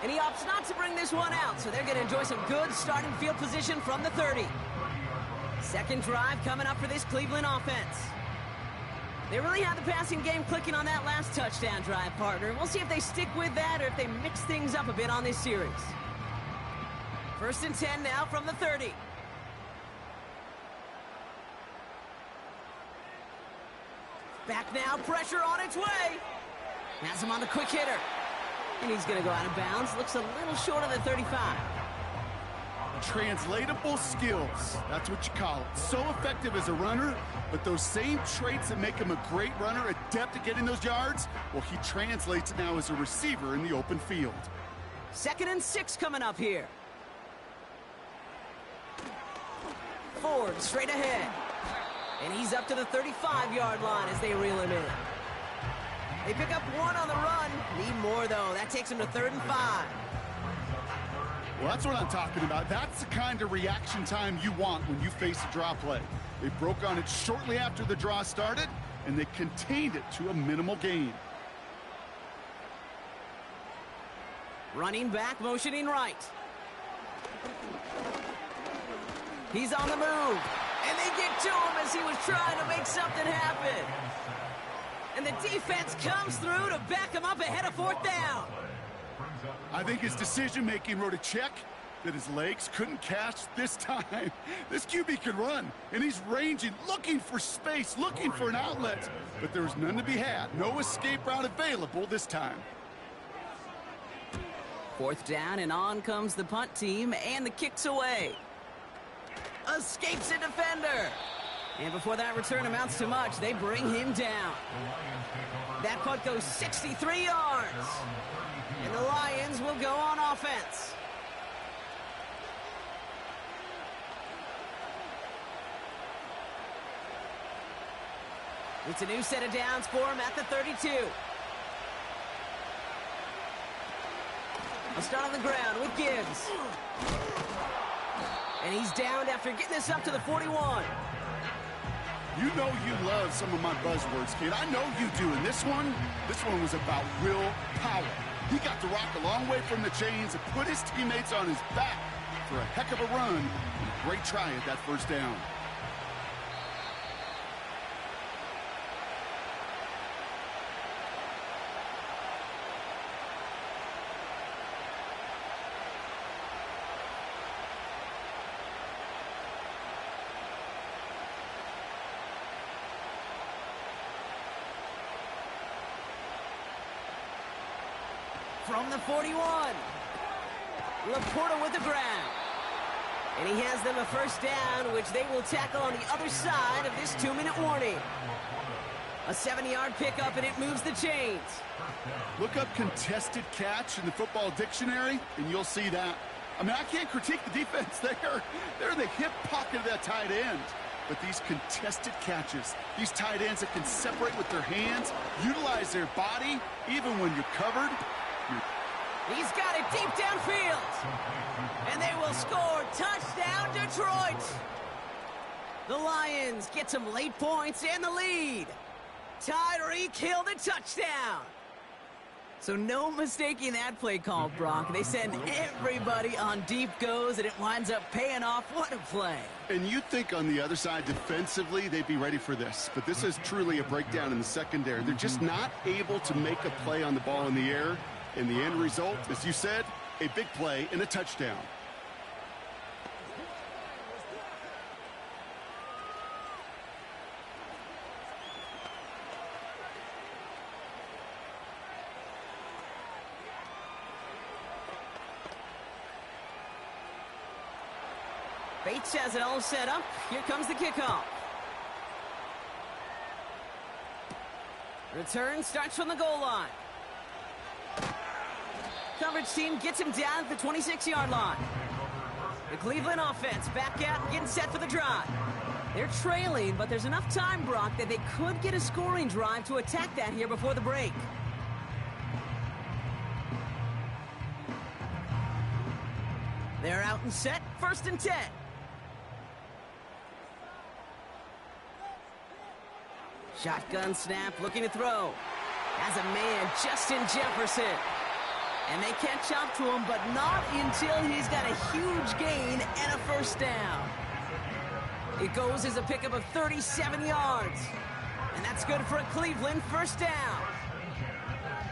And he opts not to bring this one out, so they're going to enjoy some good starting field position from the 30. Second drive coming up for this Cleveland offense. They really had the passing game clicking on that last touchdown drive, partner. We'll see if they stick with that or if they mix things up a bit on this series. 1st and 10 now from the 30. Back now, pressure on its way. Has him on the quick hitter. And he's going to go out of bounds. Looks a little short of the 35. Translatable skills. That's what you call it. So effective as a runner, but those same traits that make him a great runner, adept at getting those yards, well, he translates it now as a receiver in the open field. 2nd and 6 coming up here. Ford straight ahead. And he's up to the 35-yard line as they reel him in. They pick up one on the run. Need more, though. That takes him to 3rd and 5. Well, that's what I'm talking about. That's the kind of reaction time you want when you face a draw play. They broke on it shortly after the draw started, and they contained it to a minimal gain. Running back, motioning right. He's on the move. And they get to him as he was trying to make something happen. And the defense comes through to back him up ahead of 4th down. I think his decision-making wrote a check that his legs couldn't catch this time. This QB can run, and he's ranging, looking for space, looking for an outlet. But there was none to be had. No escape route available this time. 4th down, and on comes the punt team, and the kick's away. Escapes a defender. And before that return amounts to much, they bring him down. That punt goes 63 yards. And the Lions will go on offense. It's a new set of downs for him at the 32. A start on the ground with Gibbs. And he's downed after getting this up to the 41. You know you love some of my buzzwords, kid. I know you do. And this one was about willpower. He got the rock a long way from the chains and put his teammates on his back for a heck of a run. And a great try at that 1st down. From the 41, Laporta with the grab. And he has them a 1st down, which they will tackle on the other side of this 2-minute warning. A 70-yard pickup, and it moves the chains. Look up contested catch in the football dictionary, and you'll see that. I mean, I can't critique the defense there. They're the hip pocket of that tight end. But these contested catches, these tight ends that can separate with their hands, utilize their body, even when you're covered. He's got it deep downfield. And they will score. Touchdown, Detroit. The Lions get some late points and the lead. Tyreek Hill the touchdown. So no mistaking that play call, Brock. They send everybody on deep goes, and it winds up paying off. What a play. And you'd think on the other side, defensively, they'd be ready for this. But this is truly a breakdown in the secondary. They're just not able to make a play on the ball in the air. And the end result, as you said, a big play and a touchdown. Bates has it all set up. Here comes the kickoff. Return starts from the goal line. Coverage team gets him down at the 26-yard line. The Cleveland offense back out and getting set for the drive. They're trailing, but there's enough time, Brock, that they could get a scoring drive to attack that here before the break. They're out and set, 1st and 10. Shotgun snap, looking to throw. Has a man, Justin Jefferson. And they catch up to him, but not until he's got a huge gain and a 1st down. It goes as a pickup of 37 yards. And that's good for a Cleveland 1st down.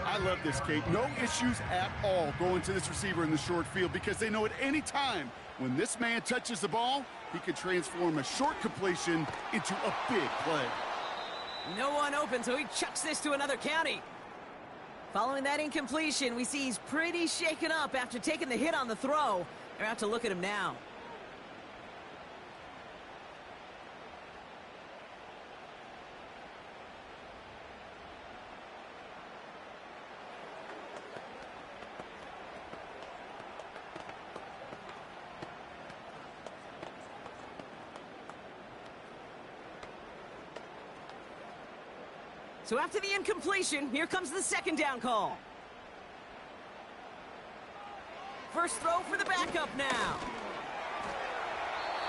I love this, Kate. No issues at all going to this receiver in the short field because they know at any time when this man touches the ball, he could transform a short completion into a big play. No one open, so he chucks this to another county. Following that incompletion, we see he's pretty shaken up after taking the hit on the throw. They're out to look at him now. So after the incompletion, here comes the 2nd down call. First throw for the backup now.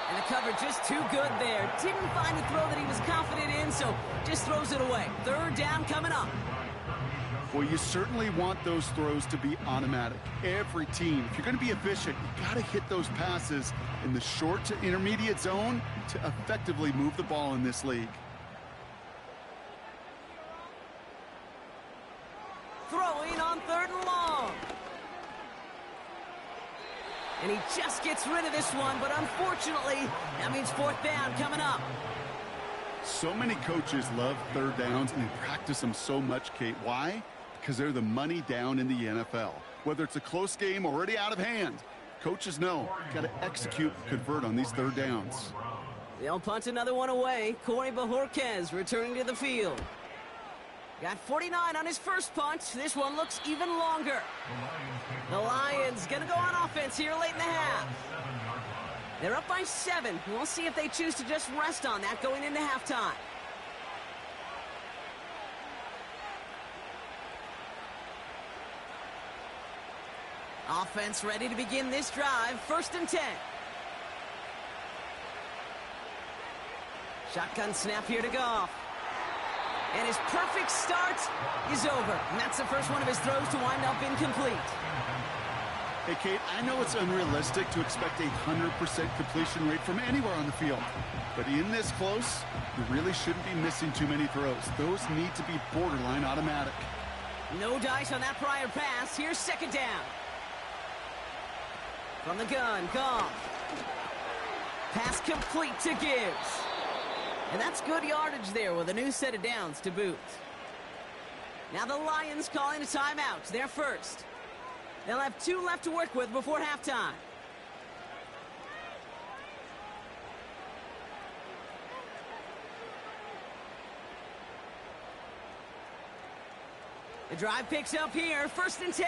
And the coverage just too good there. Didn't find the throw that he was confident in, so just throws it away. 3rd down coming up. Well, you certainly want those throws to be automatic. Every team, if you're going to be efficient, you got to hit those passes in the short to intermediate zone to effectively move the ball in this league. Throwing on 3rd and long. And he just gets rid of this one, but unfortunately, that means 4th down coming up. So many coaches love 3rd downs, and they practice them so much, Kate. Why? Because they're the money down in the NFL. Whether it's a close game already out of hand, coaches know got to execute, convert on these 3rd downs. They'll punt another one away. Corey Bajorquez returning to the field. Got 49 on his first punt. This one looks even longer. The Lions going to go on offense here late in the half. They're up by 7. We'll see if they choose to just rest on that going into halftime. Offense ready to begin this drive. 1st and 10. Shotgun snap here to Goff. And his perfect start is over. And that's the first one of his throws to wind up incomplete. Hey, Kate, I know it's unrealistic to expect a 100% completion rate from anywhere on the field. But in this close, you really shouldn't be missing too many throws. Those need to be borderline automatic. No dice on that prior pass. Here's 2nd down. From the gun, Goff. Pass complete to Gibbs. And that's good yardage there with a new set of downs to boot. Now the Lions calling a timeout. They're first. They'll have 2 left to work with before halftime. The drive picks up here. 1st and 10.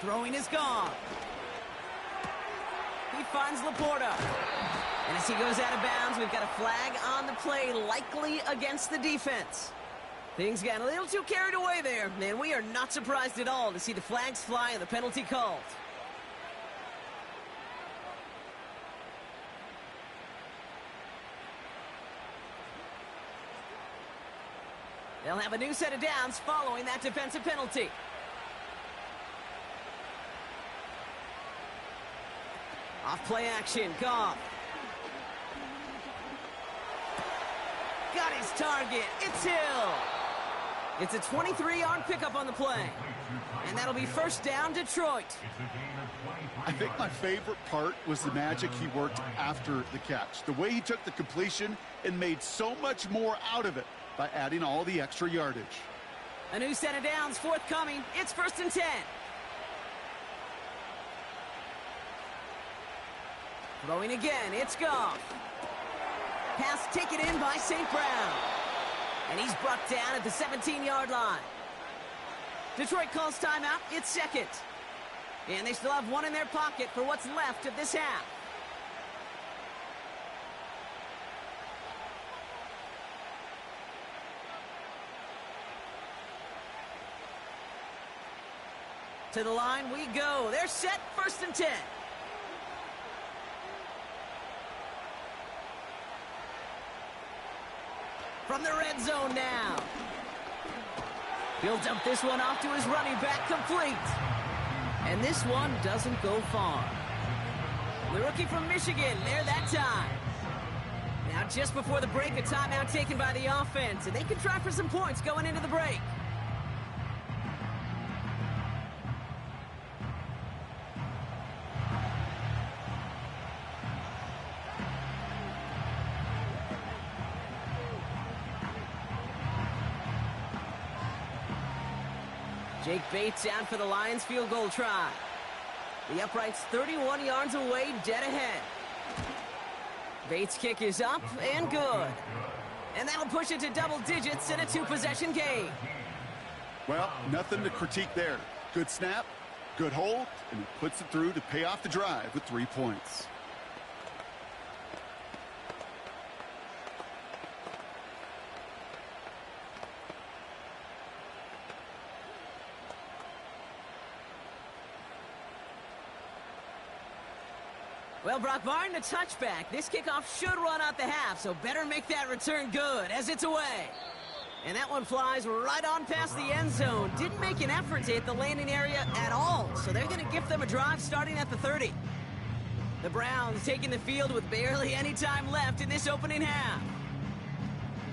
Throwing is gone. He finds Laporta. And as he goes out of bounds, we've got a flag on the play, likely against the defense. Things got a little too carried away there, and we are not surprised at all to see the flags fly and the penalty called. They'll have a new set of downs following that defensive penalty. Off play action, Goff. Got his target. It's Hill. It's a 23-yard pickup on the play. And that'll be 1st down, Detroit. I think my favorite part was the magic he worked after the catch. The way he took the completion and made so much more out of it by adding all the extra yardage. A new set of downs forthcoming. It's 1st and 10. Throwing again, it's Goff. Pass taken in by St. Brown. And he's brought down at the 17-yard line. Detroit calls timeout. It's 2nd. And they still have 1 in their pocket for what's left of this half. To the line we go. They're set. 1st and 10. From the red zone now. He'll dump this one off to his running back, complete. And this one doesn't go far. The rookie from Michigan, there that time. Now just before the break, a timeout taken by the offense, and they can try for some points going into the break. Jake Bates out for the Lions field goal try. The upright's 31 yards away, dead ahead. Bates' kick is up and good. And that'll push it to double digits in a 2-possession game. Well, nothing to critique there. Good snap, good hold, and he puts it through to pay off the drive with 3 points. Well, Brock, barring the touchback, this kickoff should run out the half, so better make that return good as it's away. And that one flies right on past the end zone. Didn't make an effort to hit the landing area at all, so they're going to give them a drive starting at the 30. The Browns taking the field with barely any time left in this opening half.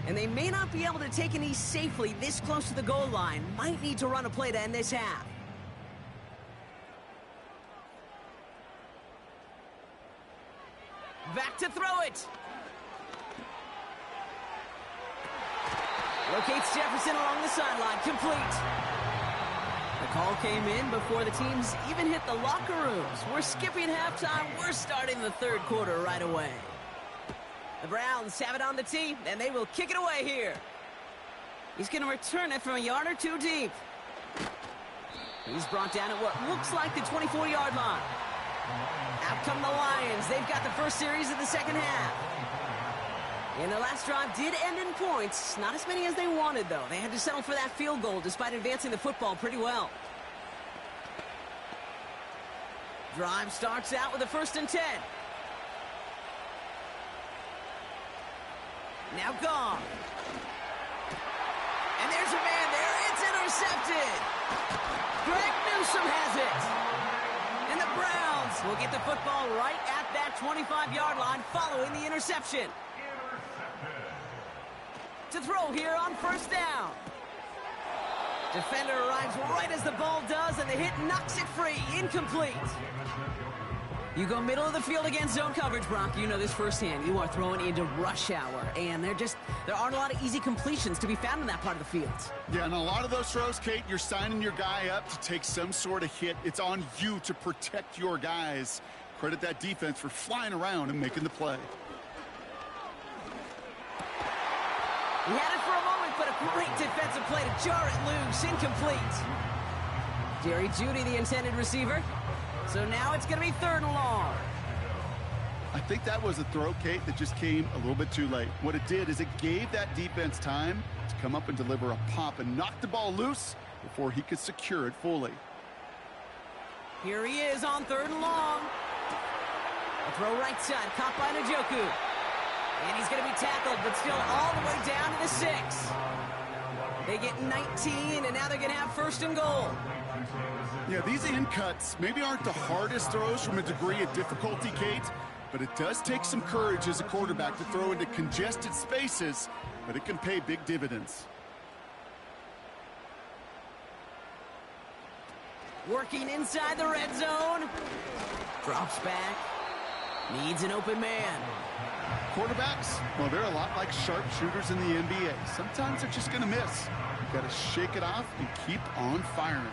And they may not be able to take an knee safely this close to the goal line. Might need to run a play to end this half. Back to throw it. Locates Jefferson along the sideline, complete. The call came in before the teams even hit the locker rooms. We're skipping halftime. We're starting the third quarter right away. The Browns have it on the tee, and they will kick it away here. He's going to return it from a yard or two deep. He's brought down at what looks like the 24-yard line. Out come the Lions. They've got the first series of the second half. And their last drive did end in points. Not as many as they wanted, though. They had to settle for that field goal despite advancing the football pretty well. Drive starts out with a 1st and 10. Now gone. And there's a man there. It's intercepted. Greg Newsome has it. And the Browns will get the football right at that 25-yard line following the interception. To throw here on 1st down. Defender arrives right as the ball does, and the hit knocks it free. Incomplete. You go middle of the field against zone coverage, Brock. You know this firsthand. You are throwing into rush hour, and there aren't a lot of easy completions to be found in that part of the field. Yeah, and a lot of those throws, Kate, you're signing your guy up to take some sort of hit. It's on you to protect your guys. Credit that defense for flying around and making the play. He had it for a moment, but a great defensive play to jar it loose. Incomplete. Jerry Jeudy, the intended receiver. So now it's going to be 3rd and long. I think that was a throw, Kate, that just came a little bit too late. What it did is it gave that defense time to come up and deliver a pop and knock the ball loose before he could secure it fully. Here he is on 3rd and long. A throw right side, caught by Njoku. And he's going to be tackled, but still all the way down to the 6. They get 19, and now they're going to have 1st and goal. Yeah, these in cuts maybe aren't the hardest throws from a degree of difficulty, Kate, but it does take some courage as a quarterback to throw into congested spaces, but it can pay big dividends. Working inside the red zone. Drops back. Needs an open man. Quarterbacks, well, they're a lot like sharpshooters in the NBA. Sometimes they're just going to miss. You've got to shake it off and keep on firing.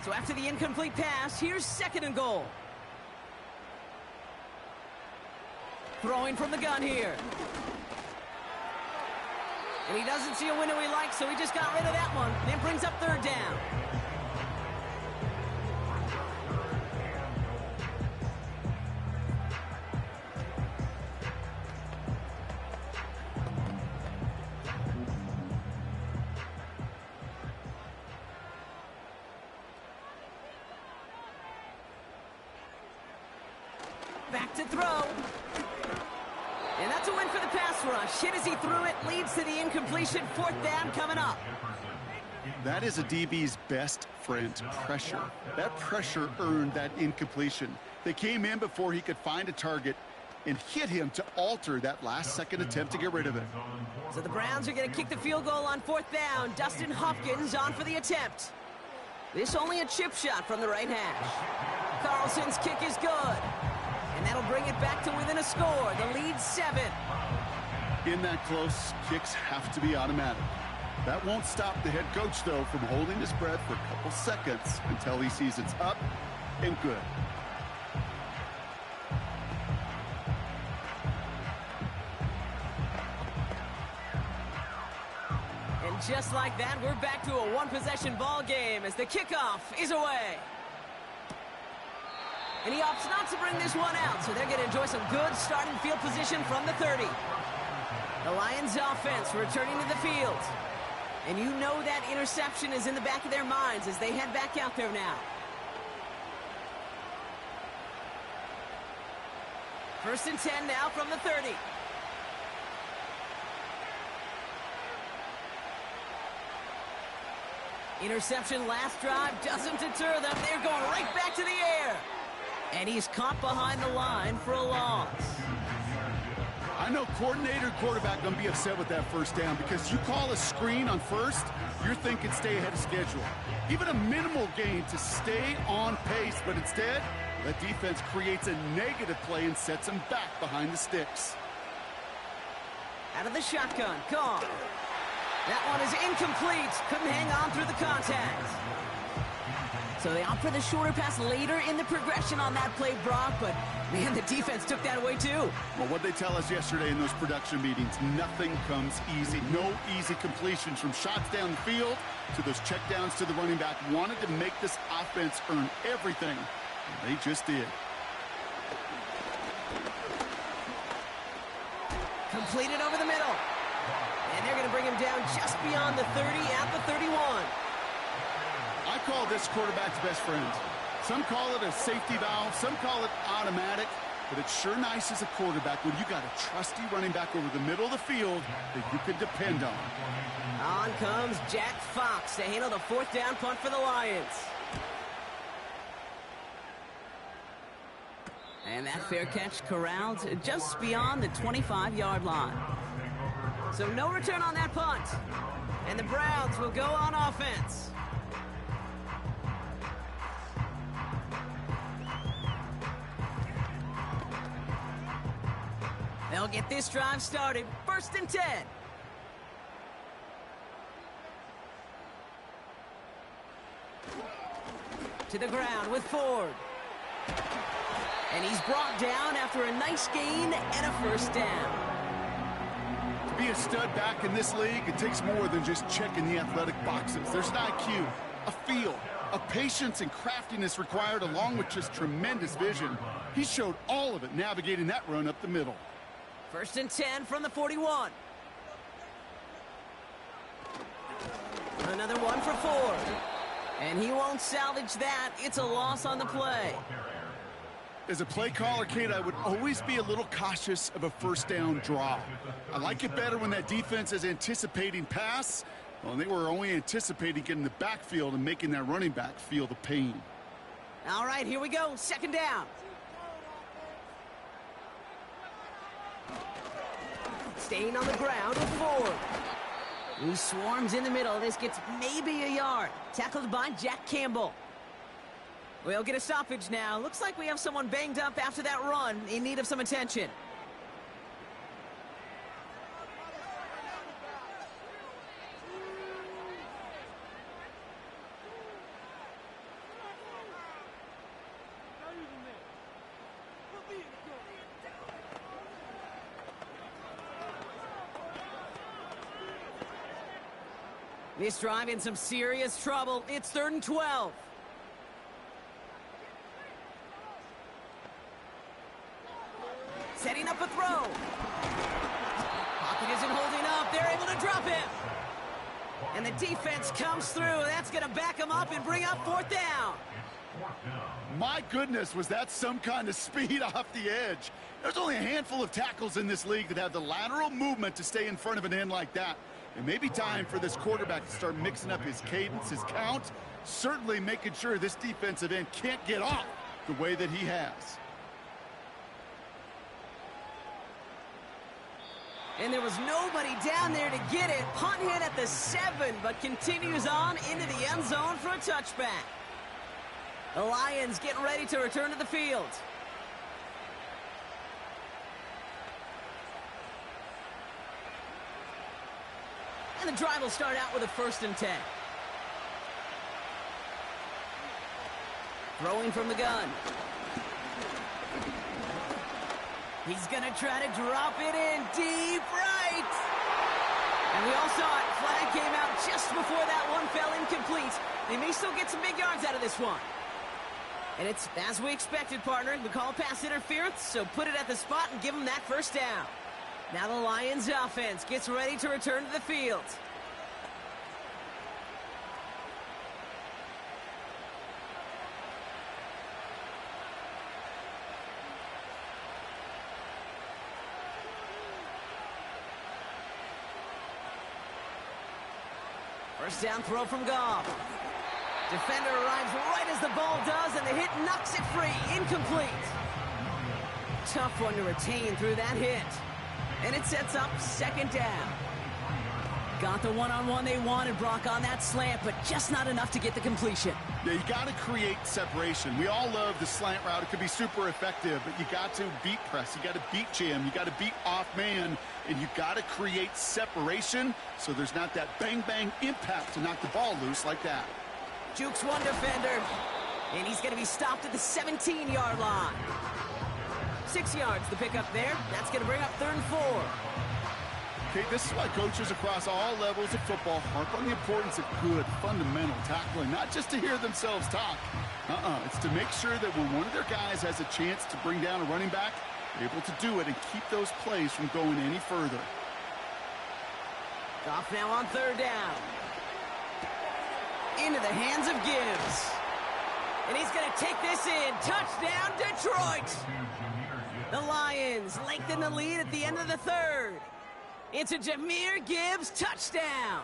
So after the incomplete pass, here's 2nd and goal. Throwing from the gun here. And he doesn't see a window he likes, so he just got rid of that one. Then brings up 3rd down. Back to throw. And that's a win for the pass rush. Hit as he threw it, leads to the incompletion. 4th down coming up. That is a DB's best friend, pressure. That pressure earned that incompletion. They came in before he could find a target and hit him to alter that last-second attempt to get rid of it. So the Browns are going to kick the field goal on 4th down. Dustin Hopkins on for the attempt. This only a chip shot from the right hash. Carlson's kick is good. And that'll bring it back to within a score. The lead's 7. In that close, kicks have to be automatic. That won't stop the head coach, though, from holding his breath for a couple seconds until he sees it's up and good. And just like that, we're back to a one-possession ball game as the kickoff is away. And he opts not to bring this one out, so they're going to enjoy some good starting field position from the 30. The Lions offense returning to the field. And you know that interception is in the back of their minds as they head back out there now. First and 10 now from the 30. Interception last drive doesn't deter them. They're going right back to the air. And he's caught behind the line for a loss. I know coordinator and quarterback going to be upset with that first down because you call a screen on first, you're thinking stay ahead of schedule. Even a minimal gain to stay on pace, but instead, that defense creates a negative play and sets them back behind the sticks. Out of the shotgun, gone. That one is incomplete. Couldn't hang on through the contact. So they opt for the shorter pass later in the progression on that play, Brock, but man, the defense took that away too. Well, what they tell us yesterday in those production meetings, nothing comes easy. No easy completions from shots down the field to those checkdowns to the running back. Wanted to make this offense earn everything. And they just did. Completed over the middle. And they're going to bring him down just beyond the 30 at the 31. I call this quarterback's best friend. Some call it a safety valve, some call it automatic, but it's sure nice as a quarterback when you got a trusty running back over the middle of the field that you can depend on. On comes Jack Fox to handle the fourth down punt for the Lions. And that fair catch corralled just beyond the 25-yard line. So no return on that punt. And the Browns will go on offense. They'll get this drive started. First and 10. To the ground with Ford. And he's brought down after a nice gain and a first down. To be a stud back in this league, it takes more than just checking the athletic boxes. There's an IQ, a feel, a patience and craftiness required along with just tremendous vision. He showed all of it navigating that run up the middle. First and 10 from the 41. Another one for Ford. And he won't salvage that. It's a loss on the play. As a play caller, Kate, I would always be a little cautious of a first down draw. I like it better when that defense is anticipating pass. Well, they were only anticipating getting the backfield and making that running back feel the pain. All right, here we go. Second down. Staying on the ground with Ford. He swarms in the middle. This gets maybe a yard. Tackled by Jack Campbell. We'll get a stoppage now. Looks like we have someone banged up after that run in need of some attention. This drive in some serious trouble. It's 3rd and 12. Setting up a throw. Pocket isn't holding up. They're able to drop him. And the defense comes through. That's going to back him up and bring up 4th down. My goodness, was that some kind of speed off the edge. There's only a handful of tackles in this league that have the lateral movement to stay in front of an end like that. It may be time for this quarterback to start mixing up his cadence, his count, certainly making sure this defensive end can't get off the way that he has. And there was nobody down there to get it. Punt hit at the 7, but continues on into the end zone for a touchback. The Lions getting ready to return to the field. And the drive will start out with a 1st and 10. Throwing from the gun. He's going to try to drop it in deep right. And we all saw it. Flag came out just before that one fell incomplete. They may still get some big yards out of this one. And it's as we expected, partner. We call pass interference, so put it at the spot and give them that first down. Now the Lions offense gets ready to return to the field. First down throw from Goff. Defender arrives right as the ball does, and the hit knocks it free. Incomplete. Tough one to retain through that hit. And it sets up second down. Got the one-on-one they wanted, Brock, on that slant, but just not enough to get the completion. Yeah, you got to create separation. We all love the slant route. It could be super effective, but you got to beat press. You got to beat jam. You got to beat off man, and you got to create separation so there's not that bang-bang impact to knock the ball loose like that. Jukes one defender, and he's going to be stopped at the 17-yard line. 6 yards the pickup there. That's going to bring up 3rd and 4. Okay, this is why coaches across all levels of football harp on the importance of good, fundamental tackling, not just to hear themselves talk. It's to make sure that when one of their guys has a chance to bring down a running back, they're able to do it and keep those plays from going any further. Goff now on 3rd down. Into the hands of Gibbs. And he's going to take this in. Touchdown, Detroit! The Lions lengthen the lead at the end of the 3rd. It's a Jahmyr Gibbs touchdown.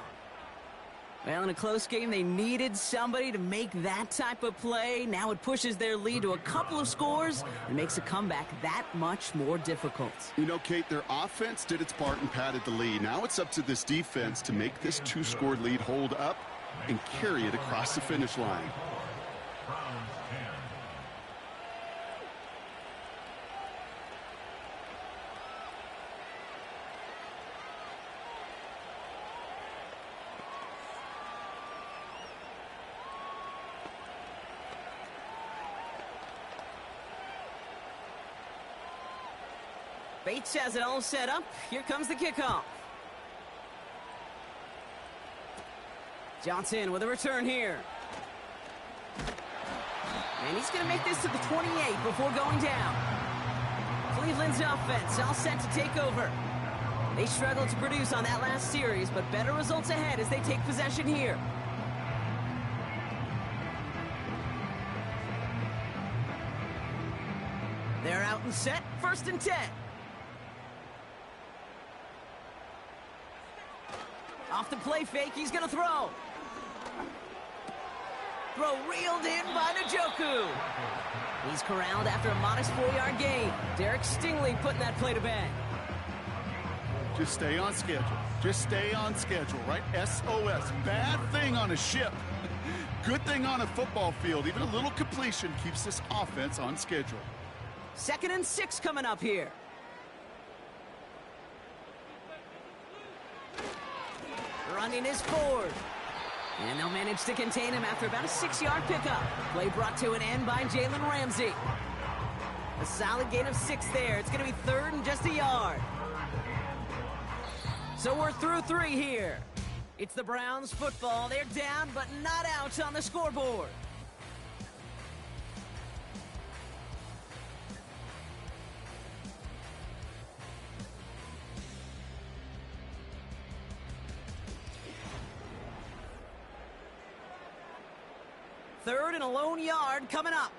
Well, in a close game, they needed somebody to make that type of play. Now it pushes their lead to a couple of scores and makes a comeback that much more difficult. You know, Kate, their offense did its part and padded the lead. Now it's up to this defense to make this 2-score lead hold up and carry it across the finish line. Bates has it all set up. Here comes the kickoff. Johnson with a return here. And he's going to make this to the 28 before going down. Cleveland's offense all set to take over. They struggled to produce on that last series, but better results ahead as they take possession here. They're out and set. 1st and 10. Off the play fake, he's going to throw. Throw reeled in by Njoku. He's corralled after a modest 4-yard gain. Derek Stingley putting that play to bed. Just stay on schedule. Just stay on schedule, right? SOS. Bad thing on a ship. Good thing on a football field. Even a little completion keeps this offense on schedule. 2nd and 6 coming up here. Running is Ford. And they'll manage to contain him after about a 6-yard pickup. Play brought to an end by Jalen Ramsey. A solid gain of 6 there. It's going to be 3rd and just a yard. So we're through 3 here. It's the Browns football. They're down, but not out on the scoreboard. Third and a lone yard coming up.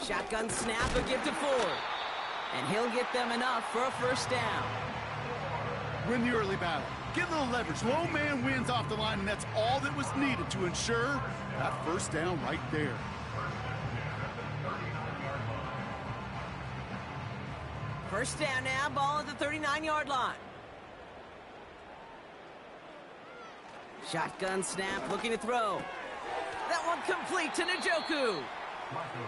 Shotgun snap, a give to Ford. And he'll get them enough for a 1st down. Win the early battle. Get a little leverage. Low man wins off the line, and that's all that was needed to ensure that 1st down right there. First down now, ball at the 39-yard line. Shotgun snap, looking to throw. That one complete to Njoku.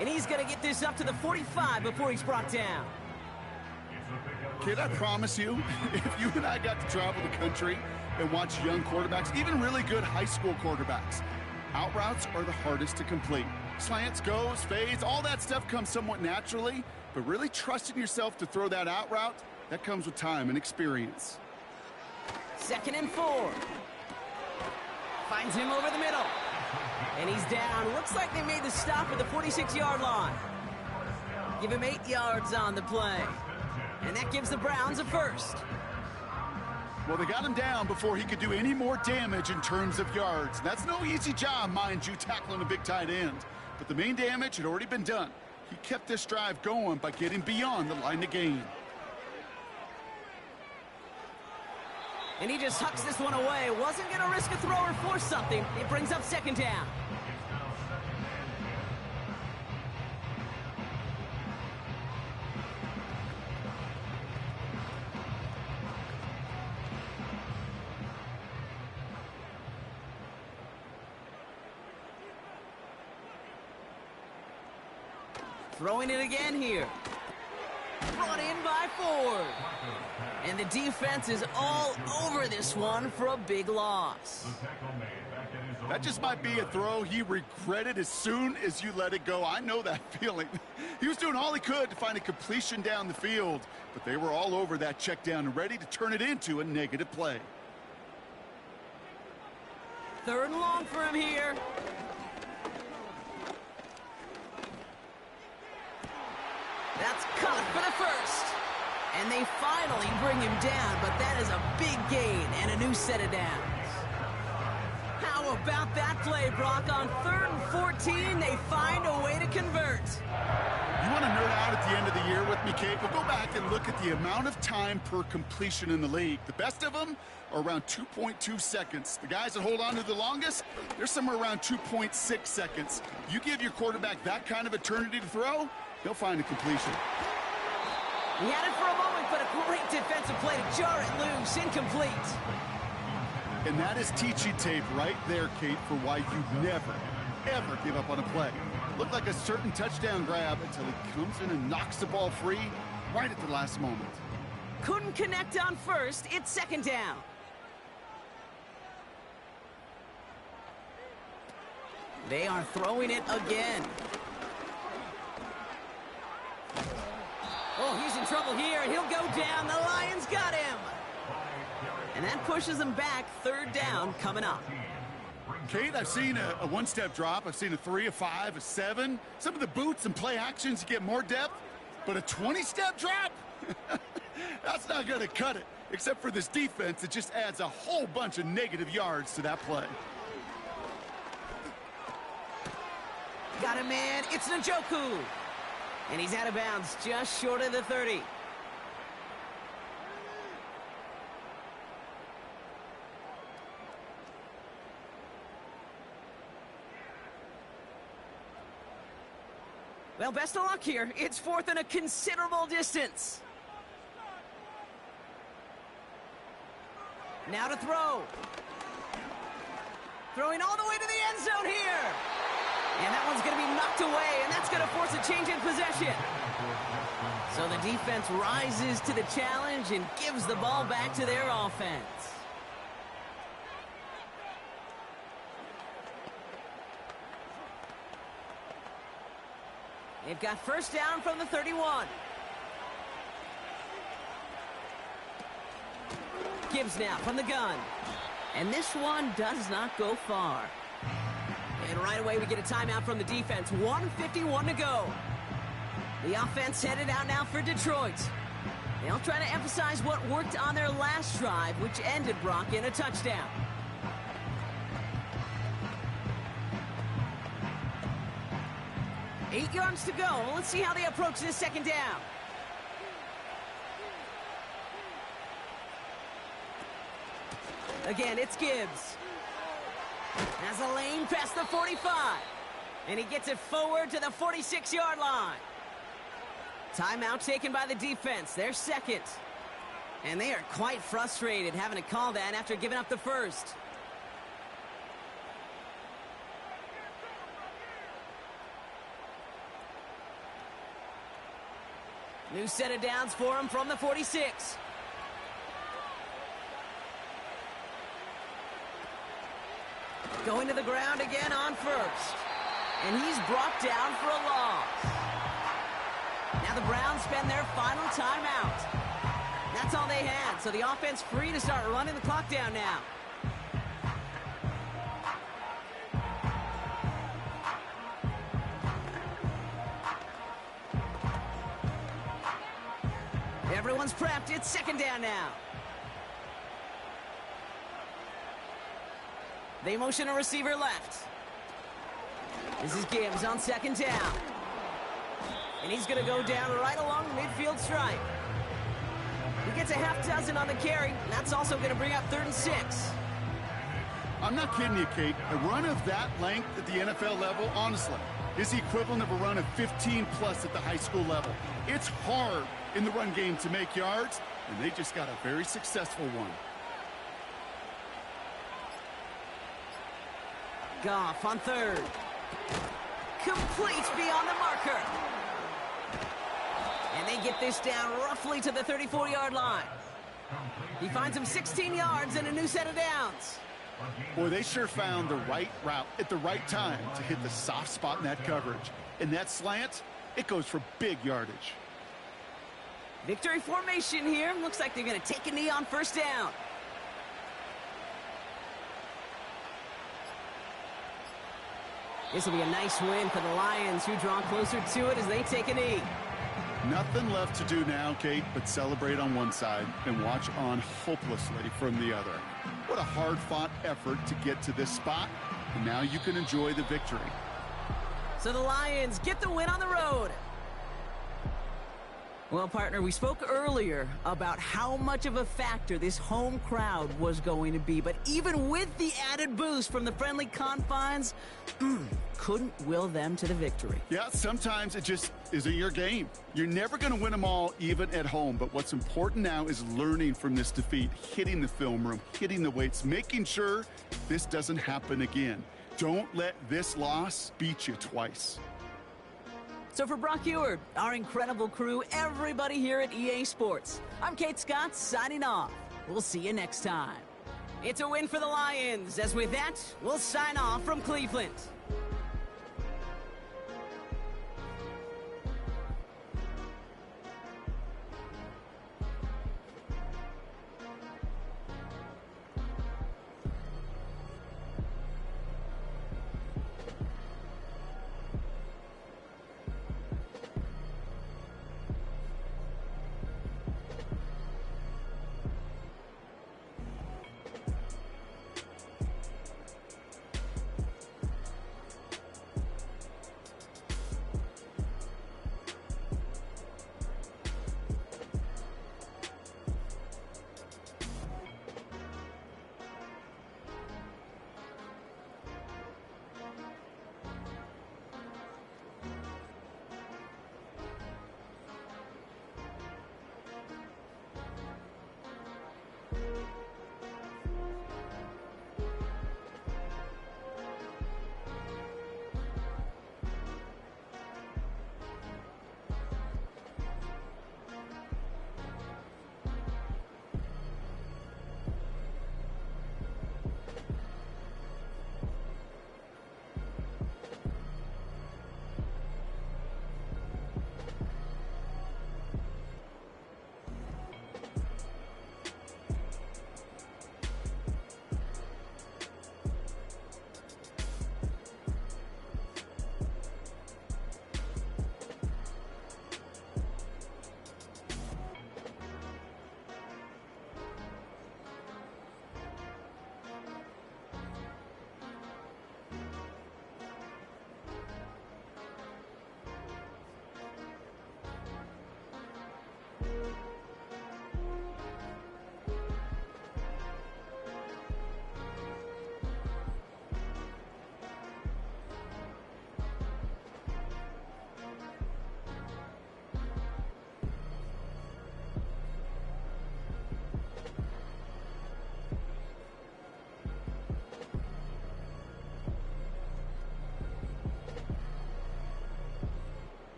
And he's going to get this up to the 45 before he's brought down. Kid, I promise you, if you and I got to travel the country and watch young quarterbacks, even really good high school quarterbacks, out routes are the hardest to complete. Slants, goes, fades, all that stuff comes somewhat naturally, but really trusting yourself to throw that out route, that comes with time and experience. 2nd and 4. Finds him over the middle. And he's down. Looks like they made the stop at the 46-yard line. Give him 8 yards on the play. And that gives the Browns a 1st. Well, they got him down before he could do any more damage in terms of yards. That's no easy job, mind you, tackling a big tight end. But the main damage had already been done. He kept this drive going by getting beyond the line to gain. And he just hucks this one away. Wasn't going to risk a throw or force something. It brings up second down. Throwing it again here. Brought in by Ford. And the defense is all over this one for a big loss. That just might be a throw he regretted as soon as you let it go. I know that feeling. He was doing all he could to find a completion down the field, but they were all over that check down and ready to turn it into a negative play. 3rd and long for him here. That's caught for the first. And they finally bring him down, but that is a big gain and a new set of downs. How about that play, Brock? On 3rd and 14, they find a way to convert. You want to nerd out at the end of the year with me, Kate? We'll go back and look at the amount of time per completion in the league. The best of them are around 2.2 seconds. The guys that hold on to the longest, they're somewhere around 2.6 seconds. You give your quarterback that kind of eternity to throw, he'll find a completion. He had it for a moment, but a great defensive play to jar it loose. Incomplete. And that is teaching tape right there, Kate, for why you never, ever give up on a play. Looked like a certain touchdown grab until he comes in and knocks the ball free right at the last moment. Couldn't connect on first. It's 2nd down. They are throwing it again. Oh, he's in trouble here, and he'll go down. The Lions got him. And that pushes them back. 3rd down coming up. Kate, I've seen a one-step drop. I've seen a 3, a 5, a 7. Some of the boots and play actions, you get more depth. But a 20-step drop? That's not going to cut it. Except for this defense, it just adds a whole bunch of negative yards to that play. Got him, man. It's Njoku. And he's out of bounds, just short of the 30. Well, best of luck here. It's 4th and a considerable distance. Now to throw. Throwing all the way to the end zone here. And that one's going to be knocked away, and that's going to force a change in possession. So the defense rises to the challenge and gives the ball back to their offense. They've got 1st down from the 31. Gibbs now from the gun. And this one does not go far. And right away we get a timeout from the defense. 1:51 to go. The offense headed out now for Detroit. They'll try to emphasize what worked on their last drive, which ended, Brock, in a touchdown. Eight yards to go. Let's see how they approach this 2nd down. Again, it's Gibbs. Has a lane past the 45. And he gets it forward to the 46-yard line. Timeout taken by the defense. They're 2nd. And they are quite frustrated having to call that after giving up the first. New set of downs for him from the 46. Going to the ground again on 1st. And he's brought down for a loss. Now the Browns spend their final timeout. That's all they had, so the offense free to start running the clock down now. Everyone's prepped. It's 2nd down now. They motion a receiver left. This is Gibbs on 2nd down. And he's going to go down right along the midfield stripe. He gets a half dozen on the carry, and that's also going to bring up 3rd and 6. I'm not kidding you, Kate. A run of that length at the NFL level, honestly, is the equivalent of a run of 15-plus at the high school level. It's hard in the run game to make yards, and they just got a very successful one. Goff on 3rd. Complete beyond the marker. And they get this down roughly to the 34-yard line. He finds him 16 yards and a new set of downs. Boy, they sure found the right route at the right time to hit the soft spot in that coverage. And that slant, it goes for big yardage. Victory formation here. Looks like they're going to take a knee on 1st down. This will be a nice win for the Lions, who draw closer to it as they take a knee. Nothing left to do now, Kate, but celebrate on one side and watch on hopelessly from the other. What a hard-fought effort to get to this spot, and now you can enjoy the victory. So the Lions get the win on the road. Well, partner, we spoke earlier about how much of a factor this home crowd was going to be, but even with the added boost from the friendly confines, couldn't will them to the victory. Yeah, sometimes it just isn't your game. You're never going to win them all, even at home, but what's important now is learning from this defeat, hitting the film room, hitting the weights, making sure this doesn't happen again. Don't let this loss beat you twice. So for Brock Eward, our incredible crew, everybody here at EA Sports, I'm Kate Scott signing off. We'll see you next time. It's a win for the Lions, as with that, we'll sign off from Cleveland.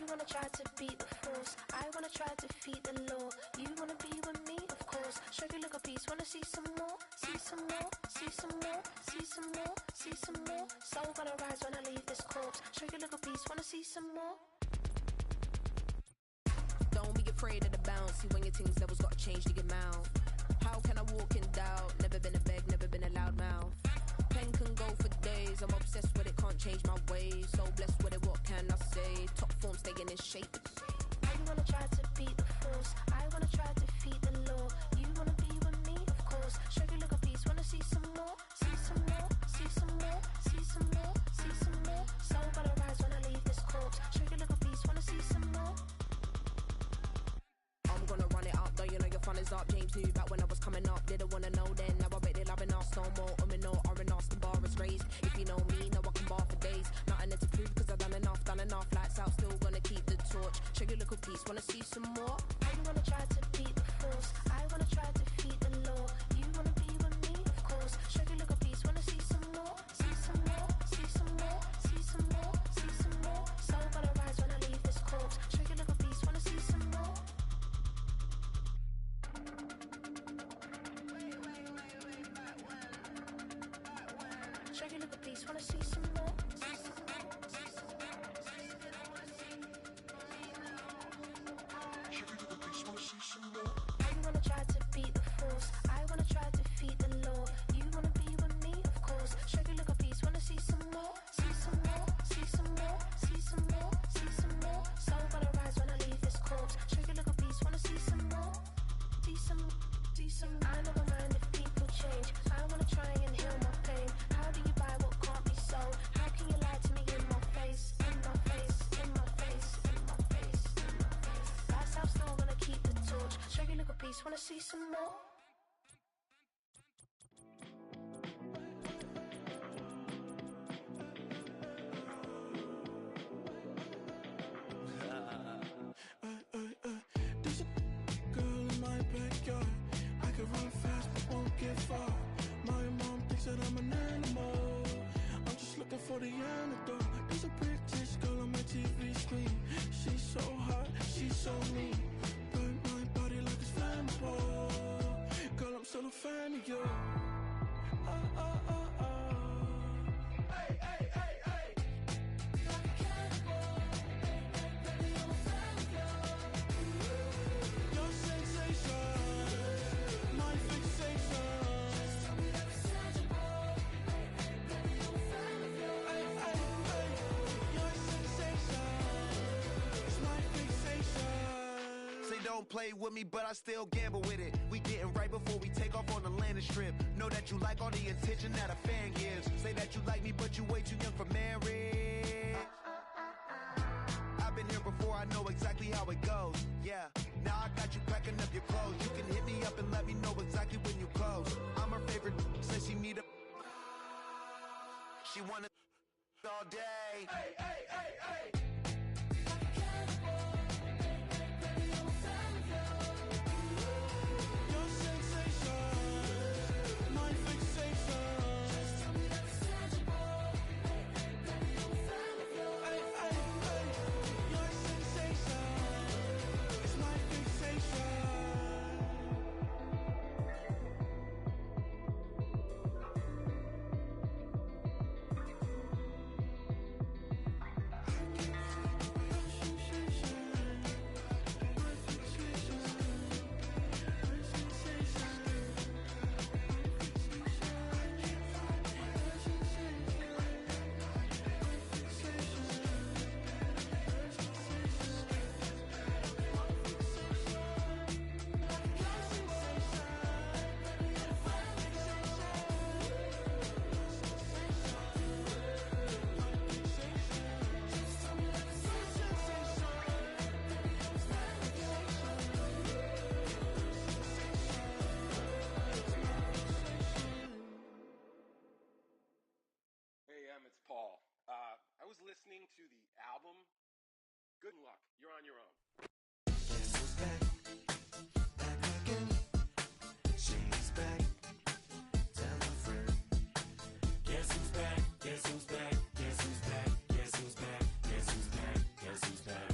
You wanna try to beat the force, I wanna try to defeat the law. You wanna be with me, of course. Show you look a piece, wanna see some more, see some more, see some more, see some more, see some more. Soul gonna rise when I leave this corpse. Show you look a piece, wanna see some more. Don't be afraid of the bounce. See when your things levels got changed to your mouth. How can I walk in doubt? Never been a beg, never been a loud mouth. Pen can go for days. I'm obsessed with it, can't change my ways. So blessed with it, what can I say? Top form staying in shape. You wanna try to beat the force, I wanna try to defeat the law. You wanna be with me, of course. Show you look a piece, wanna see some more, see some more, see some more, see some more, see some more. Soul gonna rise when I leave this corpse. Show you look a piece, wanna see some more. I'm gonna run it up, though you know your fun is up. James knew back when I was coming up, didn't wanna know then. Now I bet they're loving us no more. No, R&R, the bar is raised. If you know me, know I can bar for days. Nothing to prove, cause I've done enough, lights out, still gonna keep the torch. Show you look a piece, wanna see some more? You wanna try to beat the force, I wanna try to defeat the law. You wanna be with me, of course. Show you look a piece, wanna see some more, see some more, see some more, see some more, see some more. Soul gonna rise when I leave this corpse. Show you look a piece, wanna see some more. Show you look a piece, wanna see some more. You wanna try to beat the force, I wanna try to defeat the law. You wanna be with me, of course. Show you look a piece, wanna see some more, see some more, see some more, see some more, see some more. Soul gonna rise when I leave this corpse. Show you look a piece, wanna see some more, see some, see some. I never mind if people change. I wanna try and heal my pain. How do you buy what can't be sold? How can you lie to me in my face, in my face, in my face, in my face, in my face? That's how still gonna keep the torch. Show you look a piece, wanna see some more. There's a girl in my backyard. I can run fast but won't get far. My mom thinks that I'm an animal. I'm just looking for the antidote. There's a British girl on my TV screen. She's so hot, she's so mean. Burn my body like it's flammable. Girl, I'm still a fan of you. Hey, hey, hey, hey. Like a cannibal. Baby, I'm a fan of you. Your sensation, my fixation. Just tell me that it's tangible. Baby, I'm a fan of you. Hey, hey, hey. Your sensation is my fixation. Say don't play with me, but I still gamble with it. We getting right before we take off on the landing strip. Know that you like all the attention that a fan gives. Say that you like me, but you way too young for marriage. I've been here before, I know exactly how it goes. Yeah, now I got you packing up your clothes. You can hit me up and let me know exactly when you close. I'm her favorite, says she need a. She wanna all day. Hey, hey, hey, hey. Your sensation, my fixation. Just tell me that it's tangible. Baby, I'm a fan of you. Hey, hey, hey. Your sensation is my fixation. It's Paul. I was listening to the album. Good luck. You're on your own. Guess who's back? Back again. She's back. Tell a friend. Guess who's back? Guess who's back? Guess who's back? Guess who's back? Guess who's back? Guess who's back?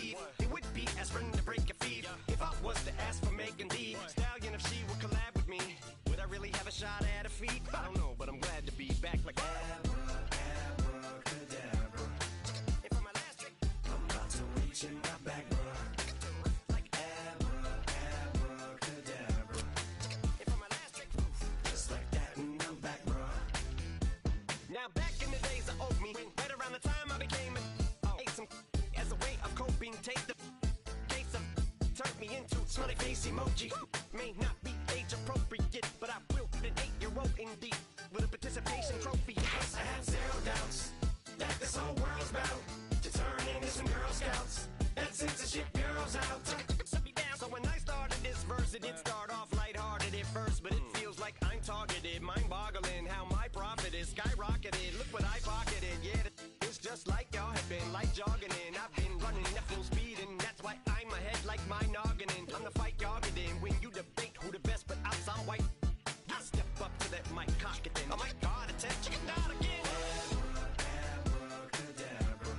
leave. It would be aspirin to break your feet. If I was to ask for Megan D Stallion, if she would collab with me, would I really have a shot at her feet? I don't know, but I'm glad to be back like abracadabra. And for my last trick, I'm about to reach in my back, bruh. Like abracadabra. And for my last trick, just like that, and I'm back, bruh. Now back in the days of old me, right around the time I became ate some as a way of coping. Take the case of turned me into smiley face emoji. May not be age appropriate, but I will put an 8-year-old indeed with a participation trophy. Yes, I have zero doubts that this whole world's bound to turn into some Girl Scouts. That censorship bureau's out. So when I started this verse, it did start off lighthearted at first, but it feels like I'm targeted. Mind-boggling how my profit is skyrocketed. Look what I pocketed. Yeah, it's just like y'all have been like jogging in. I've been running at full speed, and that's why I'm ahead like my noggin. I'm the fight y'all get in when you debate who the best, but I'm some white. I step up to that mic, cock it then. Oh my God, it's a chicken out again. Abracadabra.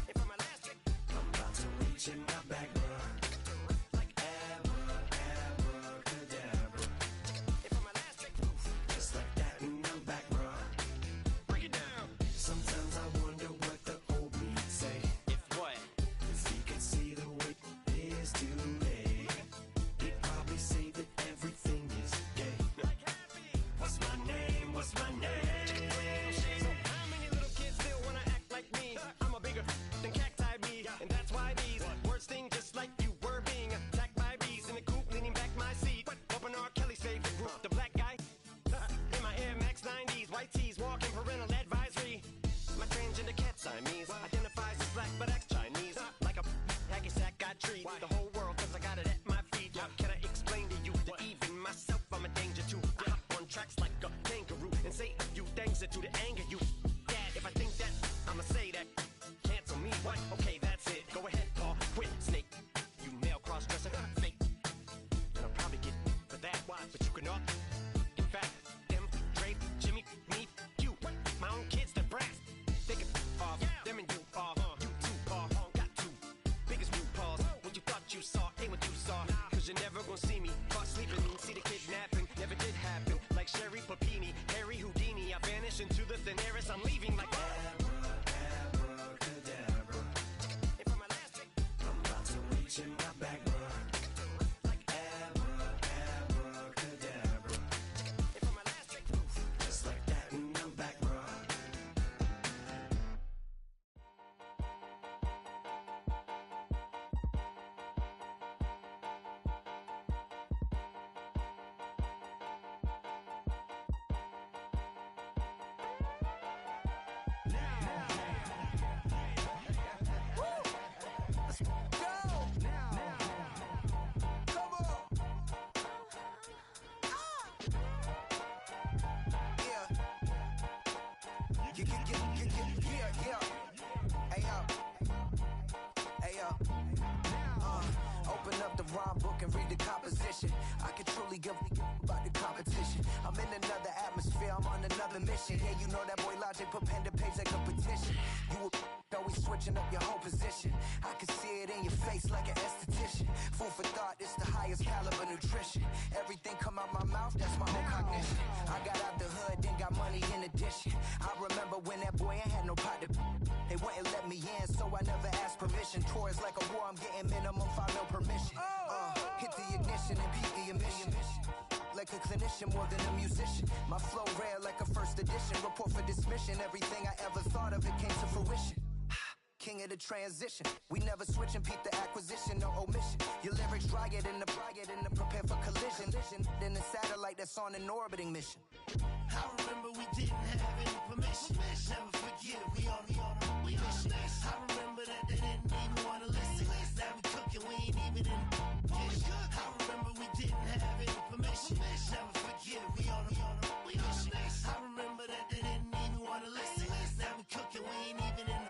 And for my last trick, I'm about to reach in my back, bruh. Like abracadabra. And for my last trick, just like that, and I'm back, bruh. Break it down. Sometimes I wonder what the old me say. If what? If he could see the way it is today, he'd probably say that everything is gay. What's my name? What's my name? So how many little kids still wanna act like me? I'm a bigger than cacti me, and that's why these words sting just like you were being attacked by bees in the coop, leaning back my seat. Open R. Kelly's favorite group, the black guy. In my Air Max 90s, white tees, walking parental advisory. My transgender cat Siamese identifies as black but acts Chinese. Like a hacky sack, I treat the whole world cause I got it at my feet. How can I explain to you that even myself I'm a danger to? I hop on tracks like a kangaroo and say a few things that do to anger you. Dad, if I think that, I'ma say that. Cancel me, what? Okay, that's it. Go ahead, Paul, quit, snake. You male cross-dresser, fake. And I'll probably get for that, but you can all. In fact, them, Dre, Jimmy, me, you. My own kids, the brass. They can off, them and you off. You too, Paul, got two biggest root paws. What you thought you saw ain't what you saw. Cause you're never gonna see me caught sleeping. See the kidnapping, never did happen. Like Sherry Papini, Harry Houdini. I vanish into the thin air as I'm leaving like abracadabra. And for my last trick, I'm about to reach in my back, bruh. Like abracadabra. And for my last trick, just like that, and I'm back, bruh. Open up the rhyme book and read the composition. I can truly give about the competition. I'm in another atmosphere, I'm on another mission. Yeah, you know that boy Logic put pen to page like a petition. You always switching up your whole position. I can see it in your face like an esthetician. Food for thought, it's the highest caliber nutrition. Everything come out my mouth, that's my whole cognition. I got out the hood, then got money in addition. I remember when that boy ain't had no pot to. They wouldn't let me in, so I never asked permission. Tours like a war, I'm getting minimum 5 mil permission. Hit the ignition and beat the emission. Like a clinician more than a musician. My flow rare like a first edition. Report for dismission. Everything I ever thought of, it came to fruition. King of the transition. We never switch and peep the acquisition, no omission. Your lyrics dry it in the prepare for collision. Then the satellite that's on an orbiting mission. I remember we didn't have any permission. Never forget we on a mission. I remember that they didn't even wanna listen. Now we cooking, we ain't even in the kitchen. I remember we didn't have any permission. Never forget we on a mission. I remember that they didn't even wanna listen. Now we cooking, we ain't even in the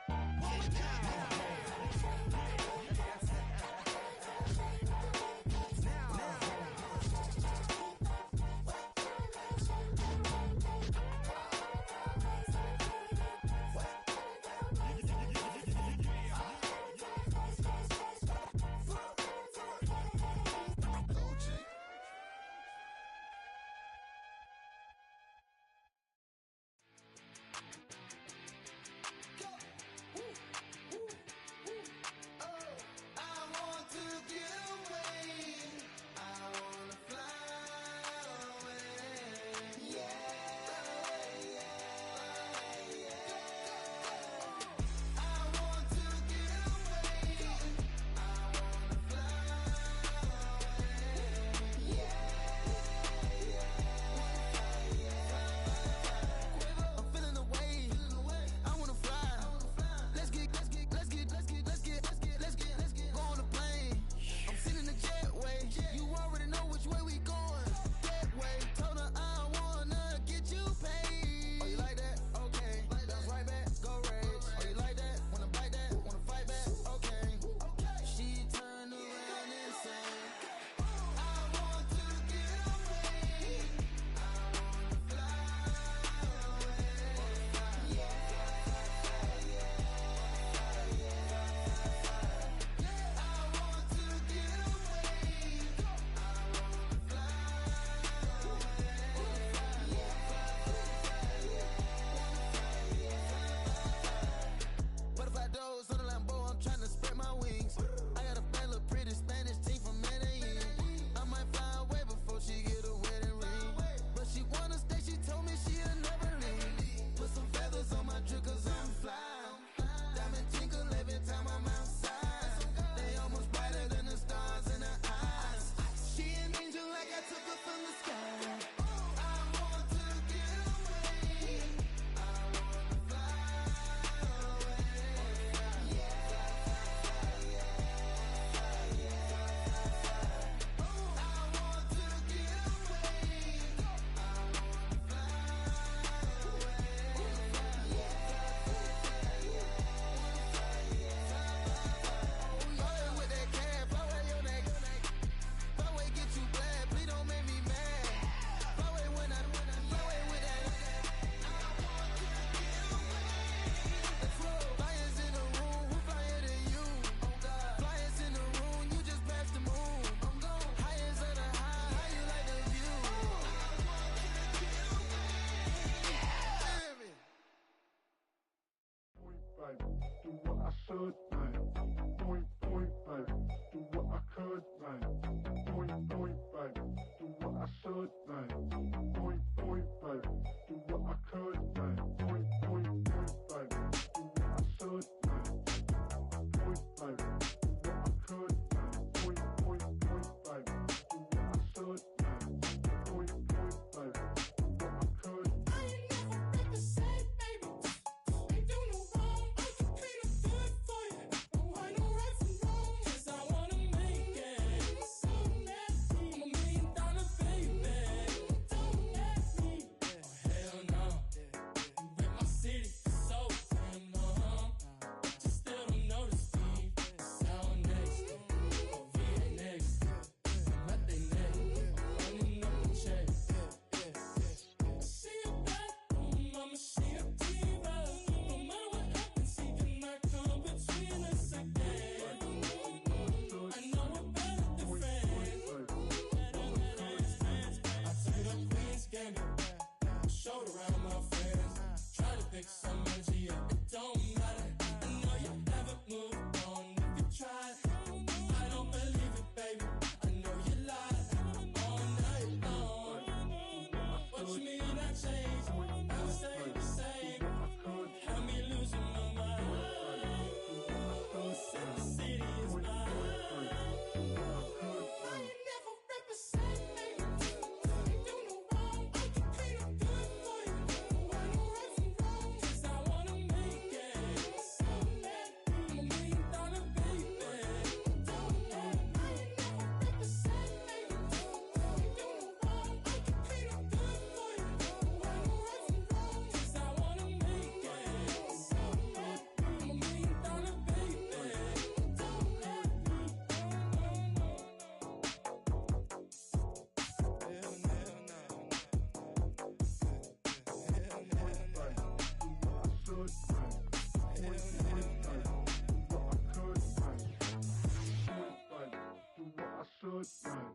do what I should, man.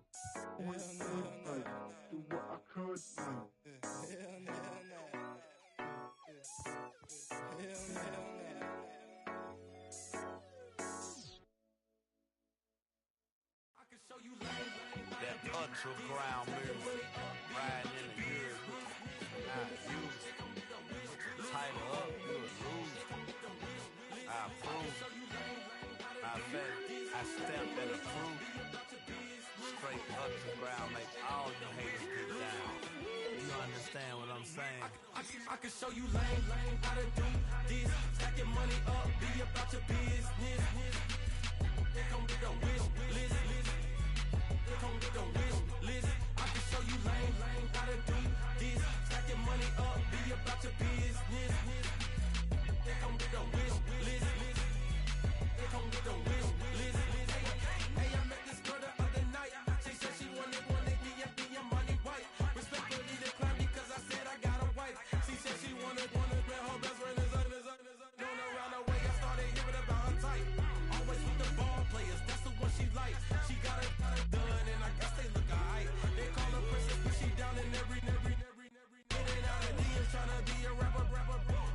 Always good, like, do what I could, man. That ultra ground music, riding in the years, not used. Tighten up, you'll lose. I approve. I bet I stepped and approved. Straight ultra ground make all you haters get down. You understand what I'm saying? I can show you lame, how to do this. Stacking money up, be about your business. They come with a wish list. They come with a wish list. I can show you lame, how to do this. Stacking money up, be about your business. They come with a wish list. They come with a wish list. Hey, I met this girl the other night. She said she wanted me and be a money white. Respectfully declined because I said I got a wife. She said she wanted man, her best friend is known around the way. I started hearing about her type. Always with the ball players, that's the one she likes. She got it done, and I guess they look alright. They call her princess, but she down in every. In and out of DMs, tryna be a rapper.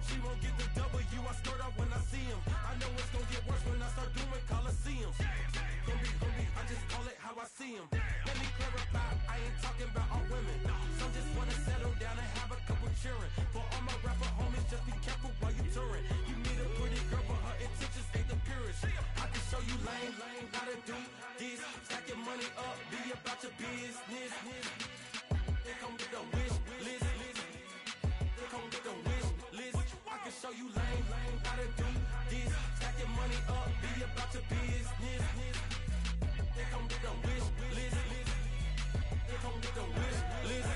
She won't get the W, I skirt up when I see him. I know it's gonna get worse when I start doing Coliseums. Gonna be, I just call it how I see him. Let me clarify, I ain't talking about all women. Some just wanna settle down and have a couple cheering. For all my rapper homies, just be careful while you touring. You meet a pretty girl, but her intentions ain't the purest. I can show you lame, how to do this. Stacking money up, be about your business. They come with a wish list. They come with a wish list. I can show you lame, how to do this. Stacking money up, be about your business. They come with a wish list. They come with a wish list.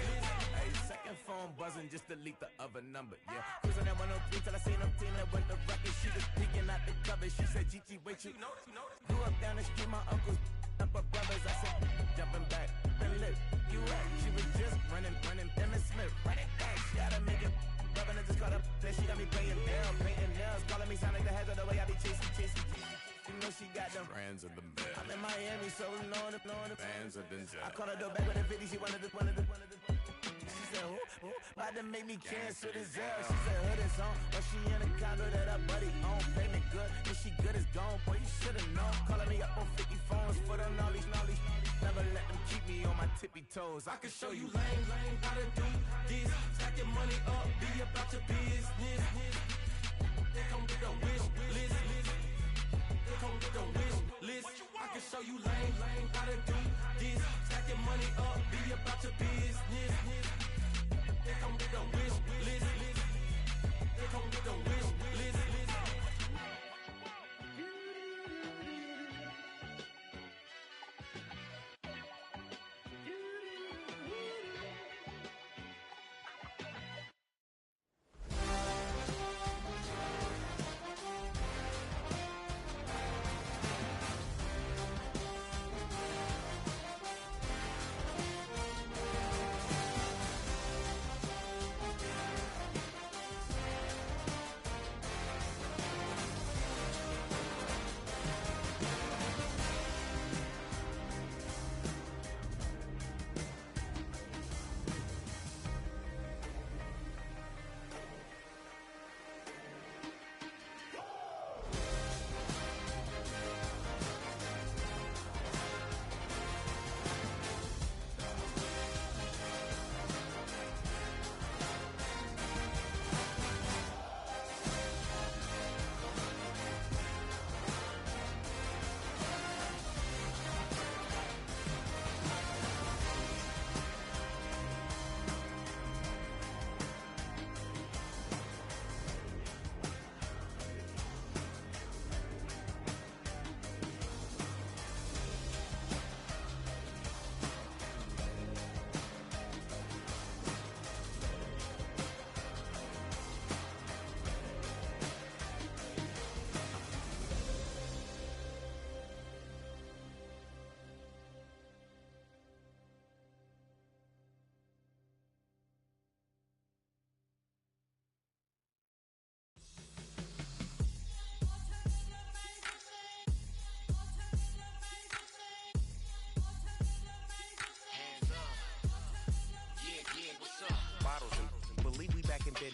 Hey, second phone buzzing, just delete the other number, yeah. Cruising at 103 till I seen them Tina with the record. She was peeking out the cover. She said, Gigi, wait, you grew up down the street, my uncles, up her brothers. I said, jumping back, and lit, you at. She was just running, Emmett Smith, run it back. She had to make it, rubbing it, just caught up. Then she got me playing down, painting nails, calling me Sonic the Hedgehog, the way I be chasing. You know she got them Brands of the best. I'm in Miami, so knowing the Bands of the I called her door back with a 50, she wanted the. She said, who? About to make me cancel this L. She said, hood is on, but she in a condo that her buddy own. Payment good, if she good is gone, boy, you should've known. Calling me up on 50 phones, foot on all these. Never let them keep me on my tippy toes. I can show you lame, how to do this. Stacking money up, be about your business. They come with a wish list. They come with a wish list. I can show you lame, how to do this. Stacking money up, be about your business. They come with a wish list. They come with a wish list.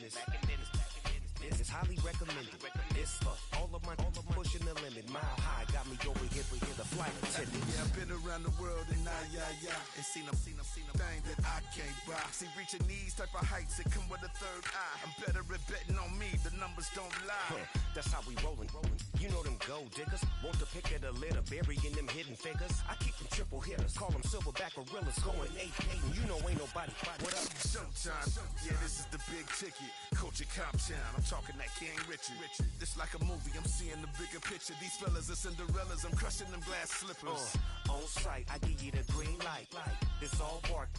business. This is highly recommended. It's for all of my pushing the limit. Mile high got me over here for the flight attendant. Yeah, I've been around the world and and seen them thing that I can't buy. See, reaching these type of heights, it come with a third eye. I'm better at betting on me, the numbers don't lie. That's how we rollin'. You know them gold diggers, want to pick at a litter, burying them hidden figures. I keep them triple hitters, call them silverback gorillas, going 8-8, and you know ain't nobody. What up? Showtime, yeah, this is the big ticket. Culture Cop Town, I'm talking that King Richard. This like a movie, I'm seeing the bigger picture. These fellas are Cinderellas, I'm crushing them glass slippers. On sight, I give you the green light. It's all bark,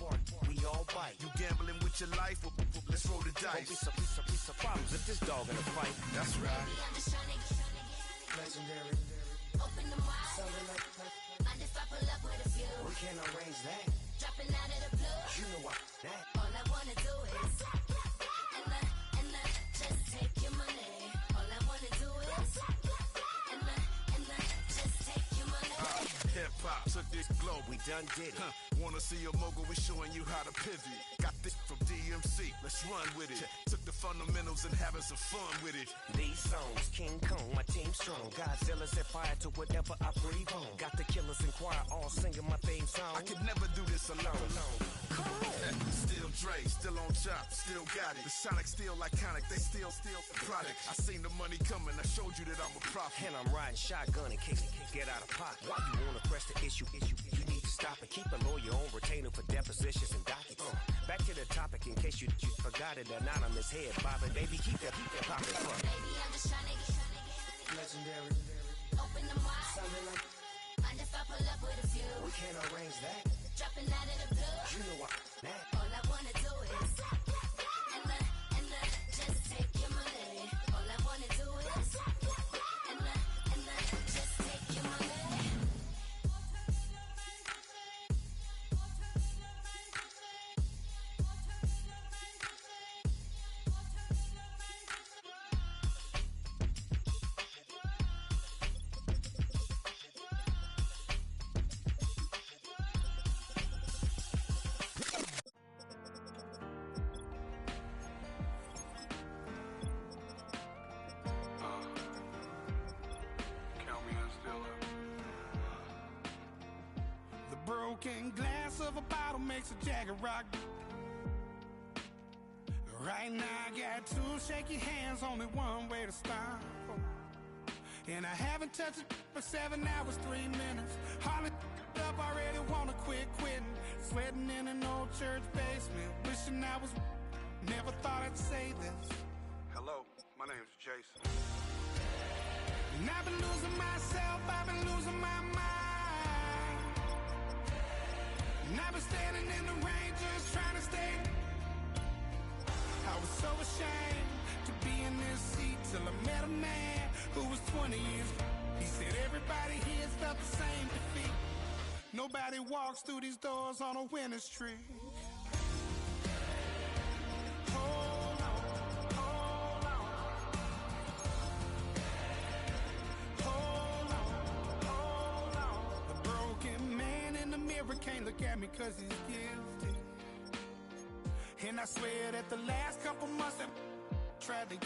we all bite. You gambling with your life? Well, let's roll the dice. Don't be some problems if this dog in a fight. That's right. Legendary. Open them wide. Something like Mind if I pull up with a few? we can't arrange that. Dropping out of the blue. You know what that. All I wanna do is and just take your money. All I wanna do is and just take your money. Hip hop took this globe, we done did it. Wanna see a mogul? We showing you how to pivot. Got this from DMC, let's run with it. Took the fundamentals and having some fun with it. These songs, King Kong, my team strong. Godzilla set fire to whatever I breathe on. Got the killers in choir all singing my theme song. I could never do this alone. Still Dre, still on top, still got it. The Sonic still iconic, they still product. I seen the money coming, I showed you that I'm a prophet. And I'm riding shotgun in case it get out of pocket. Why you wanna press the issue? You need to stop and keep a lawyer on retainer for depositions and dockets. Back to the topic in case you forgot it. Anonymous head bobbing, baby, keep that poppin'. Baby, I'm just tryna get Legendary. open them wide. Something like Mind if I pull up with a few? we can't arrange that. Dropping out of the blue. You know what that. All I wanna do is and just take your money. All I wanna do is and just take your money. The broken glass of a bottle makes a Jagger rock. Right now I got two shaky hands, only one way to stop. And I haven't touched it for 7 hours, 3 minutes. Hardly up, already wanna quit quitting. Sweating in an old church basement, wishing I was. Never thought I'd say this. Hello, my name's Jason. And I've been losing myself, I've been losing my mind. And I've been standing in the rain just trying to stay. I was so ashamed to be in this seat till I met a man who was 20 years. He said everybody here's felt the same defeat. Nobody walks through these doors on a winning streak. Hold on, hold on. Hold on, hold on. The broken man in the mirror can't look at me 'cause he's guilty. And I swear that the last couple months I tried to